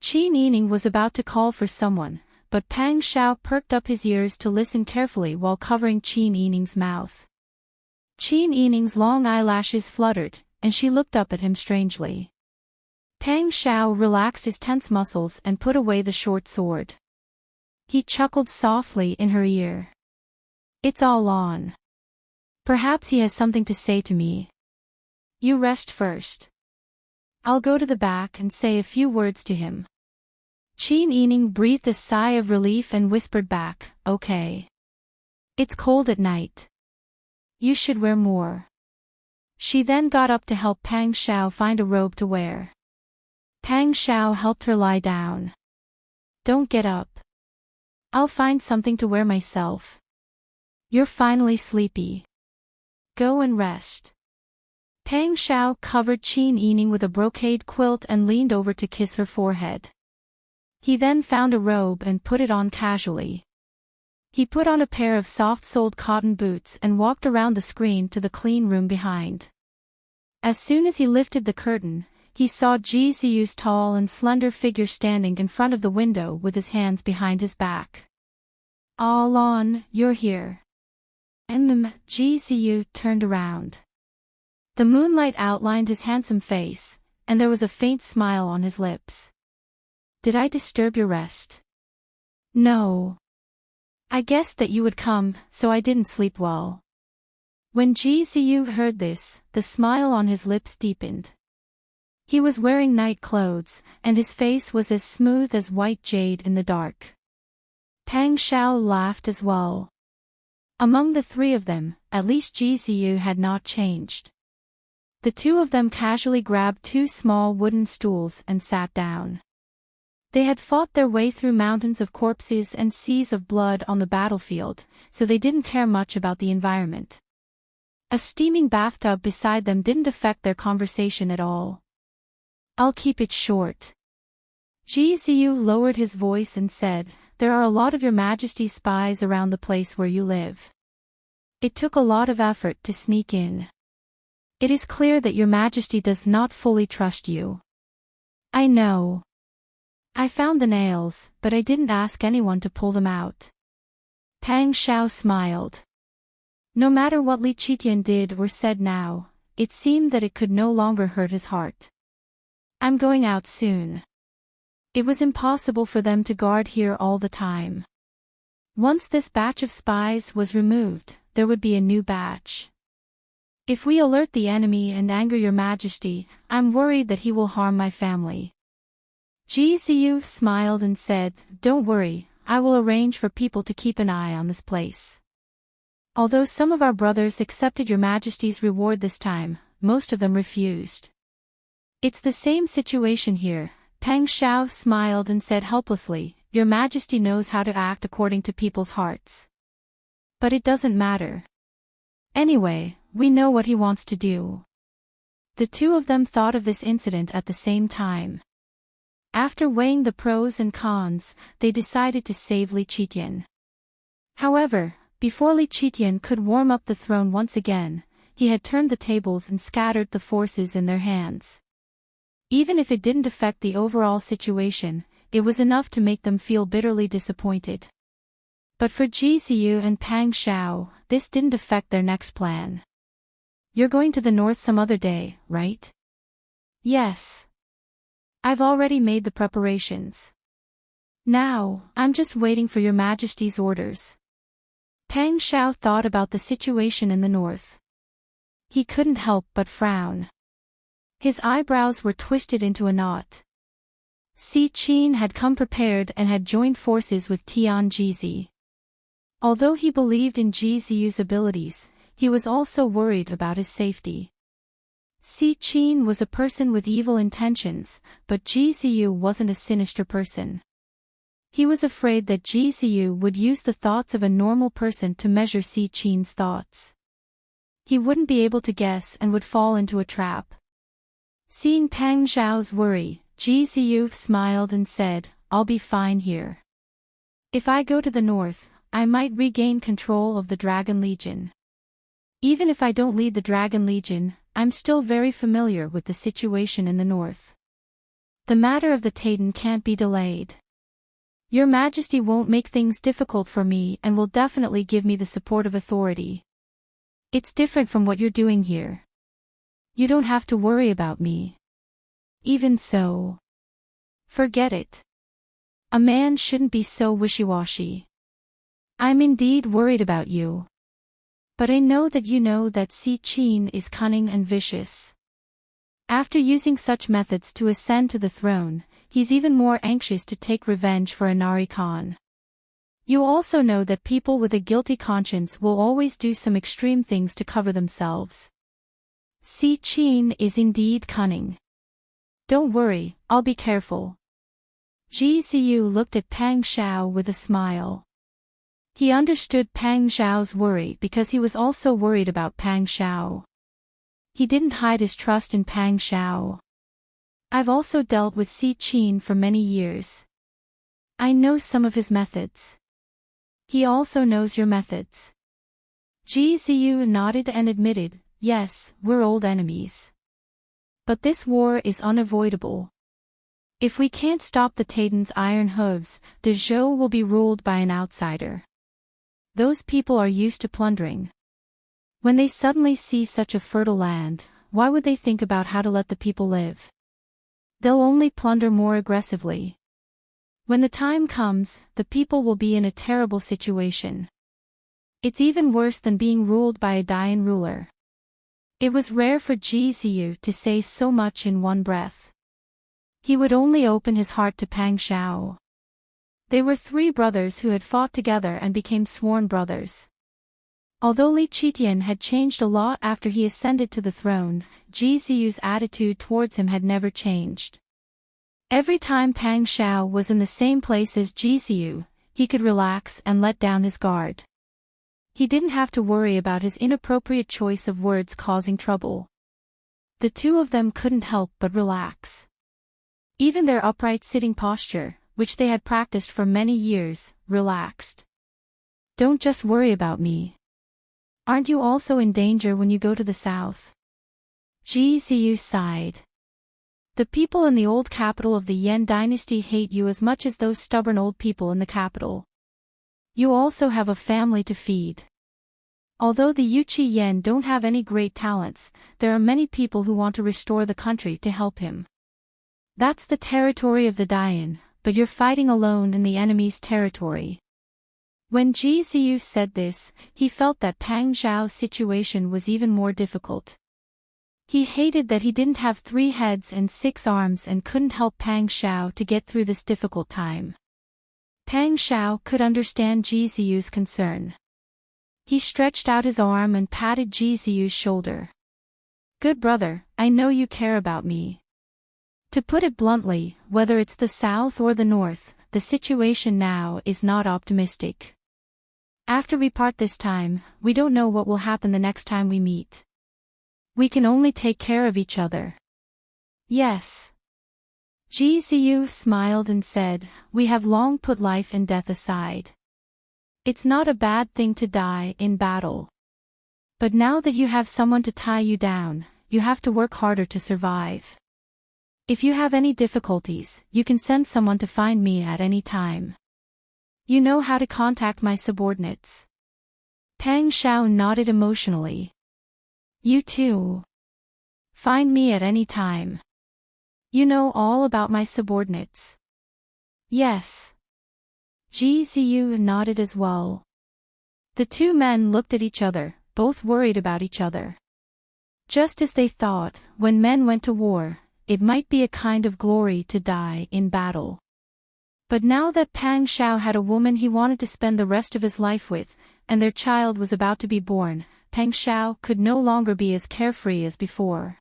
Qin Yining was about to call for someone, but Pang Xiao perked up his ears to listen carefully while covering Qin Yining's mouth. Qin Yining's long eyelashes fluttered, and she looked up at him strangely. Pang Xiao relaxed his tense muscles and put away the short sword. He chuckled softly in her ear. It's all on. Perhaps he has something to say to me. You rest first. I'll go to the back and say a few words to him. Qin Yining breathed a sigh of relief and whispered back, okay. It's cold at night. You should wear more. She then got up to help Pang Xiao find a robe to wear. Pang Xiao helped her lie down. Don't get up. I'll find something to wear myself. You're finally sleepy. Go and rest. Pang Xiao covered Qin Yining with a brocade quilt and leaned over to kiss her forehead. He then found a robe and put it on casually. He put on a pair of soft-soled cotton boots and walked around the screen to the clean room behind. As soon as he lifted the curtain, he saw Ji Ziyu's tall and slender figure standing in front of the window with his hands behind his back. Alon, you're here. Ji Ziyu turned around. The moonlight outlined his handsome face, and there was a faint smile on his lips. Did I disturb your rest? No. I guessed that you would come, so I didn't sleep well. When Ji Ziyu heard this, the smile on his lips deepened. He was wearing night clothes, and his face was as smooth as white jade in the dark. Pang Xiao laughed as well. Among the three of them, at least Ji Ziyu had not changed. The two of them casually grabbed two small wooden stools and sat down. They had fought their way through mountains of corpses and seas of blood on the battlefield, so they didn't care much about the environment. A steaming bathtub beside them didn't affect their conversation at all. I'll keep it short. Ji Ziyu lowered his voice and said, there are a lot of your Majesty's spies around the place where you live. It took a lot of effort to sneak in. It is clear that your Majesty does not fully trust you. I know. I found the nails, but I didn't ask anyone to pull them out. Pang Xiao smiled. No matter what Li Qitian did or said now, it seemed that it could no longer hurt his heart. I'm going out soon. It was impossible for them to guard here all the time. Once this batch of spies was removed, there would be a new batch. If we alert the enemy and anger your Majesty, I'm worried that he will harm my family. Ji Ziyu smiled and said, "Don't worry, I will arrange for people to keep an eye on this place. Although some of our brothers accepted your majesty's reward this time, most of them refused. It's the same situation here." Pang Shao smiled and said helplessly, "Your majesty knows how to act according to people's hearts. But it doesn't matter. Anyway, we know what he wants to do." The two of them thought of this incident at the same time. After weighing the pros and cons, they decided to save Li Qitian. However, before Li Qitian could warm up the throne once again, he had turned the tables and scattered the forces in their hands. Even if it didn't affect the overall situation, it was enough to make them feel bitterly disappointed. But for Ji Ziyu and Pang Shao, this didn't affect their next plan. "You're going to the north some other day, right?" "Yes. I've already made the preparations. Now, I'm just waiting for your majesty's orders." Pang Shao thought about the situation in the north. He couldn't help but frown. His eyebrows were twisted into a knot. Si Qin had come prepared and had joined forces with Tian Jizi. Although he believed in Ji Ziyu's abilities, he was also worried about his safety. Si Qin was a person with evil intentions, but Ji Ziyu wasn't a sinister person. He was afraid that Ji Ziyu would use the thoughts of a normal person to measure Si Qin's thoughts. He wouldn't be able to guess and would fall into a trap. Seeing Pang Zhao's worry, Ji Ziyu smiled and said, "I'll be fine here. If I go to the north, I might regain control of the Dragon Legion. Even if I don't lead the Dragon Legion, I'm still very familiar with the situation in the north. The matter of the Taden can't be delayed. Your Majesty won't make things difficult for me and will definitely give me the support of authority. It's different from what you're doing here. You don't have to worry about me. Even so, forget it. A man shouldn't be so wishy-washy. I'm indeed worried about you. But I know that you know that Si Qin is cunning and vicious. After using such methods to ascend to the throne, he's even more anxious to take revenge for Inari Khan. You also know that people with a guilty conscience will always do some extreme things to cover themselves. Si Qin is indeed cunning. Don't worry, I'll be careful." Ji Ziyu looked at Pang Shao with a smile. He understood Pang Zhao's worry because he was also worried about Pang Shao. He didn't hide his trust in Pang Shao. "I've also dealt with Si Qin for many years. I know some of his methods. He also knows your methods." Ji Ziyu nodded and admitted, "Yes, we're old enemies. But this war is unavoidable. If we can't stop the Taden's iron hooves, the Zhou will be ruled by an outsider. Those people are used to plundering. When they suddenly see such a fertile land, why would they think about how to let the people live? They'll only plunder more aggressively. When the time comes, the people will be in a terrible situation. It's even worse than being ruled by a Dayan ruler." It was rare for Ji Ziyu to say so much in one breath. He would only open his heart to Pang Shao. They were three brothers who had fought together and became sworn brothers. Although Li Qitian had changed a lot after he ascended to the throne, Ji Ziyu's attitude towards him had never changed. Every time Pang Shao was in the same place as Ji Ziyu, he could relax and let down his guard. He didn't have to worry about his inappropriate choice of words causing trouble. The two of them couldn't help but relax. Even their upright sitting posture, which they had practiced for many years, relaxed. "Don't just worry about me. Aren't you also in danger when you go to the south?" Ji Ziyu sighed. "The people in the old capital of the Yan dynasty hate you as much as those stubborn old people in the capital. You also have a family to feed. Although the Yuchi Yan don't have any great talents, there are many people who want to restore the country to help him. That's the territory of the Dayan, but you're fighting alone in the enemy's territory." When Ji Ziyu said this, he felt that Pang Zhao's situation was even more difficult. He hated that he didn't have 3 heads and 6 arms and couldn't help Pang Xiao to get through this difficult time. Pang Xiao could understand Ji Ziyu's concern. He stretched out his arm and patted Ji Ziyu's shoulder. "Good brother, I know you care about me. To put it bluntly, whether it's the south or the north, the situation now is not optimistic. After we part this time, we don't know what will happen the next time we meet. We can only take care of each other." "Yes." Ji Ziyu smiled and said, "We have long put life and death aside. It's not a bad thing to die in battle. But now that you have someone to tie you down, you have to work harder to survive. If you have any difficulties, you can send someone to find me at any time. You know how to contact my subordinates." Pang Xiao nodded emotionally. "You too. Find me at any time. You know all about my subordinates." "Yes." Ji Ziyu nodded as well. The 2 men looked at each other, both worried about each other. Just as they thought, when men went to war, it might be a kind of glory to die in battle. But now that Pang Xiao had a woman he wanted to spend the rest of his life with, and their child was about to be born, Pang Xiao could no longer be as carefree as before.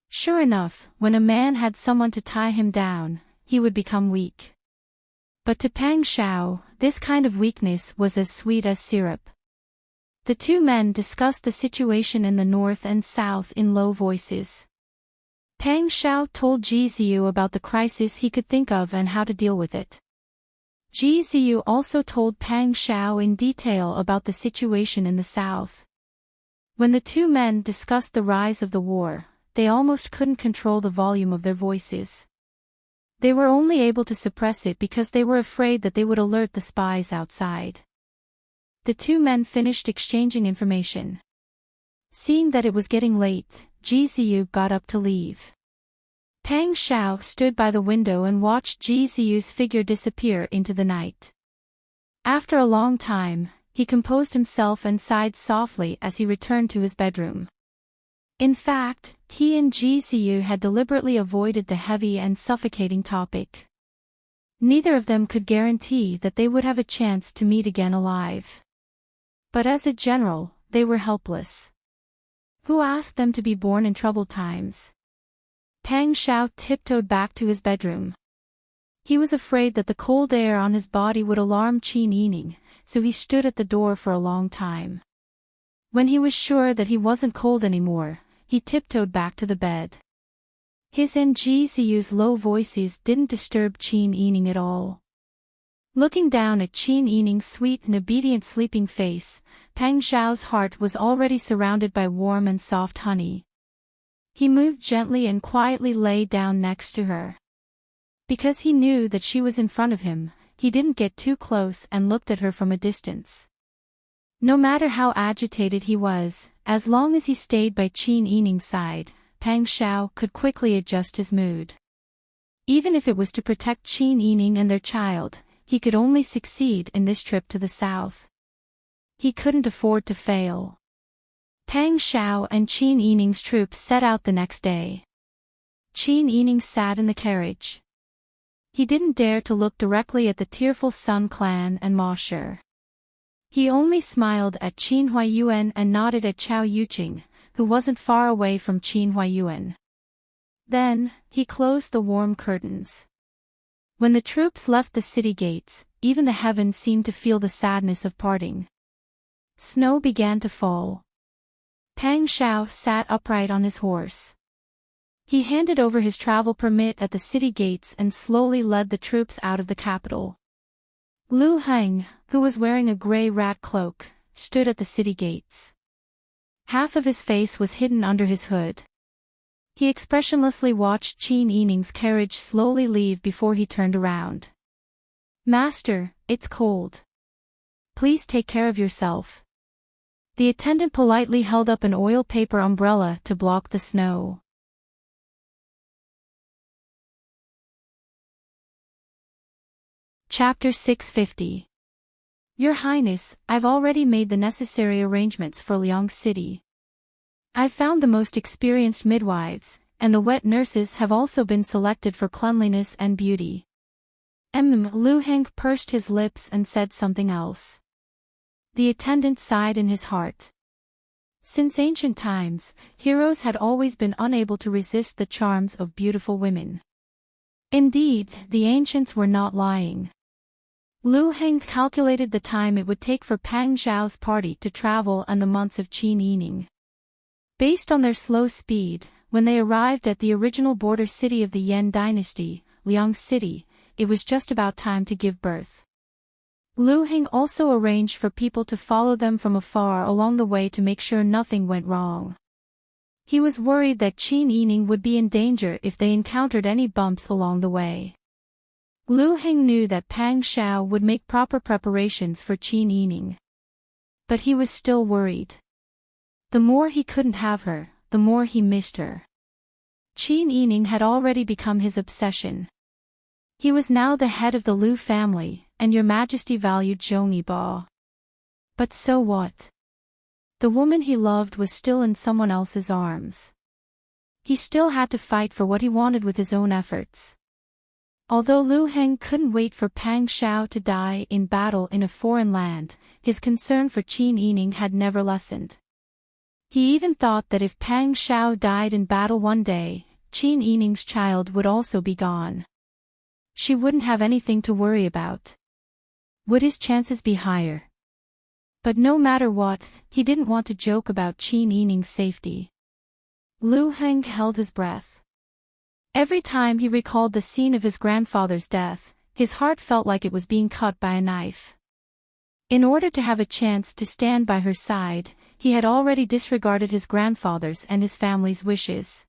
Sure enough, when a man had someone to tie him down, he would become weak. But to Pang Xiao, this kind of weakness was as sweet as syrup. The 2 men discussed the situation in the north and south in low voices. Pang Xiao told Ji Ziyu about the crisis he could think of and how to deal with it. Ji Ziyu also told Pang Xiao in detail about the situation in the south. When the 2 men discussed the rise of the war, they almost couldn't control the volume of their voices. They were only able to suppress it because they were afraid that they would alert the spies outside. The 2 men finished exchanging information. Seeing that it was getting late, Ji Ziyu got up to leave. Pang Xiao stood by the window and watched Ji Ziyu's figure disappear into the night. After a long time, he composed himself and sighed softly as he returned to his bedroom. In fact, he and Ji Ziyu had deliberately avoided the heavy and suffocating topic. Neither of them could guarantee that they would have a chance to meet again alive. But as a general, they were helpless. Who asked them to be born in troubled times? Pang Xiao tiptoed back to his bedroom. He was afraid that the cold air on his body would alarm Qin Yining, so he stood at the door for a long time. When he was sure that he wasn't cold anymore, he tiptoed back to the bed. His and Ji Ziyu's low voices didn't disturb Qin Yining at all. Looking down at Qin Yining's sweet and obedient sleeping face, Pang Xiao's heart was already surrounded by warm and soft honey. He moved gently and quietly lay down next to her. Because he knew that she was in front of him, he didn't get too close and looked at her from a distance. No matter how agitated he was, as long as he stayed by Qin Yining's side, Pang Xiao could quickly adjust his mood. Even if it was to protect Qin Yining and their child, he could only succeed in this trip to the south. He couldn't afford to fail. Pang Xiao and Qin Yining's troops set out the next day. Qin Yining sat in the carriage. He didn't dare to look directly at the tearful Sun Clan and Ma Shi. He only smiled at Qin Huayuan and nodded at Chao Yuqing, who wasn't far away from Qin Huayuan. Then, he closed the warm curtains. When the troops left the city gates, even the heavens seemed to feel the sadness of parting. Snow began to fall. Pang Xiao sat upright on his horse. He handed over his travel permit at the city gates and slowly led the troops out of the capital. Lu Heng, who was wearing a gray rat cloak, stood at the city gates. Half of his face was hidden under his hood. He expressionlessly watched Qin Yining's carriage slowly leave before he turned around. "Master, it's cold. Please take care of yourself." The attendant politely held up an oil paper umbrella to block the snow. Chapter 650. Your Highness, I've already made the necessary arrangements for Liang City. I found the most experienced midwives, and the wet nurses have also been selected for cleanliness and beauty. Lu Heng pursed his lips and said something else. The attendant sighed in his heart. Since ancient times, heroes had always been unable to resist the charms of beautiful women. Indeed, the ancients were not lying. Lu Heng calculated the time it would take for Pang Zhao's party to travel and the months of Qin Yining. Based on their slow speed, when they arrived at the original border city of the Yan dynasty, Liang City, it was just about time to give birth. Lu Heng also arranged for people to follow them from afar along the way to make sure nothing went wrong. He was worried that Qin Yining would be in danger if they encountered any bumps along the way. Lu Heng knew that Pang Zhao would make proper preparations for Qin Yining. But he was still worried. The more he couldn't have her, the more he missed her. Qin Yining had already become his obsession. He was now the head of the Lu family, and Your Majesty valued Zhong Yibo. But so what? The woman he loved was still in someone else's arms. He still had to fight for what he wanted with his own efforts. Although Lu Heng couldn't wait for Pang Zhao to die in battle in a foreign land, his concern for Qin Yining had never lessened. He even thought that if Pang Zhao died in battle one day, Qin Yining's child would also be gone. She wouldn't have anything to worry about. Would his chances be higher? But no matter what, he didn't want to joke about Qin Yining's safety. Lu Heng held his breath. Every time he recalled the scene of his grandfather's death, his heart felt like it was being cut by a knife. In order to have a chance to stand by her side, he had already disregarded his grandfather's and his family's wishes.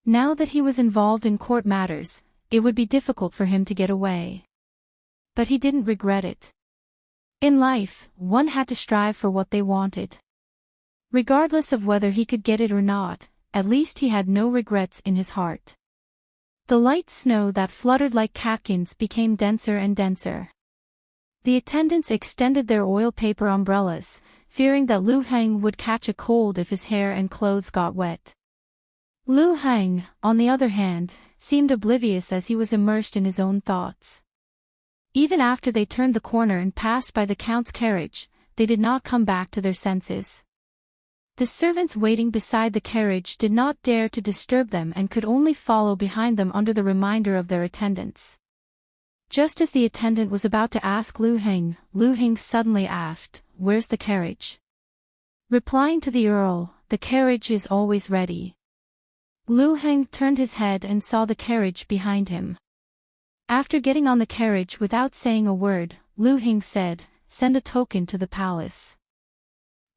Now that he was involved in court matters, it would be difficult for him to get away. But he didn't regret it. In life, one had to strive for what they wanted. Regardless of whether he could get it or not, at least he had no regrets in his heart. The light snow that fluttered like catkins became denser and denser. The attendants extended their oil paper umbrellas, fearing that Lu Heng would catch a cold if his hair and clothes got wet. Lu Heng, on the other hand, seemed oblivious as he was immersed in his own thoughts. Even after they turned the corner and passed by the Count's carriage, they did not come back to their senses. The servants waiting beside the carriage did not dare to disturb them and could only follow behind them under the reminder of their attendants. Just as the attendant was about to ask Lu Heng suddenly asked, "Where's the carriage?" Replying to the Earl, "The carriage is always ready." Lu Heng turned his head and saw the carriage behind him. After getting on the carriage without saying a word, Lu Heng said, "Send a token to the palace.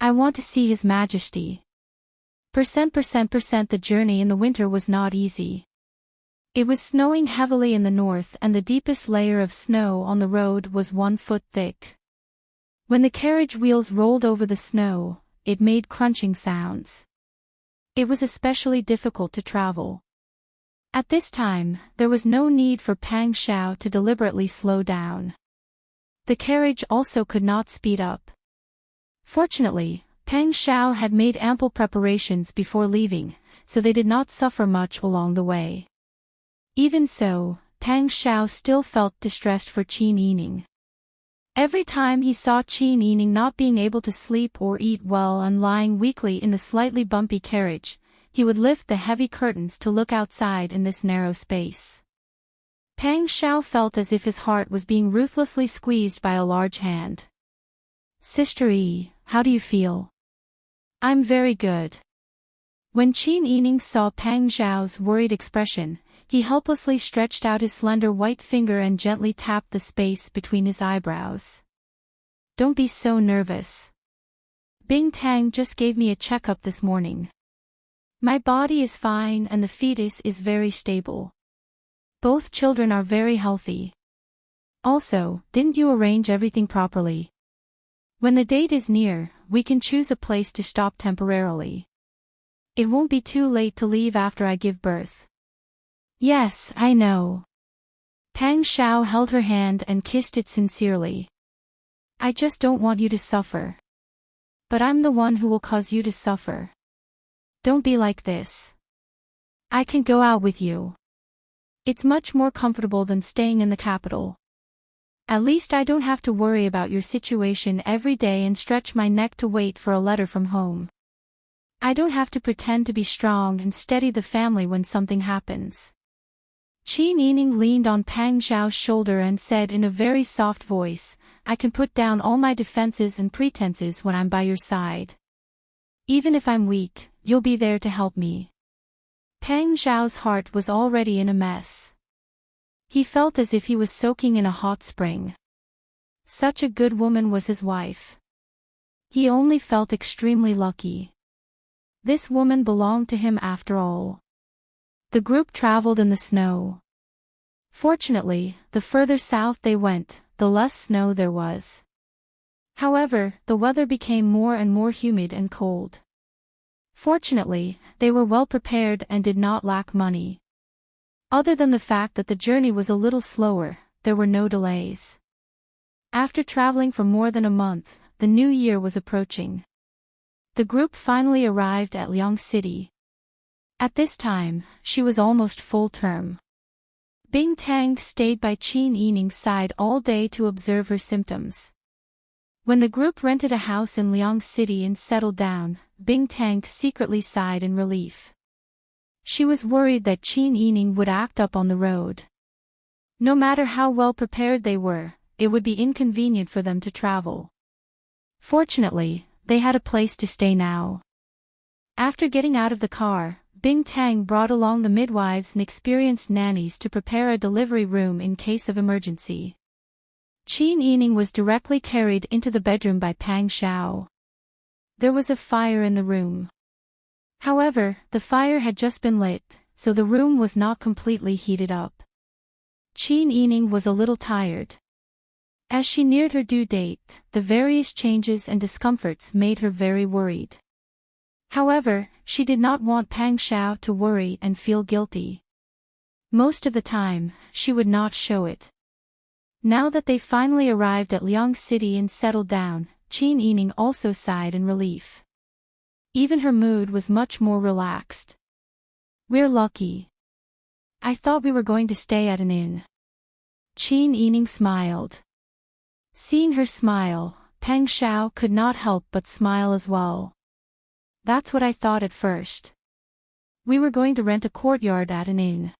I want to see His Majesty." The journey in the winter was not easy. It was snowing heavily in the north and the deepest layer of snow on the road was 1 foot thick. When the carriage wheels rolled over the snow, it made crunching sounds. It was especially difficult to travel. At this time, there was no need for Pang Zhao to deliberately slow down. The carriage also could not speed up. Fortunately, Pang Zhao had made ample preparations before leaving, so they did not suffer much along the way. Even so, Pang Zhao still felt distressed for Qin Yining. Every time he saw Qin Yining not being able to sleep or eat well and lying weakly in the slightly bumpy carriage, he would lift the heavy curtains to look outside in this narrow space. Pang Zhao felt as if his heart was being ruthlessly squeezed by a large hand. "Sister Yi, how do you feel?" "I'm very good." When Qin Yining saw Pang Zhao's worried expression, he helplessly stretched out his slender white finger and gently tapped the space between his eyebrows. "Don't be so nervous. Bing Tang just gave me a checkup this morning. My body is fine and the fetus is very stable. Both children are very healthy. Also, didn't you arrange everything properly? When the date is near, we can choose a place to stop temporarily. It won't be too late to leave after I give birth." "Yes, I know." Pang Zhao held her hand and kissed it sincerely. "I just don't want you to suffer. But I'm the one who will cause you to suffer." don't be like this. I can go out with you. It's much more comfortable than staying in the capital. At least I don't have to worry about your situation every day and stretch my neck to wait for a letter from home. I don't have to pretend to be strong and steady the family when something happens. Qin Yining leaned on Pang Xiao's shoulder and said in a very soft voice, I can put down all my defenses and pretenses when I'm by your side. Even if I'm weak, you'll be there to help me. Pang Xiao's heart was already in a mess. He felt as if he was soaking in a hot spring. Such a good woman was his wife. He only felt extremely lucky. This woman belonged to him after all. The group traveled in the snow. Fortunately, the further south they went, the less snow there was. However, the weather became more and more humid and cold. Fortunately, they were well prepared and did not lack money. Other than the fact that the journey was a little slower, there were no delays. After traveling for more than a month, the new year was approaching. The group finally arrived at Liang City. At this time, she was almost full term. Bing Tang stayed by Qin Yining's side all day to observe her symptoms. When the group rented a house in Liang City and settled down, Bing Tang secretly sighed in relief. She was worried that Qin Yining would act up on the road. No matter how well prepared they were, it would be inconvenient for them to travel. Fortunately, they had a place to stay now. After getting out of the car, Bing Tang brought along the midwives and experienced nannies to prepare a delivery room in case of emergency. Qin Yining was directly carried into the bedroom by Pang Xiao. There was a fire in the room. However, the fire had just been lit, so the room was not completely heated up. Qin Yining was a little tired. As she neared her due date, the various changes and discomforts made her very worried. However, she did not want Pang Xiao to worry and feel guilty. Most of the time, she would not show it. Now that they finally arrived at Liang City and settled down, Qin Yining also sighed in relief. Even her mood was much more relaxed. We're lucky. I thought we were going to stay at an inn. Qin Yining smiled. Seeing her smile, Pang Xiao could not help but smile as well. That's what I thought at first. We were going to rent a courtyard at an inn.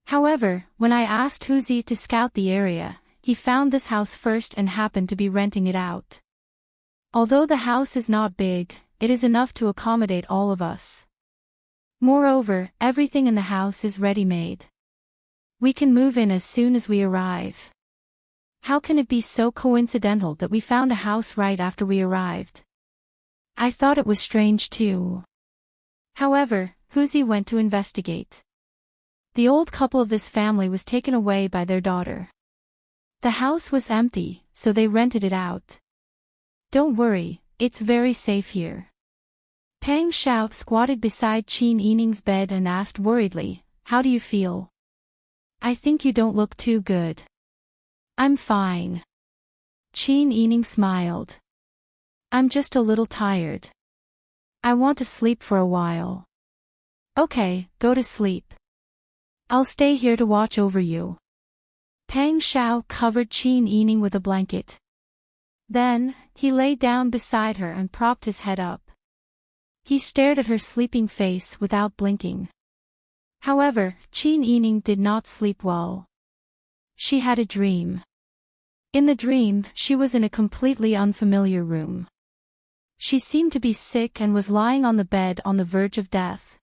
However, when I asked Huzi to scout the area, he found this house first and happened to be renting it out. Although the house is not big, it is enough to accommodate all of us. Moreover, everything in the house is ready-made. We can move in as soon as we arrive. How can it be so coincidental that we found a house right after we arrived? I thought it was strange too. However, Huzi went to investigate. The old couple of this family was taken away by their daughter. The house was empty, so they rented it out. Don't worry, it's very safe here. Pang Xiao squatted beside Qin Yining's bed and asked worriedly, how do you feel? I think you don't look too good. I'm fine. Qin Yining smiled. I'm just a little tired. I want to sleep for a while. Okay, go to sleep. I'll stay here to watch over you. Pang Xiao covered Qin Yining with a blanket. Then, he lay down beside her and propped his head up. He stared at her sleeping face without blinking. However, Qin Yining did not sleep well. She had a dream. In the dream, she was in a completely unfamiliar room. She seemed to be sick and was lying on the bed on the verge of death.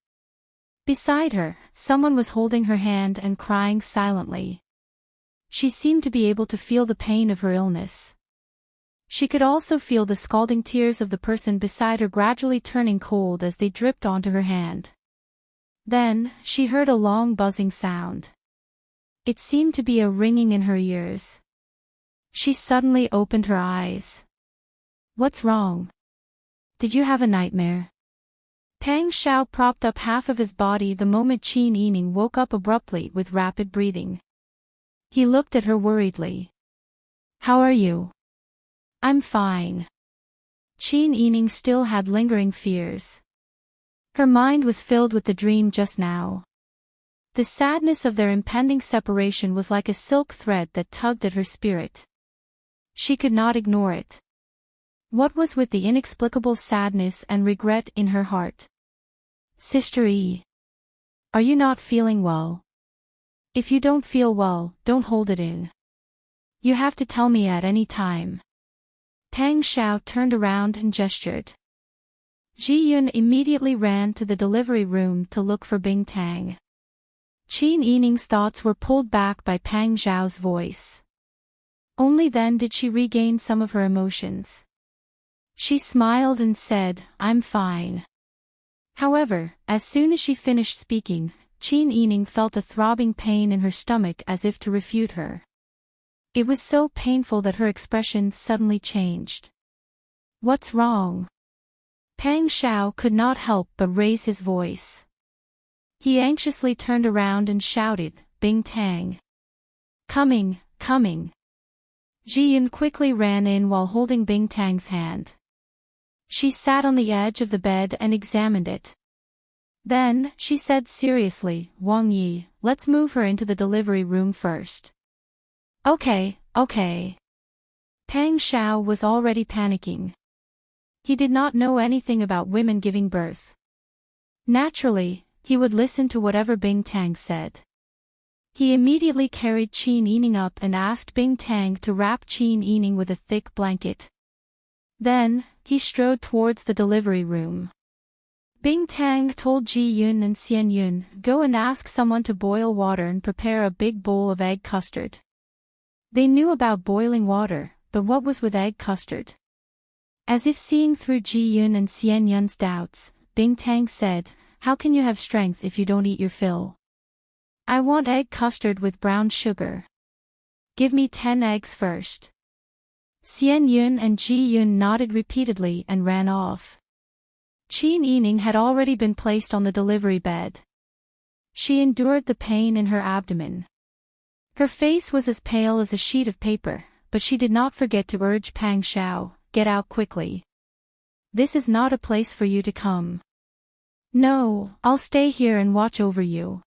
Beside her, someone was holding her hand and crying silently. She seemed to be able to feel the pain of her illness. She could also feel the scalding tears of the person beside her gradually turning cold as they dripped onto her hand. Then, she heard a long buzzing sound. It seemed to be a ringing in her ears. She suddenly opened her eyes. What's wrong? Did you have a nightmare? Pang Xiao propped up half of his body the moment Qin Yining woke up abruptly with rapid breathing. He looked at her worriedly. How are you? I'm fine. Qin Yining still had lingering fears. Her mind was filled with the dream just now. The sadness of their impending separation was like a silk thread that tugged at her spirit. She could not ignore it. What was with the inexplicable sadness and regret in her heart? Sister E. Are you not feeling well? If you don't feel well, don't hold it in. You have to tell me at any time. Pang Xiao turned around and gestured. Ji Yun immediately ran to the delivery room to look for Bing Tang. Qin Yining's thoughts were pulled back by Pang Xiao's voice. Only then did she regain some of her emotions. She smiled and said, "I'm fine." However, as soon as she finished speaking, Qin Yining felt a throbbing pain in her stomach as if to refute her. It was so painful that her expression suddenly changed. "What's wrong?" Pang Xiao could not help but raise his voice. He anxiously turned around and shouted, "Bing Tang! Coming, coming!" Ji Yun quickly ran in while holding Bing Tang's hand. She sat on the edge of the bed and examined it. Then, she said seriously, "Wang Yi, let's move her into the delivery room first." Okay. Pang Xiao was already panicking. He did not know anything about women giving birth. Naturally, he would listen to whatever Bing Tang said. He immediately carried Qin Yining up and asked Bing Tang to wrap Qin Yining with a thick blanket. Then, he strode towards the delivery room. Bing Tang told Ji Yun and Xian Yun, "Go and ask someone to boil water and prepare a big bowl of egg custard." They knew about boiling water, but what was with egg custard? As if seeing through Ji Yun and Xian Yun's doubts, Bing Tang said, "How can you have strength if you don't eat your fill? I want egg custard with brown sugar. Give me 10 eggs first." Xian Yun and Ji Yun nodded repeatedly and ran off. Qin Yining had already been placed on the delivery bed. She endured the pain in her abdomen. Her face was as pale as a sheet of paper, but she did not forget to urge Pang Xiao, "Get out quickly. This is not a place for you to come." "No, I'll stay here and watch over you."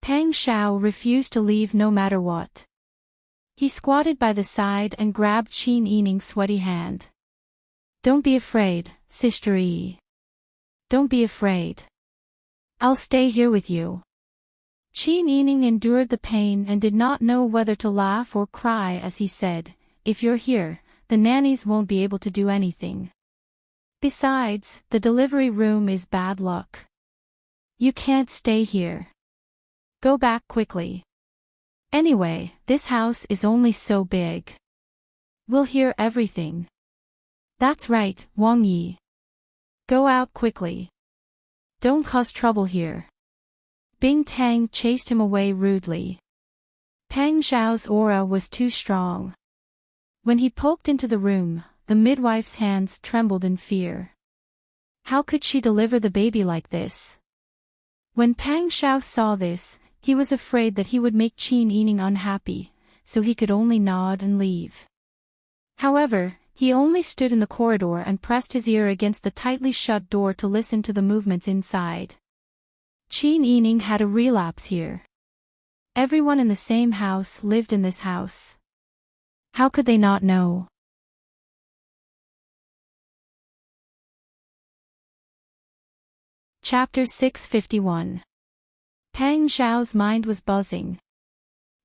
Pang Xiao refused to leave no matter what. He squatted by the side and grabbed Qin Yining's sweaty hand. "Don't be afraid, Sister E. Don't be afraid. I'll stay here with you." Qin Yining endured the pain and did not know whether to laugh or cry as he said, "If you're here, the nannies won't be able to do anything. Besides, the delivery room is bad luck. You can't stay here. Go back quickly. Anyway, this house is only so big. We'll hear everything." "That's right, Wang Yi. Go out quickly. Don't cause trouble here." Bing Tang chased him away rudely. Pang Xiao's aura was too strong. When he poked into the room, the midwife's hands trembled in fear. How could she deliver the baby like this? When Pang Xiao saw this, he was afraid that he would make Qin Yining unhappy, so he could only nod and leave. However, he only stood in the corridor and pressed his ear against the tightly shut door to listen to the movements inside. Qin Yining had a relapse here. Everyone in the same house lived in this house. How could they not know? Chapter 651. Pang Xiao's mind was buzzing.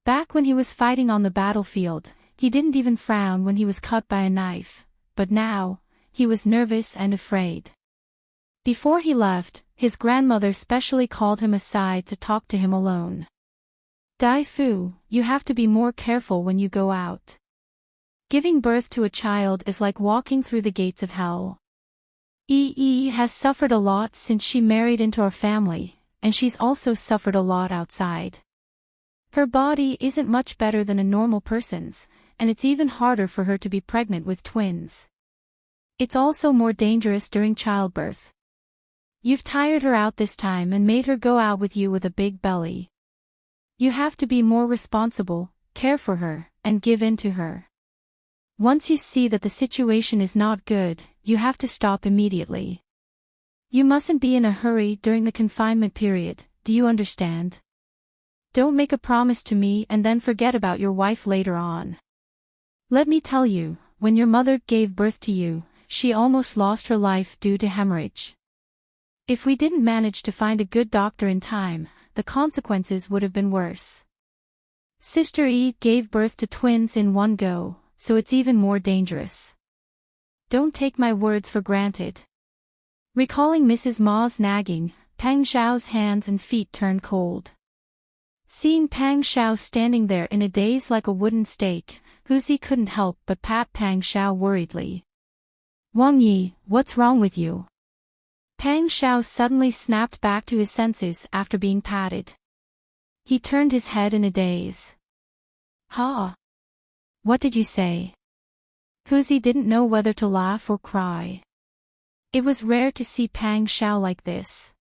Back when he was fighting on the battlefield, he didn't even frown when he was cut by a knife, but now, he was nervous and afraid. Before he left, his grandmother specially called him aside to talk to him alone. "Dai Fu, you have to be more careful when you go out. Giving birth to a child is like walking through the gates of hell. Yi has suffered a lot since she married into our family, and she's also suffered a lot outside. Her body isn't much better than a normal person's, and it's even harder for her to be pregnant with twins. It's also more dangerous during childbirth. You've tired her out this time and made her go out with you with a big belly. You have to be more responsible, care for her, and give in to her. Once you see that the situation is not good, you have to stop immediately." You mustn't be in a hurry during the confinement period, do you understand? Don't make a promise to me and then forget about your wife later on. Let me tell you, when your mother gave birth to you, she almost lost her life due to hemorrhage. If we didn't manage to find a good doctor in time, the consequences would have been worse. Sister E gave birth to twins in one go, so it's even more dangerous. Don't take my words for granted. Recalling Mrs. Ma's nagging, Pang Xiao's hands and feet turned cold. Seeing Pang Xiao standing there in a daze like a wooden stake, Huzi couldn't help but pat Pang Xiao worriedly. Wang Yi, what's wrong with you? Pang Xiao suddenly snapped back to his senses after being patted. He turned his head in a daze. Ha! What did you say? Huzi didn't know whether to laugh or cry. It was rare to see Pang Xiao like this.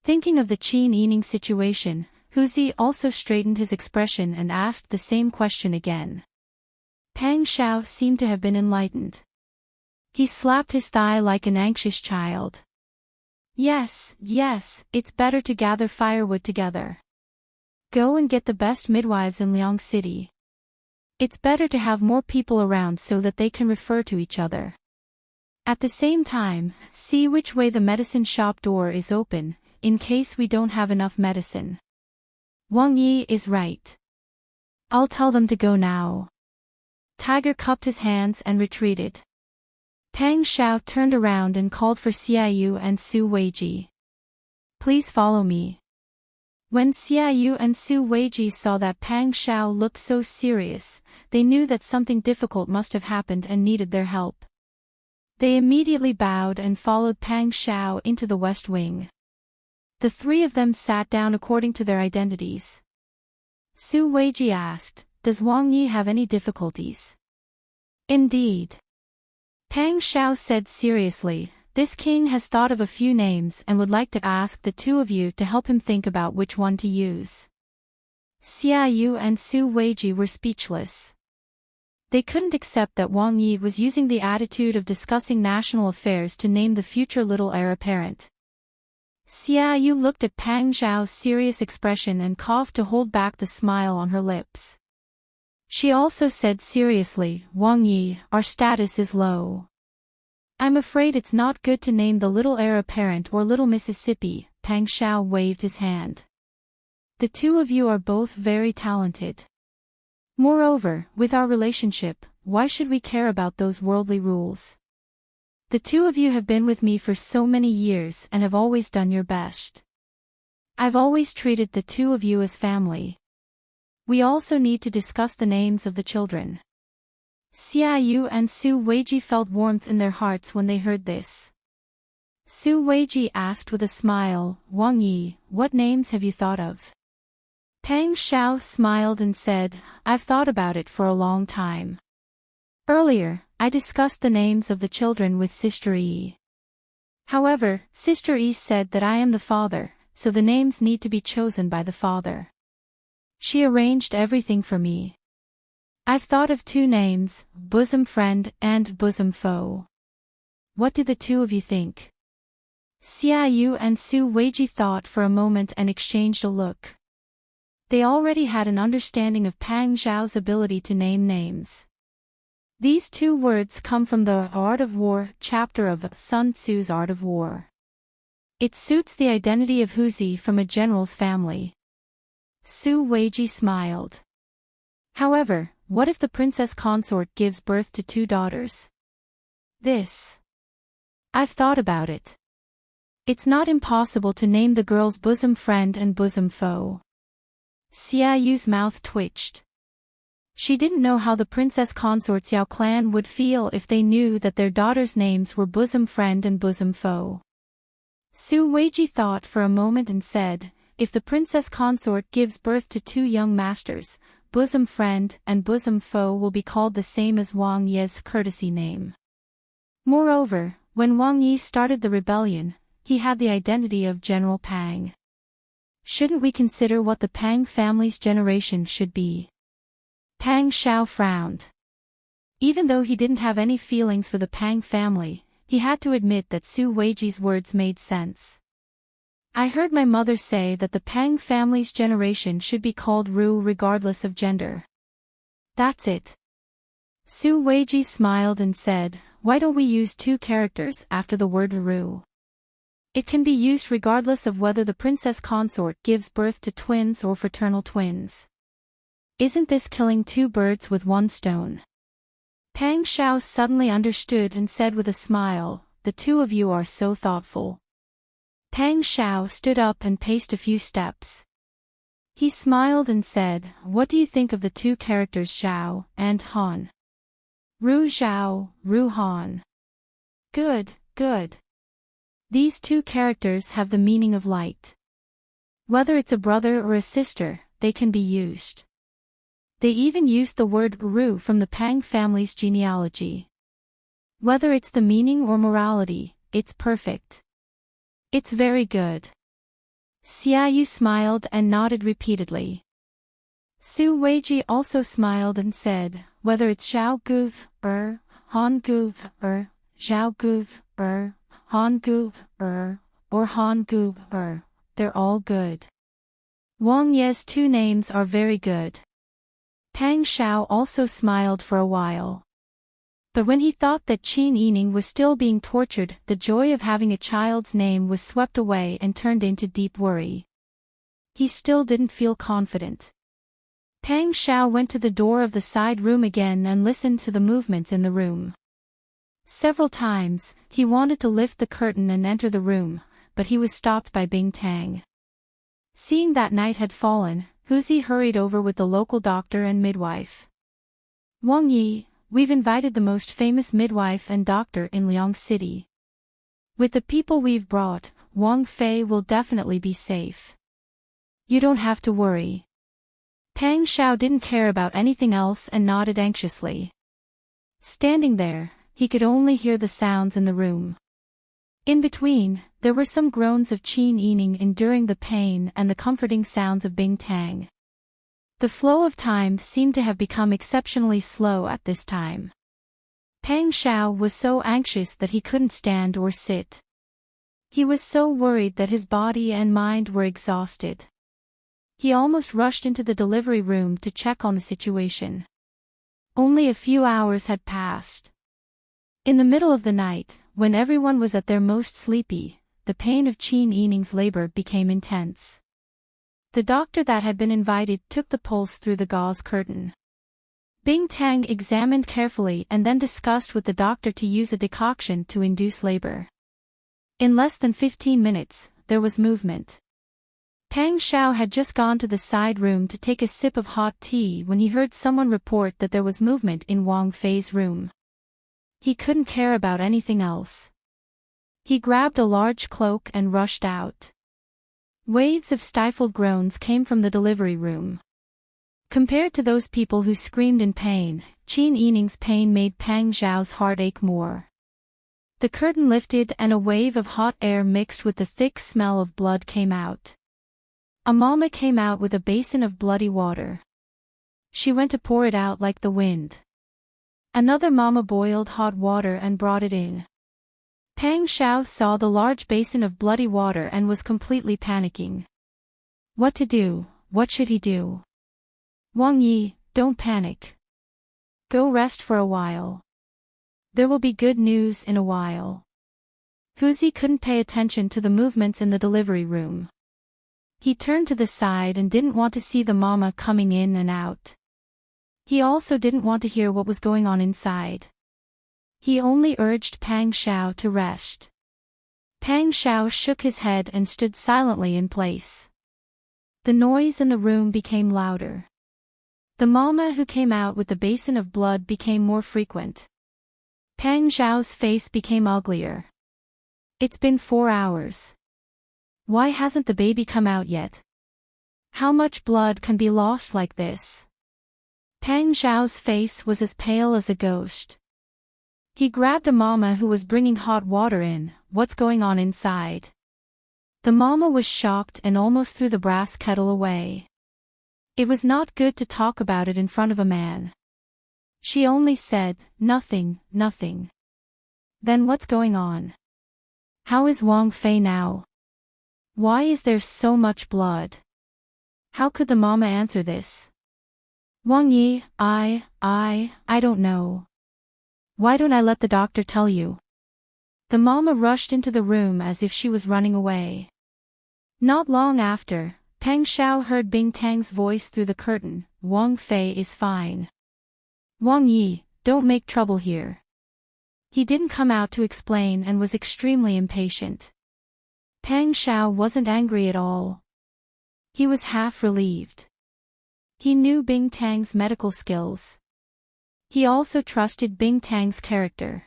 Thinking of the Qin Yining situation, Huzi also straightened his expression and asked the same question again. Pang Xiao seemed to have been enlightened. He slapped his thigh like an anxious child. Yes, it's better to gather firewood together. Go and get the best midwives in Liang City. It's better to have more people around so that they can refer to each other. At the same time, see which way the medicine shop door is open, in case we don't have enough medicine. Wang Yi is right. I'll tell them to go now. Tiger cupped his hands and retreated. Pang Xiao turned around and called for Xiaoyu and Su Weiji. Please follow me. When Xiaoyu and Su Weiji saw that Pang Xiao looked so serious, they knew that something difficult must have happened and needed their help. They immediately bowed and followed Pang Xiao into the west wing. The three of them sat down according to their identities. Su Weiji asked, "Does Wang Yi have any difficulties?" "Indeed." Pang Xiao said seriously, "This king has thought of a few names and would like to ask the two of you to help him think about which one to use." Xiaoyu and Su Weiji were speechless. They couldn't accept that Wang Yi was using the attitude of discussing national affairs to name the future little heir apparent. Xiaoyu looked at Pang Xiao's serious expression and coughed to hold back the smile on her lips. She also said seriously, "Wang Yi, our status is low. I'm afraid it's not good to name the little heir apparent or little Mississippi." Pang Xiao waved his hand. "The two of you are both very talented. Moreover, with our relationship, why should we care about those worldly rules? The two of you have been with me for so many years and have always done your best. I've always treated the two of you as family. We also need to discuss the names of the children." Xiaoyu and Su Weiji felt warmth in their hearts when they heard this. Su Weiji asked with a smile, "Wang Yi, what names have you thought of?" Pang Xiao smiled and said, "I've thought about it for a long time. Earlier, I discussed the names of the children with Sister E. However, Sister E said that I am the father, so the names need to be chosen by the father. She arranged everything for me. I've thought of two names, Bosom Friend and Bosom Foe. What do the two of you think?" Xiaoyu and Su Weiji thought for a moment and exchanged a look. They already had an understanding of Pang Xiao's ability to name names. These two words come from the Art of War chapter of Sun Tzu's Art of War. It suits the identity of Huzi from a general's family. Su Weiji smiled. "However, what if the princess consort gives birth to two daughters?" I've thought about it. It's not impossible to name the girls Bosom Friend and Bosom Foe." Xiaoyu's mouth twitched. She didn't know how the princess consort's Yao clan would feel if they knew that their daughters' names were Bosom Friend and Bosom Foe. Su Weiji thought for a moment and said, "If the princess consort gives birth to two young masters, Bosom Friend and Bosom Foe will be called the same as Wang Yi's courtesy name. Moreover, when Wang Yi started the rebellion, he had the identity of General Pang. Shouldn't we consider what the Pang family's generation should be?" Pang Xiao frowned. Even though he didn't have any feelings for the Pang family, he had to admit that Su Weiji's words made sense. I heard my mother say that the Pang family's generation should be called Ru regardless of gender. That's it. Su Weiji smiled and said, why don't we use two characters after the word Ru? It can be used regardless of whether the princess consort gives birth to twins or fraternal twins. Isn't this killing two birds with one stone? Pang Xiao suddenly understood and said with a smile, the two of you are so thoughtful. Pang Xiao stood up and paced a few steps. He smiled and said, what do you think of the two characters Xiao and Han? Ru Xiao, Ru Han. Good, good. These two characters have the meaning of light. Whether it's a brother or a sister, they can be used. They even used the word Ru from the Pang family's genealogy. Whether it's the meaning or morality, it's perfect. It's very good. Xiaoyu smiled and nodded repeatedly. Su Weiji also smiled and said, whether it's Xiao Guv, Han Guv, Xiao Guv, Han Guv, or Han Guv, they're all good. Wang Ye's two names are very good. Pang Xiao also smiled for a while. But when he thought that Qin Yining was still being tortured, the joy of having a child's name was swept away and turned into deep worry. He still didn't feel confident. Pang Xiao went to the door of the side room again and listened to the movements in the room. Several times, he wanted to lift the curtain and enter the room, but he was stopped by Bing Tang. Seeing that night had fallen, Huzi hurried over with the local doctor and midwife. Wang Yi, we've invited the most famous midwife and doctor in Liang City. With the people we've brought, Wang Fei will definitely be safe. You don't have to worry. Pang Xiao didn't care about anything else and nodded anxiously. Standing there, he could only hear the sounds in the room. In between, there were some groans of Qin Yining enduring the pain and the comforting sounds of Bing Tang. The flow of time seemed to have become exceptionally slow at this time. Pang Xiao was so anxious that he couldn't stand or sit. He was so worried that his body and mind were exhausted. He almost rushed into the delivery room to check on the situation. Only a few hours had passed. In the middle of the night, when everyone was at their most sleepy, the pain of Qin Yining's labor became intense. The doctor that had been invited took the pulse through the gauze curtain. Bing Tang examined carefully and then discussed with the doctor to use a decoction to induce labor. In less than 15 minutes, there was movement. Pang Xiao had just gone to the side room to take a sip of hot tea when he heard someone report that there was movement in Wang Fei's room. He couldn't care about anything else. He grabbed a large cloak and rushed out. Waves of stifled groans came from the delivery room. Compared to those people who screamed in pain, Qin Yining's pain made Pang Xiao's heart ache more. The curtain lifted and a wave of hot air mixed with the thick smell of blood came out. A mama came out with a basin of bloody water. She went to pour it out like the wind. Another mama boiled hot water and brought it in. Pang Xiao saw the large basin of bloody water and was completely panicking. What to do? What should he do? Wang Yi, don't panic. Go rest for a while. There will be good news in a while. Huzi couldn't pay attention to the movements in the delivery room. He turned to the side and didn't want to see the mama coming in and out. He also didn't want to hear what was going on inside. He only urged Pang Xiao to rest. Pang Xiao shook his head and stood silently in place. The noise in the room became louder. The mama who came out with the basin of blood became more frequent. Pang Xiao's face became uglier. It's been 4 hours. Why hasn't the baby come out yet? How much blood can be lost like this? Pang Xiao's face was as pale as a ghost. He grabbed a mama who was bringing hot water in. What's going on inside? The mama was shocked and almost threw the brass kettle away. It was not good to talk about it in front of a man. She only said, nothing, nothing. Then what's going on? How is Wang Fei now? Why is there so much blood? How could the mama answer this? Wang Yi, I don't know. Why don't I let the doctor tell you? The mama rushed into the room as if she was running away. Not long after, Peng Xiao heard Bing Tang's voice through the curtain. Wang Fei is fine. Wang Yi, don't make trouble here. He didn't come out to explain and was extremely impatient. Peng Xiao wasn't angry at all. He was half relieved. He knew Bing Tang's medical skills. He also trusted Bing Tang's character.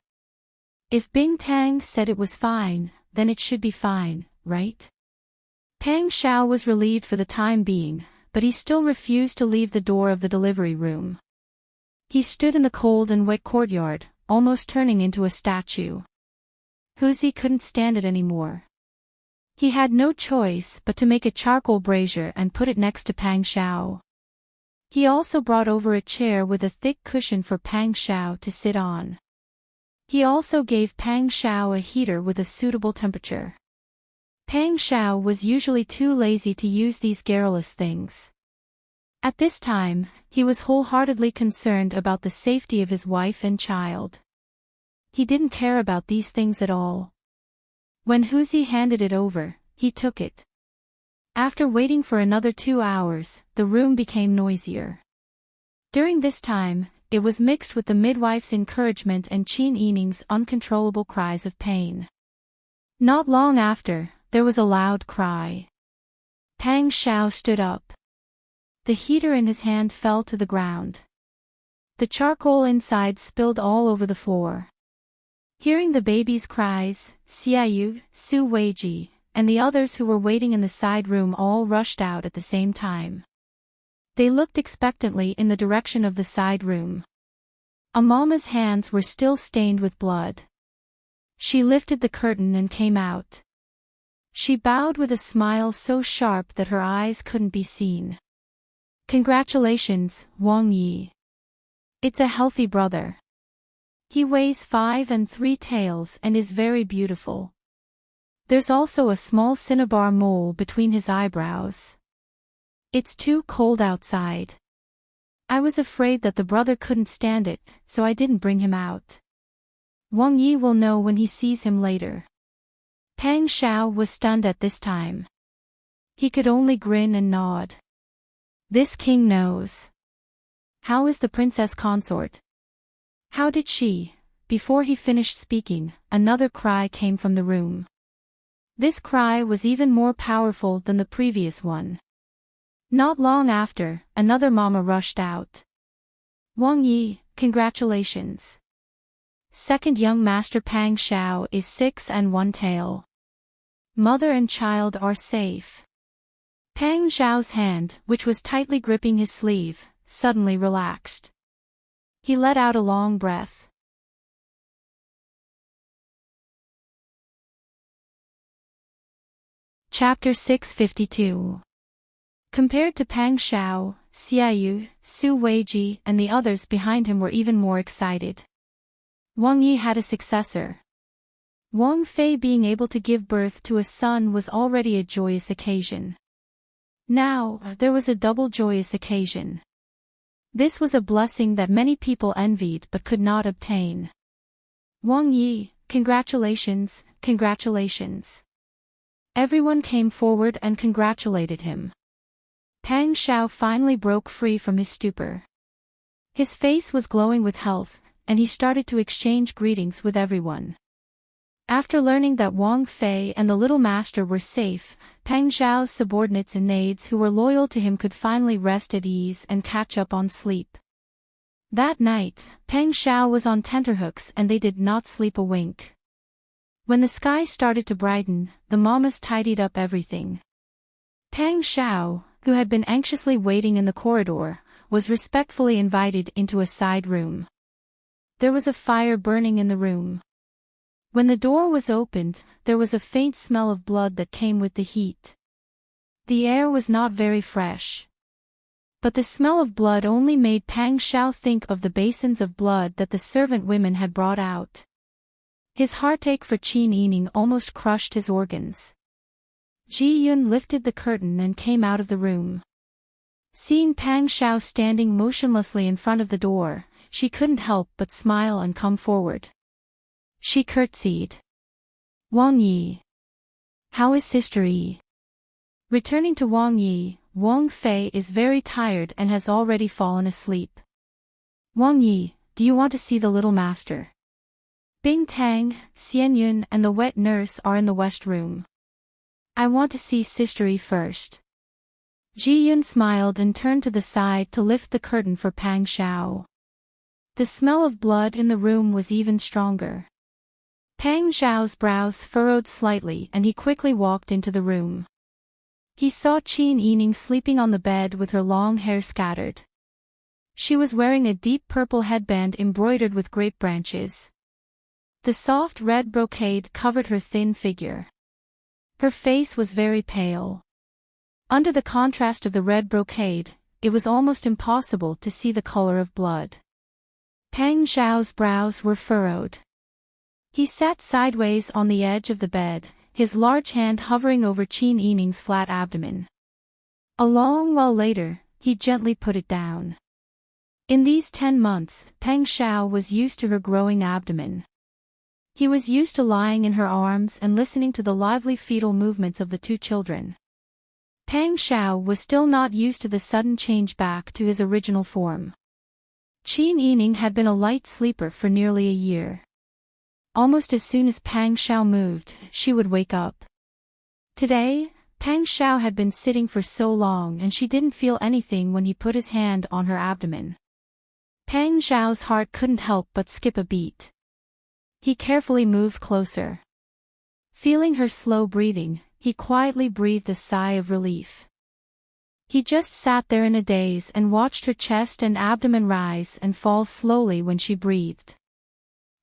If Bing Tang said it was fine, then it should be fine, right? Peng Xiao was relieved for the time being, but he still refused to leave the door of the delivery room. He stood in the cold and wet courtyard, almost turning into a statue. Huzi couldn't stand it anymore. He had no choice but to make a charcoal brazier and put it next to Peng Xiao. He also brought over a chair with a thick cushion for Peng Xiao to sit on. He also gave Peng Xiao a heater with a suitable temperature. Peng Xiao was usually too lazy to use these garrulous things. At this time, he was wholeheartedly concerned about the safety of his wife and child. He didn't care about these things at all. When Huzi handed it over, he took it. After waiting for another 2 hours, the room became noisier. During this time, it was mixed with the midwife's encouragement and Qin Yining's uncontrollable cries of pain. Not long after, there was a loud cry. Peng Xiao stood up. The heater in his hand fell to the ground. The charcoal inside spilled all over the floor. Hearing the baby's cries, Xiaoyu, Su Weiji, and the others who were waiting in the side room all rushed out at the same time. They looked expectantly in the direction of the side room. Amama's hands were still stained with blood. She lifted the curtain and came out. She bowed with a smile so sharp that her eyes couldn't be seen. Congratulations, Wang Yi. It's a healthy brother. He weighs 5 3/4 and is very beautiful. There's also a small cinnabar mole between his eyebrows. It's too cold outside. I was afraid that the brother couldn't stand it, so I didn't bring him out. Wang Yi will know when he sees him later. Peng Xiao was stunned at this time. He could only grin and nod. This king knows. How is the princess consort? How did she? Before he finished speaking, another cry came from the room. This cry was even more powerful than the previous one. Not long after, another mama rushed out. Wang Yi, congratulations. Second young master Peng Xiao is 6 1/4. Mother and child are safe. Peng Xiao's hand, which was tightly gripping his sleeve, suddenly relaxed. He let out a long breath. Chapter 652. Compared to Peng Xiao, Xiaoyu, Su Weiji, and the others behind him were even more excited. Wang Yi had a successor. Wang Fei being able to give birth to a son was already a joyous occasion. Now, there was a double joyous occasion. This was a blessing that many people envied but could not obtain. Wang Yi, congratulations, congratulations. Everyone came forward and congratulated him. Peng Xiao finally broke free from his stupor. His face was glowing with health, and he started to exchange greetings with everyone. After learning that Wang Fei and the little master were safe, Peng Xiao's subordinates and maids who were loyal to him could finally rest at ease and catch up on sleep. That night, Peng Xiao was on tenterhooks and they did not sleep a wink. When the sky started to brighten, the mamas tidied up everything. Peng Xiao, who had been anxiously waiting in the corridor, was respectfully invited into a side room. There was a fire burning in the room. When the door was opened, there was a faint smell of blood that came with the heat. The air was not very fresh. But the smell of blood only made Peng Xiao think of the basins of blood that the servant women had brought out. His heartache for Qin Yining almost crushed his organs. Ji Yun lifted the curtain and came out of the room. Seeing Pang Xiao standing motionlessly in front of the door, she couldn't help but smile and come forward. She curtsied. Wang Yi. How is Sister Yi? Returning to Wang Yi, Wang Fei is very tired and has already fallen asleep. Wang Yi, do you want to see the little master? Bing Tang, Xian Yun and the wet nurse are in the west room. I want to see Sister Yi first. Ji Yun smiled and turned to the side to lift the curtain for Pang Xiao. The smell of blood in the room was even stronger. Pang Xiao's brows furrowed slightly and he quickly walked into the room. He saw Qin Yining sleeping on the bed with her long hair scattered. She was wearing a deep purple headband embroidered with grape branches. The soft red brocade covered her thin figure. Her face was very pale. Under the contrast of the red brocade, it was almost impossible to see the color of blood. Pang Xiao's brows were furrowed. He sat sideways on the edge of the bed, his large hand hovering over Qin Yining's flat abdomen. A long while later, he gently put it down. In these 10 months, Pang Xiao was used to her growing abdomen. He was used to lying in her arms and listening to the lively fetal movements of the two children. Pang Xiao was still not used to the sudden change back to his original form. Qin Yining had been a light sleeper for nearly a year. Almost as soon as Pang Xiao moved, she would wake up. Today, Pang Xiao had been sitting for so long and she didn't feel anything when he put his hand on her abdomen. Pang Xiao's heart couldn't help but skip a beat. He carefully moved closer. Feeling her slow breathing, he quietly breathed a sigh of relief. He just sat there in a daze and watched her chest and abdomen rise and fall slowly when she breathed.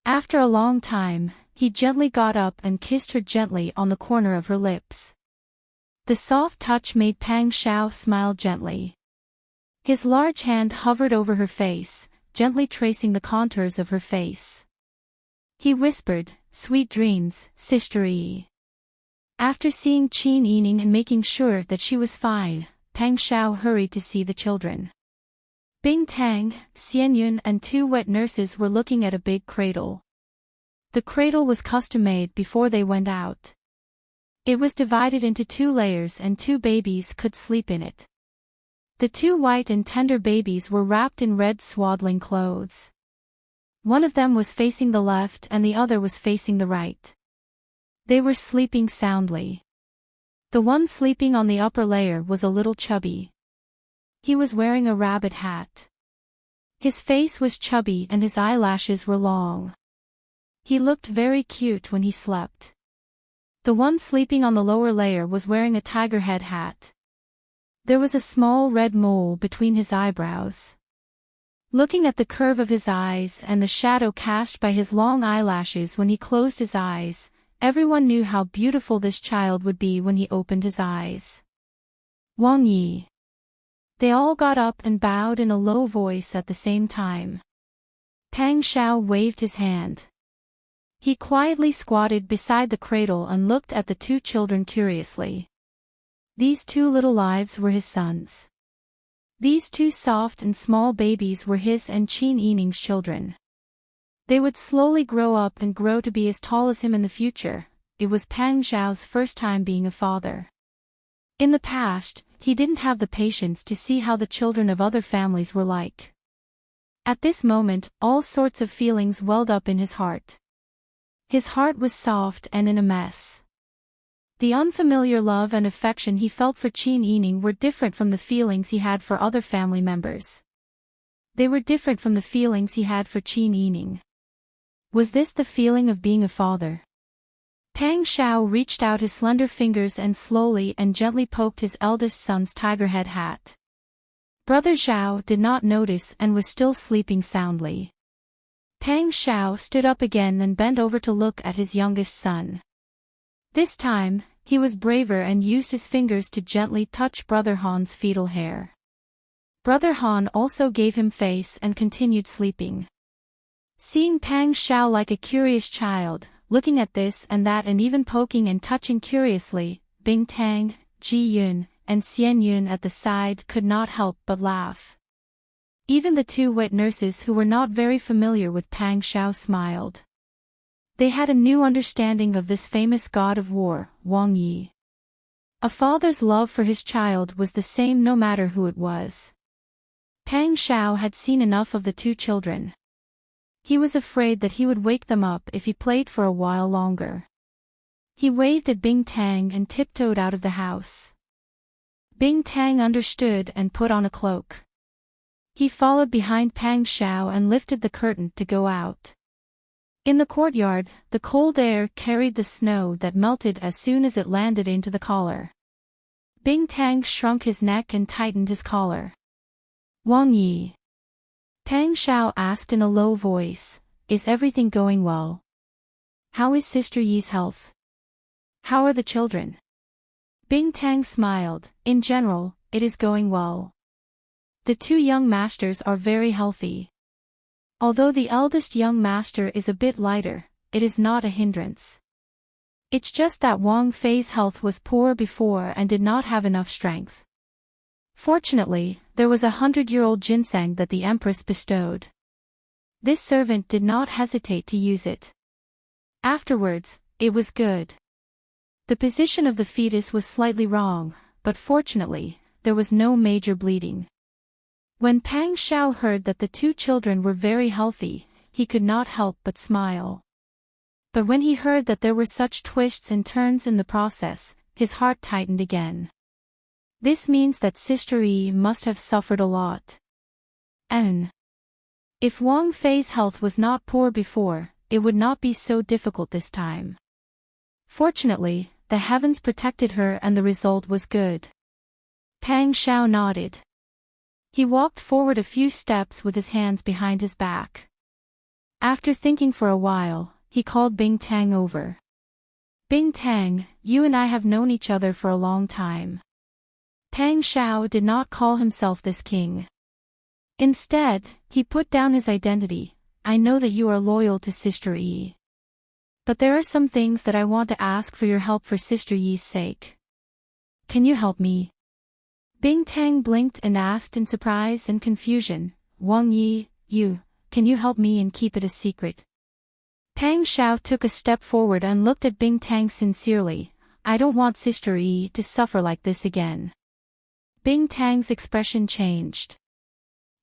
After a long time, he gently got up and kissed her gently on the corner of her lips. The soft touch made Pang Xiao smile gently. His large hand hovered over her face, gently tracing the contours of her face. He whispered, "Sweet dreams, Sister Yi." After seeing Qin Yining and making sure that she was fine, Pang Xiao hurried to see the children. Bing Tang, Xian Yun and 2 wet nurses were looking at a big cradle. The cradle was custom-made before they went out. It was divided into 2 layers and 2 babies could sleep in it. The 2 white and tender babies were wrapped in red swaddling clothes. One of them was facing the left and the other was facing the right. They were sleeping soundly. The one sleeping on the upper layer was a little chubby. He was wearing a rabbit hat. His face was chubby and his eyelashes were long. He looked very cute when he slept. The one sleeping on the lower layer was wearing a tiger head hat. There was a small red mole between his eyebrows. Looking at the curve of his eyes and the shadow cast by his long eyelashes when he closed his eyes, everyone knew how beautiful this child would be when he opened his eyes. Wang Yi. They all got up and bowed in a low voice at the same time. Pang Xiao waved his hand. He quietly squatted beside the cradle and looked at the 2 children curiously. These 2 little lives were his sons. These 2 soft and small babies were his and Qin Yining's children. They would slowly grow up and grow to be as tall as him in the future. It was Pang Xiao's first time being a father. In the past, he didn't have the patience to see how the children of other families were like. At this moment, all sorts of feelings welled up in his heart. His heart was soft and in a mess. The unfamiliar love and affection he felt for Qin Yining were different from the feelings he had for other family members. They were different from the feelings he had for Qin Yining. Was this the feeling of being a father? Pang Xiao reached out his slender fingers and slowly and gently poked his eldest son's tiger head hat. Brother Zhao did not notice and was still sleeping soundly. Pang Xiao stood up again and bent over to look at his youngest son. This time, he was braver and used his fingers to gently touch Brother Han's fetal hair. Brother Han also gave him face and continued sleeping. Seeing Pang Xiao like a curious child, looking at this and that and even poking and touching curiously. Bing Tang, Ji Yun, and Xian Yun at the side could not help but laugh. Even the two wet nurses who were not very familiar with Pang Xiao smiled. They had a new understanding of this famous god of war, Wang Yi. A father's love for his child was the same no matter who it was. Pang Xiao had seen enough of the two children. He was afraid that he would wake them up if he played for a while longer. He waved at Bing Tang and tiptoed out of the house. Bing Tang understood and put on a cloak. He followed behind Pang Xiao and lifted the curtain to go out. In the courtyard, the cold air carried the snow that melted as soon as it landed into the collar. Bing Tang shrunk his neck and tightened his collar. Wang Yi. Pang Xiao asked in a low voice, "Is everything going well? How is Sister Yi's health? How are the children?" Bing Tang smiled. "In general, it is going well. The two young masters are very healthy. Although the eldest young master is a bit lighter, it is not a hindrance. It's just that Wang Fei's health was poor before and did not have enough strength. Fortunately, there was 100-year-old ginseng that the Empress bestowed. This servant did not hesitate to use it. Afterwards, it was good. The position of the fetus was slightly wrong, but fortunately, there was no major bleeding. When Pang Xiao heard that the two children were very healthy, he could not help but smile. But when he heard that there were such twists and turns in the process, his heart tightened again. This means that Sister Yi must have suffered a lot. And if Wang Fei's health was not poor before, it would not be so difficult this time. Fortunately, the heavens protected her and the result was good. Pang Xiao nodded. He walked forward a few steps with his hands behind his back. After thinking for a while, he called Bing Tang over. "Bing Tang, you and I have known each other for a long time." Pang Xiao did not call himself this king. Instead, he put down his identity. "I know that you are loyal to Sister Yi. But there are some things that I want to ask for your help for Sister Yi's sake. Can you help me?" Bing Tang blinked and asked in surprise and confusion, "Wang Yi, can you help me and keep it a secret?" Pang Xiao took a step forward and looked at Bing Tang sincerely. "I don't want Sister Yi to suffer like this again." Bing Tang's expression changed.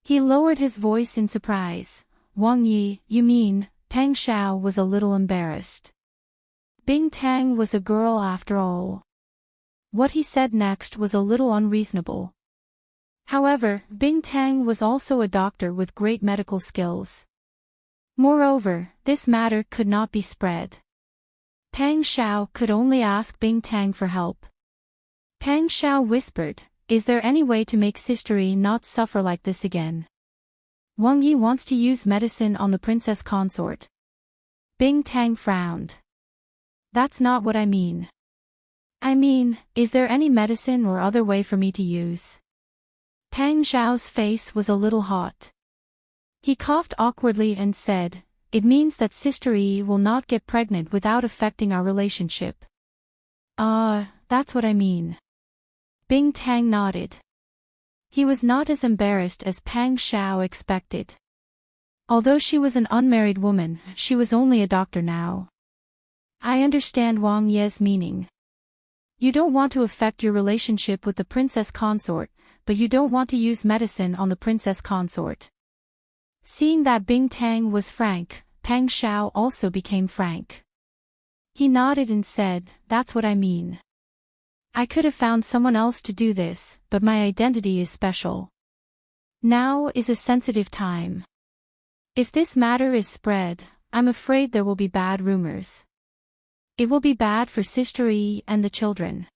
He lowered his voice in surprise. "Wang Yi, you mean?" Pang Xiao was a little embarrassed. Bing Tang was a girl after all. What he said next was a little unreasonable. However, Bing Tang was also a doctor with great medical skills. Moreover, this matter could not be spread. Pang Xiao could only ask Bing Tang for help. Pang Xiao whispered, "Is there any way to make Sister Yi not suffer like this again? Wang Yi wants to use medicine on the princess consort." Bing Tang frowned. "That's not what I mean. I mean, is there any medicine or other way for me to use?" Pang Xiao's face was a little hot. He coughed awkwardly and said, "It means that Sister Yi will not get pregnant without affecting our relationship." That's what I mean." Bing Tang nodded. He was not as embarrassed as Pang Xiao expected. Although she was an unmarried woman, she was only a doctor now. "I understand Wang Ye's meaning. You don't want to affect your relationship with the princess consort, but you don't want to use medicine on the princess consort." Seeing that Bing Tang was frank, Pang Xiao also became frank. He nodded and said, "That's what I mean. I could have found someone else to do this, but my identity is special. Now is a sensitive time. If this matter is spread, I'm afraid there will be bad rumors. It will be bad for Sister Yi and the children.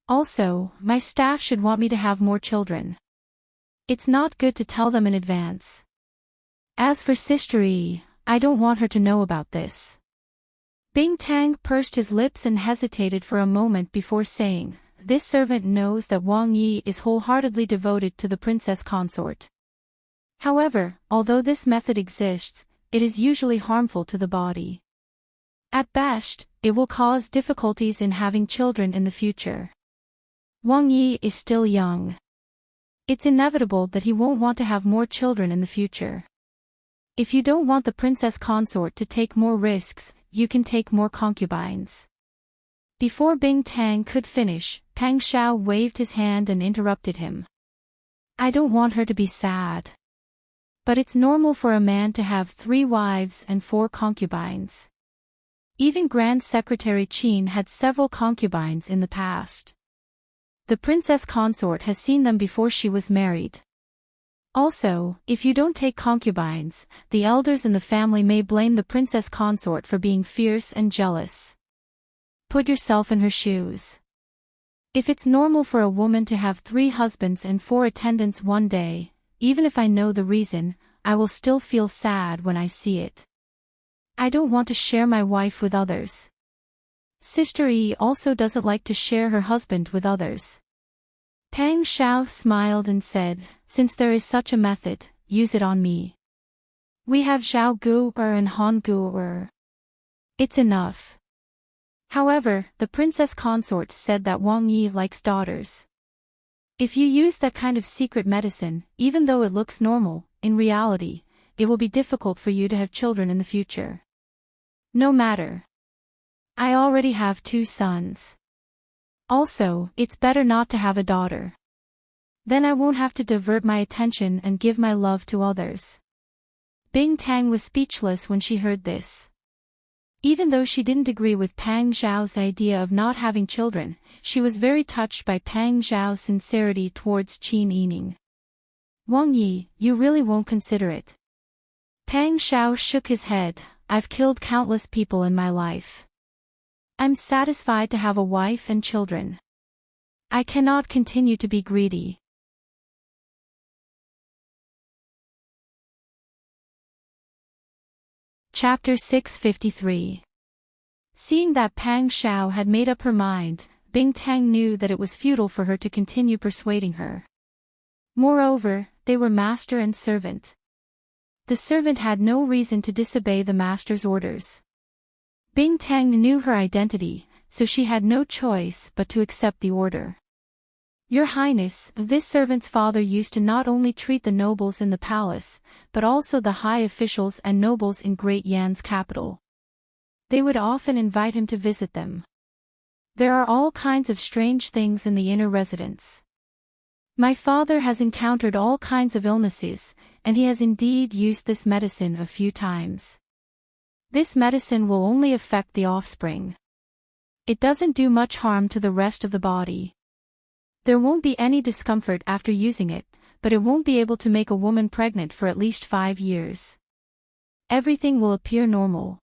Also, my staff should want me to have more children. It's not good to tell them in advance. As for Sister Yi, I don't want her to know about this." Bing Tang pursed his lips and hesitated for a moment before saying, "This servant knows that Wang Yi is wholeheartedly devoted to the princess consort. However, although this method exists, it is usually harmful to the body. At best, it will cause difficulties in having children in the future. Wang Yi is still young. It's inevitable that he won't want to have more children in the future. If you don't want the princess consort to take more risks, you can take more concubines. Before Bing Tang could finish, Pang Shao waved his hand and interrupted him. I don't want her to be sad. But it's normal for a man to have 3 wives and 4 concubines. Even Grand Secretary Qin had several concubines in the past. The princess consort has seen them before she was married. Also, if you don't take concubines, the elders in the family may blame the princess consort for being fierce and jealous. Put yourself in her shoes. If it's normal for a woman to have 3 husbands and 4 attendants one day, even if I know the reason, I will still feel sad when I see it. I don't want to share my wife with others. Sister Yi also doesn't like to share her husband with others. Pang Shao smiled and said, since there is such a method, use it on me. We have Zhao Gu and Han Gu. It's enough. However, the princess consort said that Wang Yi likes daughters. If you use that kind of secret medicine, even though it looks normal, in reality, it will be difficult for you to have children in the future. No matter. I already have 2 sons. Also, it's better not to have a daughter. Then I won't have to divert my attention and give my love to others. Bing Tang was speechless when she heard this. Even though she didn't agree with Pang Zhao's idea of not having children, she was very touched by Pang Zhao's sincerity towards Qin Yining. Wang Yi, you really won't consider it. Pang Shao shook his head. I've killed countless people in my life. I'm satisfied to have a wife and children. I cannot continue to be greedy. Chapter 653. Seeing that Pang Shao had made up her mind, Bing Tang knew that it was futile for her to continue persuading her. Moreover, they were master and servant. The servant had no reason to disobey the master's orders. Bing Tang knew her identity, so she had no choice but to accept the order. Your Highness, this servant's father used to not only treat the nobles in the palace, but also the high officials and nobles in Great Yan's capital. They would often invite him to visit them. There are all kinds of strange things in the inner residence. My father has encountered all kinds of illnesses, and he has indeed used this medicine a few times. This medicine will only affect the offspring. It doesn't do much harm to the rest of the body. There won't be any discomfort after using it, but it won't be able to make a woman pregnant for at least 5 years. Everything will appear normal.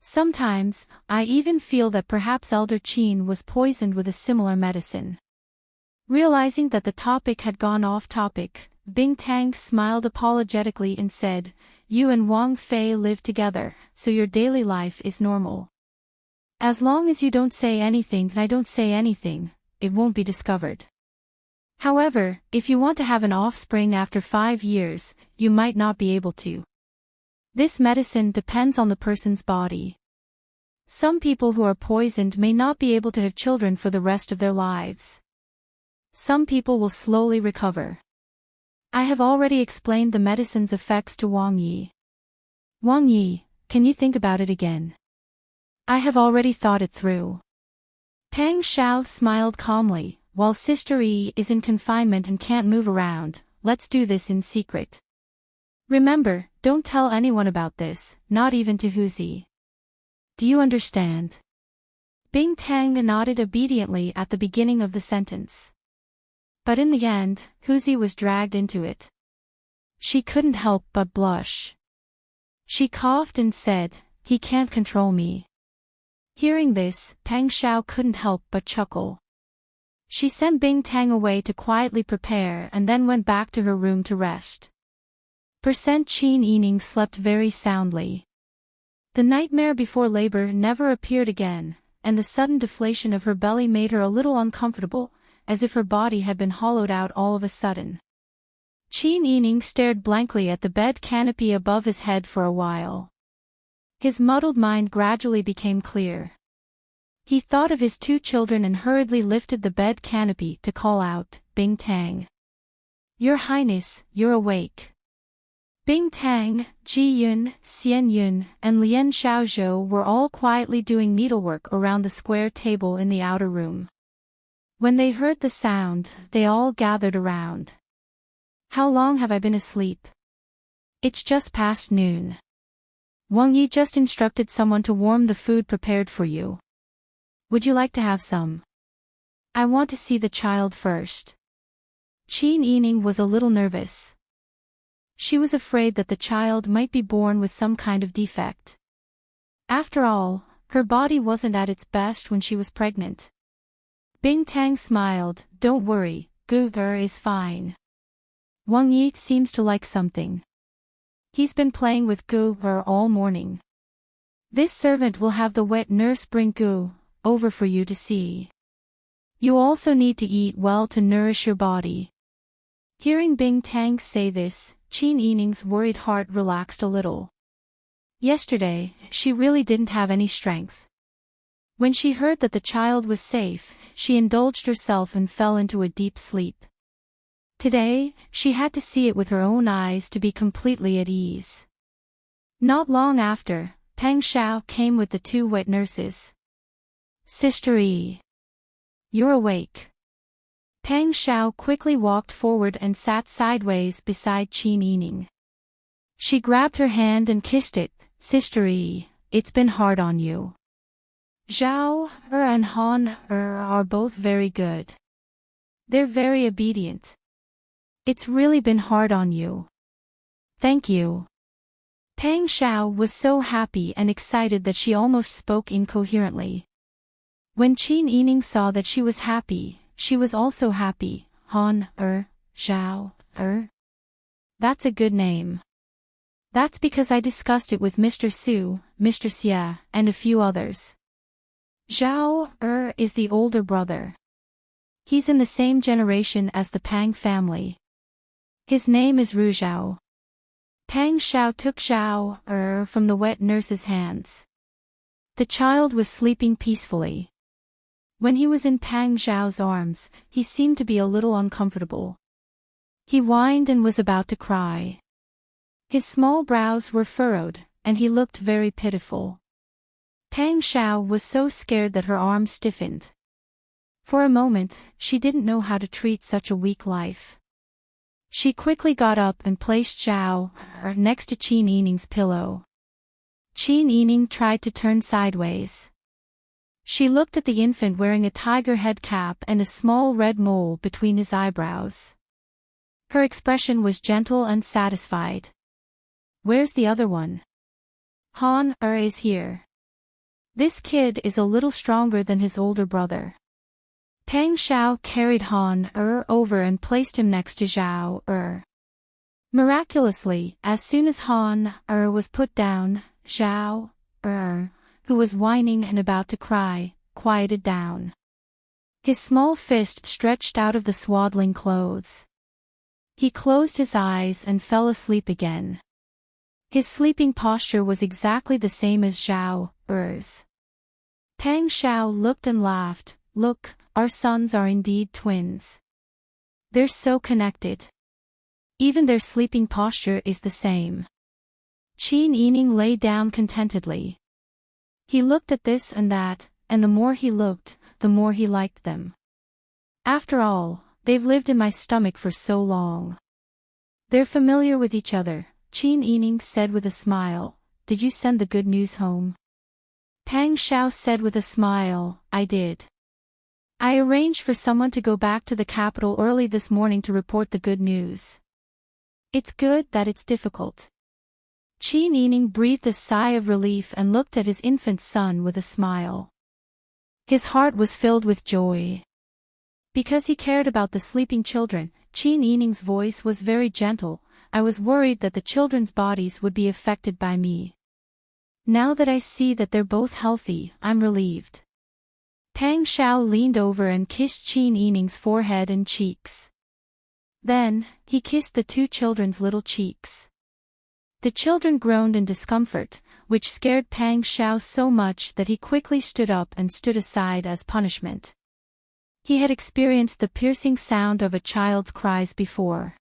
Sometimes, I even feel that perhaps Elder Qin was poisoned with a similar medicine. Realizing that the topic had gone off topic, Bing Tang smiled apologetically and said, you and Wang Fei live together, so your daily life is normal. As long as you don't say anything and I don't say anything, it won't be discovered. However, if you want to have an offspring after 5 years, you might not be able to. This medicine depends on the person's body. Some people who are poisoned may not be able to have children for the rest of their lives. Some people will slowly recover. I have already explained the medicine's effects to Wang Yi. Wang Yi, can you think about it again? I have already thought it through. Pang Shao smiled calmly. While Sister Yi is in confinement and can't move around, let's do this in secret. Remember, don't tell anyone about this, not even to Huzi. Do you understand? Bing Tang nodded obediently at the beginning of the sentence. But in the end, Huzi was dragged into it. She couldn't help but blush. She coughed and said, he can't control me. Hearing this, Pang Shao couldn't help but chuckle. She sent Bing Tang away to quietly prepare and then went back to her room to rest. Qin Yining slept very soundly. The nightmare before labor never appeared again, and the sudden deflation of her belly made her a little uncomfortable, as if her body had been hollowed out all of a sudden. Qin Yining stared blankly at the bed canopy above his head for a while. His muddled mind gradually became clear. He thought of his 2 children and hurriedly lifted the bed canopy to call out, "Bing Tang. Your Highness, you're awake." Bing Tang, Ji Yun, Xian Yun, and Lian Xiaozhou were all quietly doing needlework around the square table in the outer room. When they heard the sound, they all gathered around. "How long have I been asleep?" "It's just past noon. Wang Yi just instructed someone to warm the food prepared for you. Would you like to have some?" "I want to see the child first." Qin Yining was a little nervous. She was afraid that the child might be born with some kind of defect. After all, her body wasn't at its best when she was pregnant. Bing Tang smiled, "Don't worry, Gu is fine. Wang Yi seems to like something. He's been playing with Gu all morning. This servant will have the wet nurse bring Gu over for you to see. You also need to eat well to nourish your body." Hearing Bing Tang say this, Qin Yining's worried heart relaxed a little. Yesterday, she really didn't have any strength. When she heard that the child was safe, she indulged herself and fell into a deep sleep. Today, she had to see it with her own eyes to be completely at ease. Not long after, Peng Xiao came with the 2 wet nurses. "Sister Yi. You're awake." Peng Xiao quickly walked forward and sat sideways beside Qin Yining. She grabbed her hand and kissed it. "Sister Yi, it's been hard on you. Zhao and Han are both very good. They're very obedient. It's really been hard on you. Thank you." Peng Xiao was so happy and excited that she almost spoke incoherently. When Qin Yining saw that she was happy, she was also happy. "Han, Zhao, That's a good name. That's because I discussed it with Mr. Su, Mr. Xia, and a few others. Zhao, is the older brother. He's in the same generation as the Pang family. His name is Ru Zhao." Peng Xiao took Zhao, from the wet nurse's hands. The child was sleeping peacefully. When he was in Peng Xiao's arms, he seemed to be a little uncomfortable. He whined and was about to cry. His small brows were furrowed, and he looked very pitiful. Peng Xiao was so scared that her arms stiffened. For a moment, she didn't know how to treat such a weak life. She quickly got up and placed Zhao next to Qin Yining's pillow. Qin Yining tried to turn sideways. She looked at the infant wearing a tiger head cap and a small red mole between his eyebrows. Her expression was gentle and satisfied. "Where's the other one?" "Han is here. This kid is a little stronger than his older brother." Peng Xiao carried Han over and placed him next to Zhao. Miraculously, as soon as Han was put down, Zhao, who was whining and about to cry, quieted down. His small fist stretched out of the swaddling clothes. He closed his eyes and fell asleep again. His sleeping posture was exactly the same as Zhao's. Peng Xiao looked and laughed. "Look, our sons are indeed twins. They're so connected. Even their sleeping posture is the same." Qin Yining lay down contentedly. He looked at this and that, and the more he looked, the more he liked them. "After all, they've lived in my stomach for so long. They're familiar with each other," Qin Yining said with a smile. "Did you send the good news home?" Peng Xiao said with a smile, "I did. I arranged for someone to go back to the capital early this morning to report the good news. It's good that it's difficult." Qin Yining breathed a sigh of relief and looked at his infant son with a smile. His heart was filled with joy. Because he cared about the sleeping children, Qin Yining's voice was very gentle. "I was worried that the children's bodies would be affected by me. Now that I see that they're both healthy, I'm relieved." Peng Xiao leaned over and kissed Qin Yining's forehead and cheeks. Then, he kissed the 2 children's little cheeks. The children groaned in discomfort, which scared Pang Xiao so much that he quickly stood up and stood aside as punishment. He had experienced the piercing sound of a child's cries before.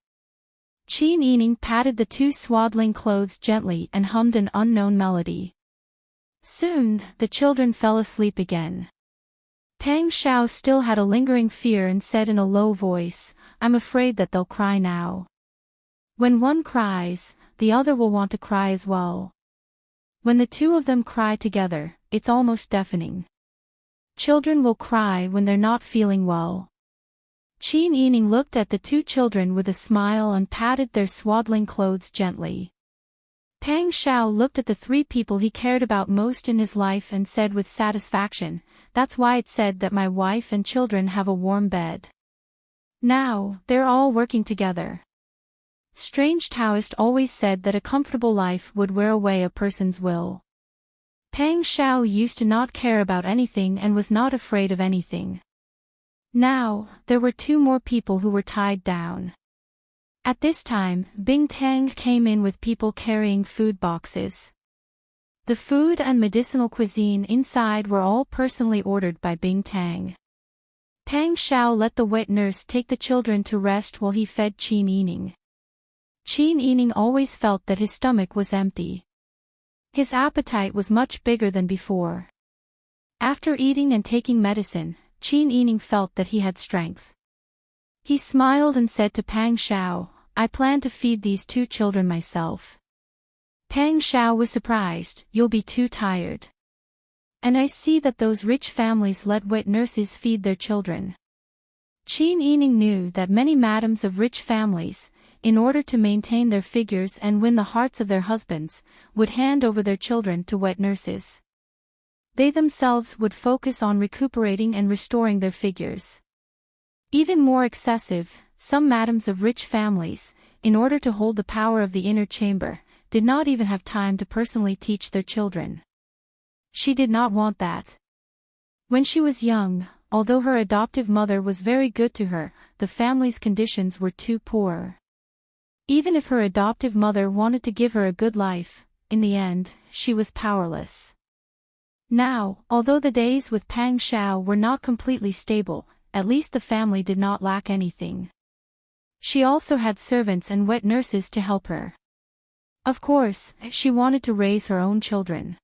Qin Yining patted the two swaddling clothes gently and hummed an unknown melody. Soon, the children fell asleep again. Pang Xiao still had a lingering fear and said in a low voice, "I'm afraid that they'll cry now. When one cries, the other will want to cry as well. When the two of them cry together, it's almost deafening. Children will cry when they're not feeling well." Qin Yining looked at the two children with a smile and patted their swaddling clothes gently. Pang Xiao looked at the three people he cared about most in his life and said with satisfaction, "That's why it's said that my wife and children have a warm bed. Now, they're all working together." Strange Taoist always said that a comfortable life would wear away a person's will. Pang Xiao used to not care about anything and was not afraid of anything. Now, there were two more people who were tied down. At this time, Bing Tang came in with people carrying food boxes. The food and medicinal cuisine inside were all personally ordered by Bing Tang. Pang Xiao let the wet nurse take the children to rest while he fed Qin Yining. Qin Yining always felt that his stomach was empty. His appetite was much bigger than before. After eating and taking medicine, Qin Yining felt that he had strength. He smiled and said to Pang Xiao, "I plan to feed these two children myself." Pang Xiao was surprised, "You'll be too tired. And I see that those rich families let wet nurses feed their children." Qin Yining knew that many madams of rich families, in order to maintain their figures and win the hearts of their husbands, would hand over their children to wet nurses. They themselves would focus on recuperating and restoring their figures. Even more excessive, some madams of rich families, in order to hold the power of the inner chamber, did not even have time to personally teach their children. She did not want that. When she was young, although her adoptive mother was very good to her, the family's conditions were too poor. Even if her adoptive mother wanted to give her a good life, in the end, she was powerless. Now, although the days with Pang Xiao were not completely stable, at least the family did not lack anything. She also had servants and wet nurses to help her. Of course, she wanted to raise her own children.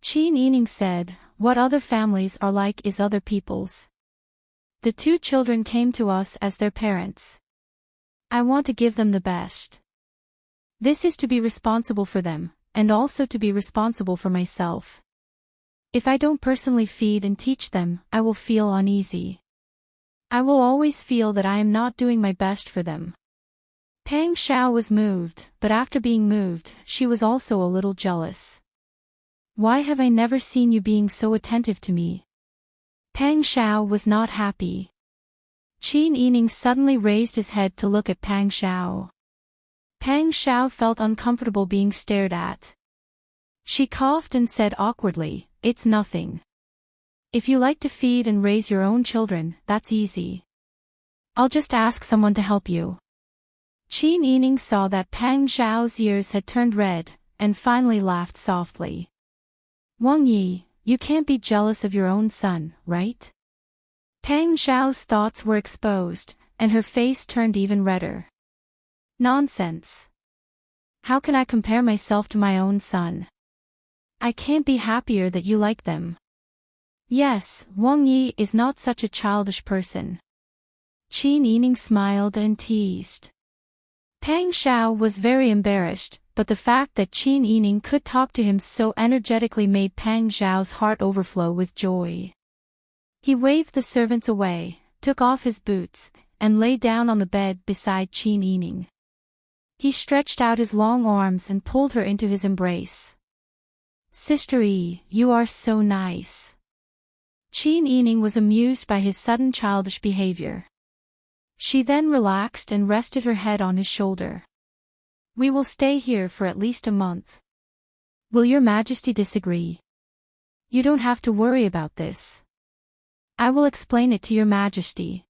Qin Yining said, "What other families are like is other people's. The two children came to us as their parents. I want to give them the best. This is to be responsible for them, and also to be responsible for myself. If I don't personally feed and teach them, I will feel uneasy. I will always feel that I am not doing my best for them." Pang Xiao was moved, but after being moved, she was also a little jealous. "Why have I never seen you being so attentive to me?" Pang Xiao was not happy. Qin Yining suddenly raised his head to look at Pang Xiao. Pang Xiao felt uncomfortable being stared at. She coughed and said awkwardly, "It's nothing. If you like to feed and raise your own children, that's easy. I'll just ask someone to help you." Qin Yining saw that Pang Xiao's ears had turned red, and finally laughed softly. "Wang Yi, you can't be jealous of your own son, right?" Pang Xiao's thoughts were exposed, and her face turned even redder. "Nonsense. How can I compare myself to my own son? I can't be happier that you like them. Yes, Wang Yi is not such a childish person." Qin Yining smiled and teased. Pang Xiao was very embarrassed, but the fact that Qin Yining could talk to him so energetically made Pang Xiao's heart overflow with joy. He waved the servants away, took off his boots, and lay down on the bed beside Qin Yining. He stretched out his long arms and pulled her into his embrace. "Sister Yi, you are so nice." Qin Yining was amused by his sudden childish behavior. She then relaxed and rested her head on his shoulder. "We will stay here for at least a month. Will your Majesty disagree? You don't have to worry about this. I will explain it to your Majesty.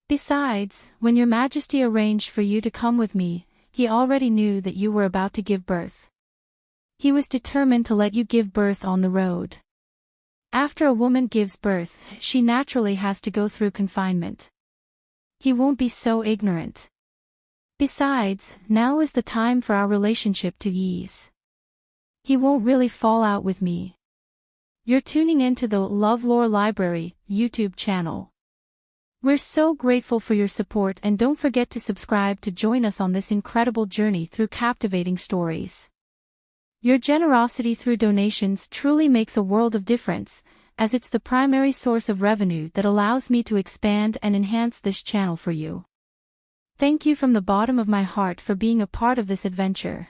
Besides, when your Majesty arranged for you to come with me, he already knew that you were about to give birth. He was determined to let you give birth on the road. After a woman gives birth, she naturally has to go through confinement. He won't be so ignorant. Besides, now is the time for our relationship to ease. He won't really fall out with me. You're tuning into the LoveLore Library YouTube channel. We're so grateful for your support, and don't forget to subscribe to join us on this incredible journey through captivating stories. Your generosity through donations truly makes a world of difference, as it's the primary source of revenue that allows me to expand and enhance this channel for you. Thank you from the bottom of my heart for being a part of this adventure.